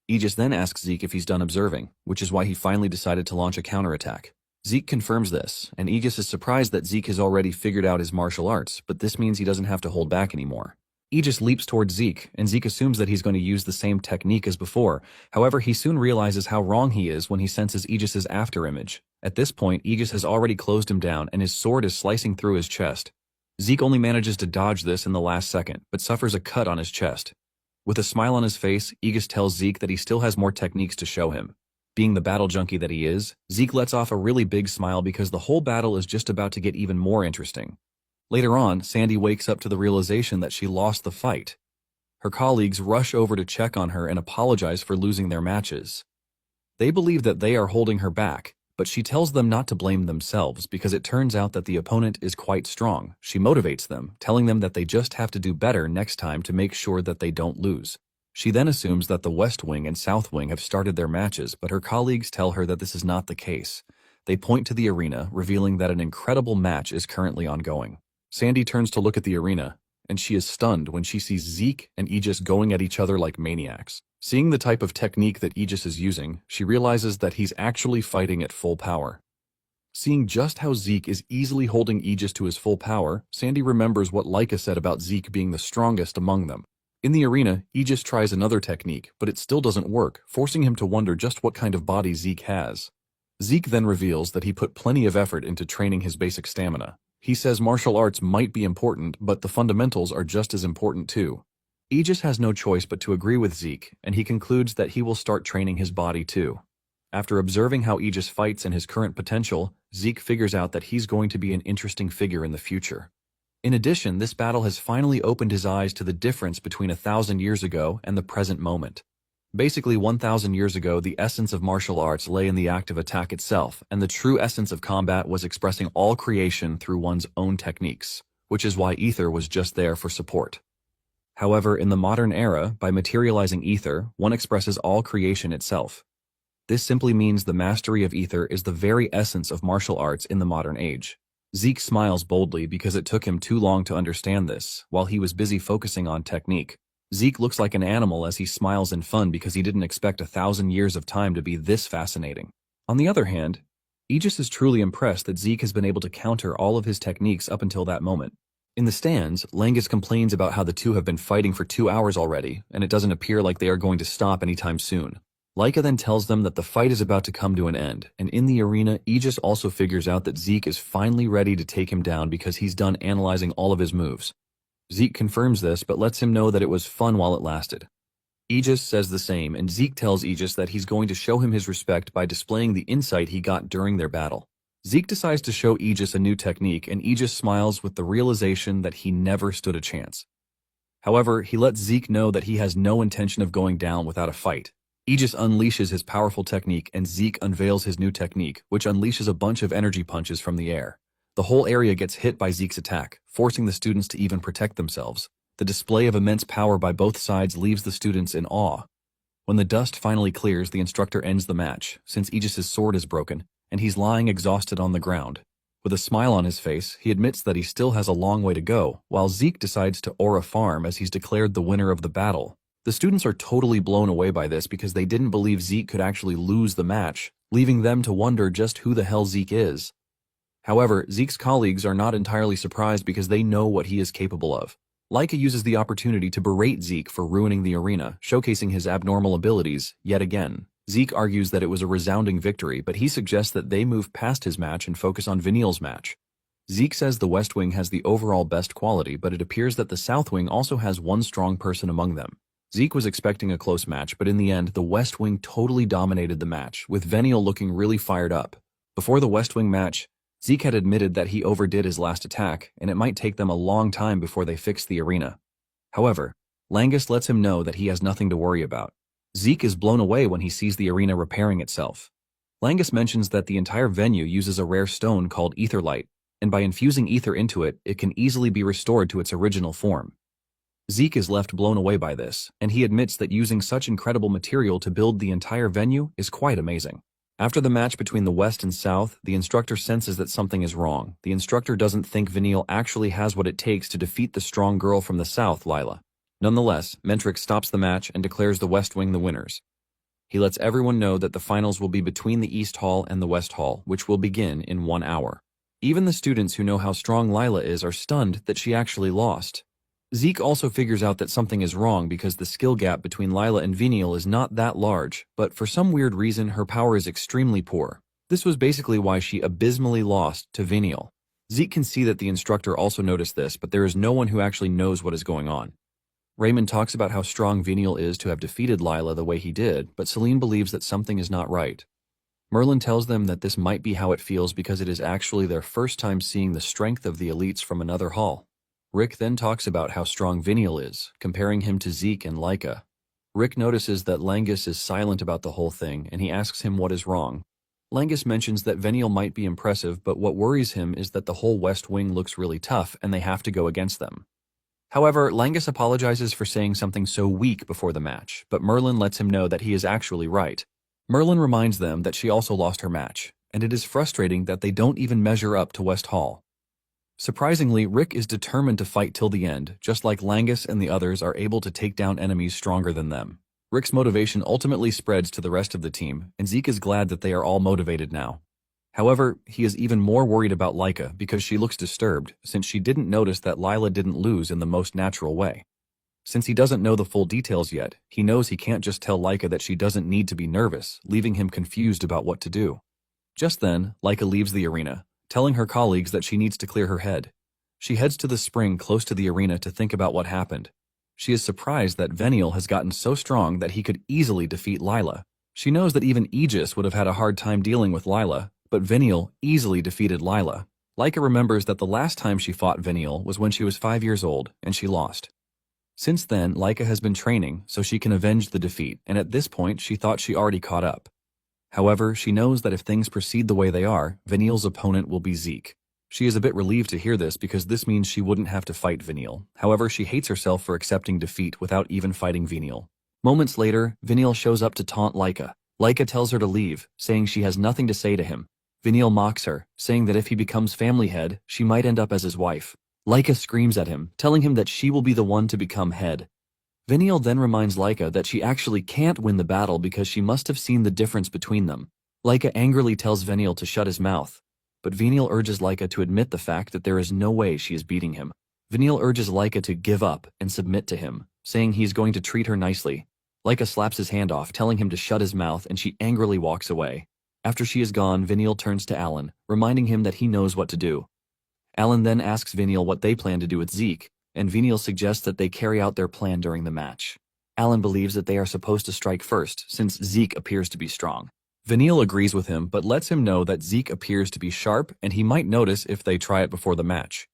Aegis then asks Zeke if he's done observing, which is why he finally decided to launch a counterattack. Zeke confirms this, and Aegis is surprised that Zeke has already figured out his martial arts, but this means he doesn't have to hold back anymore. Aegis leaps towards Zeke, and Zeke assumes that he's going to use the same technique as before. However, he soon realizes how wrong he is when he senses Aegis's afterimage. At this point, Aegis has already closed him down, and his sword is slicing through his chest. Zeke only manages to dodge this in the last second, but suffers a cut on his chest. With a smile on his face, Aegis tells Zeke that he still has more techniques to show him. Being the battle junkie that he is, Zeke lets off a really big smile because the whole battle is just about to get even more interesting. Later on, Sandy wakes up to the realization that she lost the fight. Her colleagues rush over to check on her and apologize for losing their matches. They believe that they are holding her back, but she tells them not to blame themselves because it turns out that the opponent is quite strong. She motivates them, telling them that they just have to do better next time to make sure that they don't lose. She then assumes that the West Wing and South Wing have started their matches, but her colleagues tell her that this is not the case. They point to the arena, revealing that an incredible match is currently ongoing. Sandy turns to look at the arena, and she is stunned when she sees Zeke and Aegis going at each other like maniacs. Seeing the type of technique that Aegis is using, she realizes that he's actually fighting at full power. Seeing just how Zeke is easily holding Aegis to his full power, Sandy remembers what Laika said about Zeke being the strongest among them. In the arena, Aegis tries another technique, but it still doesn't work, forcing him to wonder just what kind of body Zeke has. Zeke then reveals that he put plenty of effort into training his basic stamina. He says martial arts might be important, but the fundamentals are just as important too. Aegis has no choice but to agree with Zeke, and he concludes that he will start training his body too. After observing how Aegis fights and his current potential, Zeke figures out that he's going to be an interesting figure in the future. In addition, this battle has finally opened his eyes to the difference between 1,000 years ago and the present moment. Basically, 1,000 years ago, the essence of martial arts lay in the act of attack itself, and the true essence of combat was expressing all creation through one's own techniques, which is why ether was just there for support. However, in the modern era, by materializing ether, one expresses all creation itself. This simply means the mastery of ether is the very essence of martial arts in the modern age. Zeke smiles boldly because it took him too long to understand this, while he was busy focusing on technique. Zeke looks like an animal as he smiles in fun because he didn't expect 1,000 years of time to be this fascinating. On the other hand, Aegis is truly impressed that Zeke has been able to counter all of his techniques up until that moment. In the stands, Langus complains about how the two have been fighting for 2 hours already, and it doesn't appear like they are going to stop anytime soon. Laika then tells them that the fight is about to come to an end, and in the arena, Aegis also figures out that Zeke is finally ready to take him down because he's done analyzing all of his moves. Zeke confirms this, but lets him know that it was fun while it lasted. Aegis says the same, and Zeke tells Aegis that he's going to show him his respect by displaying the insight he got during their battle. Zeke decides to show Aegis a new technique, and Aegis smiles with the realization that he never stood a chance. However, he lets Zeke know that he has no intention of going down without a fight. Aegis unleashes his powerful technique and Zeke unveils his new technique, which unleashes a bunch of energy punches from the air. The whole area gets hit by Zeke's attack, forcing the students to even protect themselves. The display of immense power by both sides leaves the students in awe. When the dust finally clears, the instructor ends the match, since Aegis's sword is broken, and he's lying exhausted on the ground. With a smile on his face, he admits that he still has a long way to go, while Zeke decides to aura farm as he's declared the winner of the battle. The students are totally blown away by this because they didn't believe Zeke could actually lose the match, leaving them to wonder just who the hell Zeke is. However, Zeke's colleagues are not entirely surprised because they know what he is capable of. Leica uses the opportunity to berate Zeke for ruining the arena, showcasing his abnormal abilities yet again. Zeke argues that it was a resounding victory, but he suggests that they move past his match and focus on Vineal's match. Zeke says the West Wing has the overall best quality, but it appears that the South Wing also has one strong person among them. Zeke was expecting a close match, but in the end, the West Wing totally dominated the match, with Vineal looking really fired up. Before the West Wing match, Zeke had admitted that he overdid his last attack, and it might take them a long time before they fix the arena. However, Langus lets him know that he has nothing to worry about. Zeke is blown away when he sees the arena repairing itself. Langus mentions that the entire venue uses a rare stone called etherlight, and by infusing ether into it, it can easily be restored to its original form. Zeke is left blown away by this, and he admits that using such incredible material to build the entire venue is quite amazing. After the match between the West and South, the instructor senses that something is wrong. The instructor doesn't think Vineal actually has what it takes to defeat the strong girl from the South, Lila. Nonetheless, Mentrix stops the match and declares the West Wing the winners. He lets everyone know that the finals will be between the East Hall and the West Hall, which will begin in 1 hour. Even the students who know how strong Lila is are stunned that she actually lost. Zeke also figures out that something is wrong because the skill gap between Lila and Vineal is not that large, but for some weird reason her power is extremely poor. This was basically why she abysmally lost to Vineal. Zeke can see that the instructor also noticed this, but there is no one who actually knows what is going on. Raymond talks about how strong Vineal is to have defeated Lila the way he did, but Celine believes that something is not right. Merlin tells them that this might be how it feels because it is actually their first time seeing the strength of the elites from another hall. Rick then talks about how strong Vineal is, comparing him to Zeke and Leica. Rick notices that Langus is silent about the whole thing, and he asks him what is wrong. Langus mentions that Vineal might be impressive, but what worries him is that the whole West Wing looks really tough and they have to go against them. However, Langus apologizes for saying something so weak before the match, but Merlin lets him know that he is actually right. Merlin reminds them that she also lost her match, and it is frustrating that they don't even measure up to West Hall. Surprisingly, Rick is determined to fight till the end, just like Langus and the others are able to take down enemies stronger than them. Rick's motivation ultimately spreads to the rest of the team, and Zeke is glad that they are all motivated now. However, he is even more worried about Leica because she looks disturbed, since she didn't notice that Lila didn't lose in the most natural way. Since he doesn't know the full details yet, he knows he can't just tell Leica that she doesn't need to be nervous, leaving him confused about what to do. Just then, Leica leaves the arena, telling her colleagues that she needs to clear her head. She heads to the spring close to the arena to think about what happened. She is surprised that Vineal has gotten so strong that he could easily defeat Lila. She knows that even Aegis would have had a hard time dealing with Lila, but Vineal easily defeated Lila. Leica remembers that the last time she fought Vineal was when she was 5 years old, and she lost. Since then, Leica has been training so she can avenge the defeat, and at this point she thought she already caught up. However, she knows that if things proceed the way they are, Vineal's opponent will be Zeke. She is a bit relieved to hear this because this means she wouldn't have to fight Vineal. However, she hates herself for accepting defeat without even fighting Vineal. Moments later, Vineal shows up to taunt Leica. Leica tells her to leave, saying she has nothing to say to him. Vineal mocks her, saying that if he becomes family head, she might end up as his wife. Leica screams at him, telling him that she will be the one to become head. Vineal then reminds Leica that she actually can't win the battle because she must have seen the difference between them. Leica angrily tells Vineal to shut his mouth, but Vineal urges Leica to admit the fact that there is no way she is beating him. Vineal urges Leica to give up and submit to him, saying he is going to treat her nicely. Leica slaps his hand off, telling him to shut his mouth, and she angrily walks away. After she is gone, Vineal turns to Alan, reminding him that he knows what to do. Alan then asks Vineal what they plan to do with Zeke, and Vineal suggests that they carry out their plan during the match. Alan believes that they are supposed to strike first, since Zeke appears to be strong. Vineal agrees with him, but lets him know that Zeke appears to be sharp, and he might notice if they try it before the match.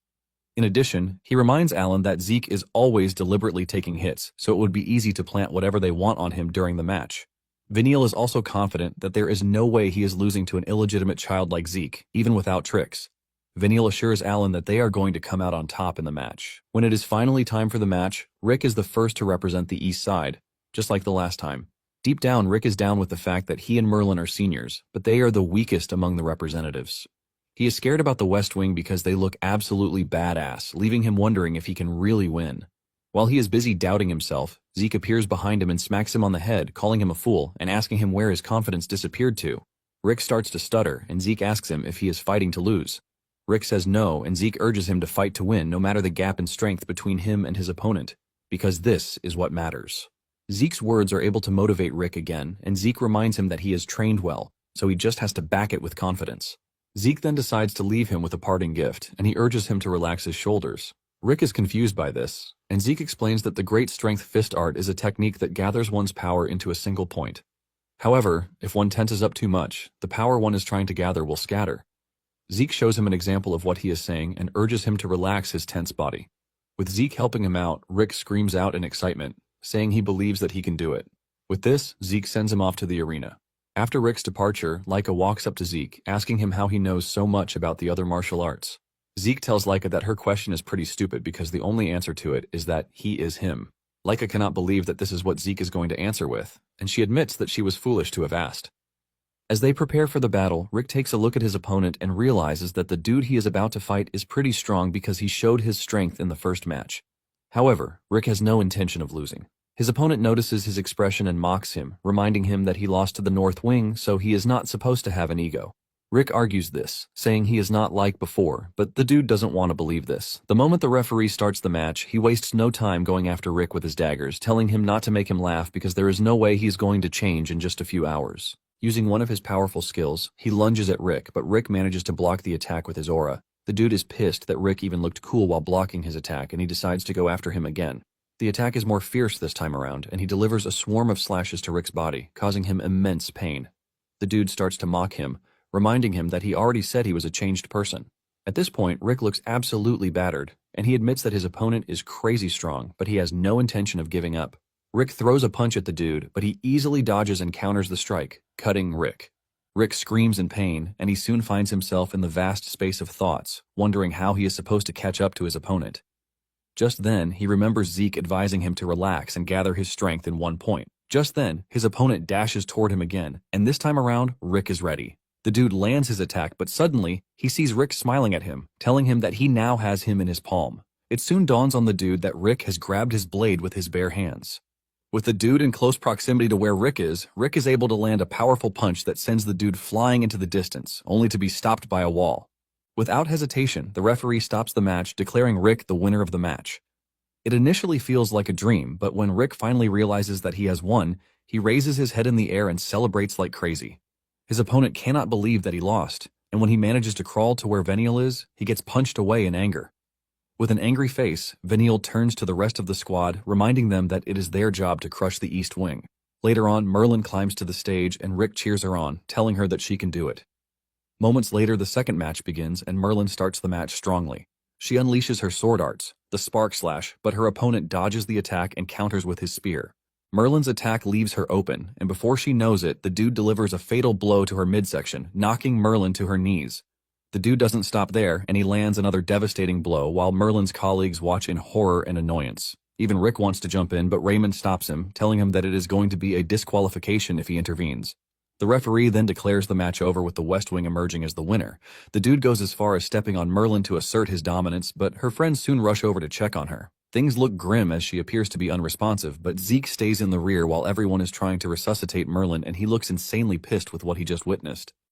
In addition, he reminds Alan that Zeke is always deliberately taking hits, so it would be easy to plant whatever they want on him during the match. Veniel is also confident that there is no way he is losing to an illegitimate child like Zeke, even without tricks. Veniel assures Alan that they are going to come out on top in the match. When it is finally time for the match, Rick is the first to represent the East Side, just like the last time. Deep down, Rick is down with the fact that he and Merlin are seniors, but they are the weakest among the representatives. He is scared about the West Wing because they look absolutely badass, leaving him wondering if he can really win. While he is busy doubting himself, Zeke appears behind him and smacks him on the head, calling him a fool and asking him where his confidence disappeared to. Rick starts to stutter, and Zeke asks him if he is fighting to lose. Rick says no, and Zeke urges him to fight to win no matter the gap in strength between him and his opponent, because this is what matters. Zeke's words are able to motivate Rick again, and Zeke reminds him that he is trained well, so he just has to back it with confidence. Zeke then decides to leave him with a parting gift, and he urges him to relax his shoulders. Rick is confused by this, and Zeke explains that the Great Strength Fist art is a technique that gathers one's power into a single point. However, if one tenses up too much, the power one is trying to gather will scatter. Zeke shows him an example of what he is saying and urges him to relax his tense body. With Zeke helping him out, Rick screams out in excitement, saying he believes that he can do it. With this, Zeke sends him off to the arena. After Rick's departure, Laika walks up to Zeke, asking him how he knows so much about the other martial arts. Zeke tells Laika that her question is pretty stupid because the only answer to it is that he is him. Laika cannot believe that this is what Zeke is going to answer with, and she admits that she was foolish to have asked. As they prepare for the battle, Rick takes a look at his opponent and realizes that the dude he is about to fight is pretty strong because he showed his strength in the first match. However, Rick has no intention of losing. His opponent notices his expression and mocks him, reminding him that he lost to the North Wing, so he is not supposed to have an ego. Rick argues this, saying he is not like before, but the dude doesn't want to believe this. The moment the referee starts the match, he wastes no time going after Rick with his daggers, telling him not to make him laugh because there is no way he's going to change in just a few hours. Using one of his powerful skills, he lunges at Rick, but Rick manages to block the attack with his aura. The dude is pissed that Rick even looked cool while blocking his attack, and he decides to go after him again. The attack is more fierce this time around, and he delivers a swarm of slashes to Rick's body, causing him immense pain. The dude starts to mock him, reminding him that he already said he was a changed person. At this point, Rick looks absolutely battered, and he admits that his opponent is crazy strong, but he has no intention of giving up. Rick throws a punch at the dude, but he easily dodges and counters the strike, cutting Rick. Rick screams in pain, and he soon finds himself in the vast space of thoughts, wondering how he is supposed to catch up to his opponent. Just then, he remembers Zeke advising him to relax and gather his strength in one point. Just then, his opponent dashes toward him again, and this time around, Rick is ready. The dude lands his attack, but suddenly, he sees Rick smiling at him, telling him that he now has him in his palm. It soon dawns on the dude that Rick has grabbed his blade with his bare hands. With the dude in close proximity to where Rick is able to land a powerful punch that sends the dude flying into the distance, only to be stopped by a wall. Without hesitation, the referee stops the match, declaring Rick the winner of the match. It initially feels like a dream, but when Rick finally realizes that he has won, he raises his head in the air and celebrates like crazy. His opponent cannot believe that he lost, and when he manages to crawl to where Veniel is, he gets punched away in anger. With an angry face, Veniel turns to the rest of the squad, reminding them that it is their job to crush the East Wing. Later on, Merlin climbs to the stage and Rick cheers her on, telling her that she can do it. Moments later, the second match begins and Merlin starts the match strongly. She unleashes her sword arts, the Spark Slash, but her opponent dodges the attack and counters with his spear. Merlin's attack leaves her open, and before she knows it, the dude delivers a fatal blow to her midsection, knocking Merlin to her knees. The dude doesn't stop there, and he lands another devastating blow while Merlin's colleagues watch in horror and annoyance. Even Rick wants to jump in, but Raymond stops him, telling him that it is going to be a disqualification if he intervenes. The referee then declares the match over with the West Wing emerging as the winner. The dude goes as far as stepping on Merlin to assert his dominance, but her friends soon rush over to check on her. Things look grim as she appears to be unresponsive, but Zeke stays in the rear while everyone is trying to resuscitate Merlin, and he looks insanely pissed with what he just witnessed.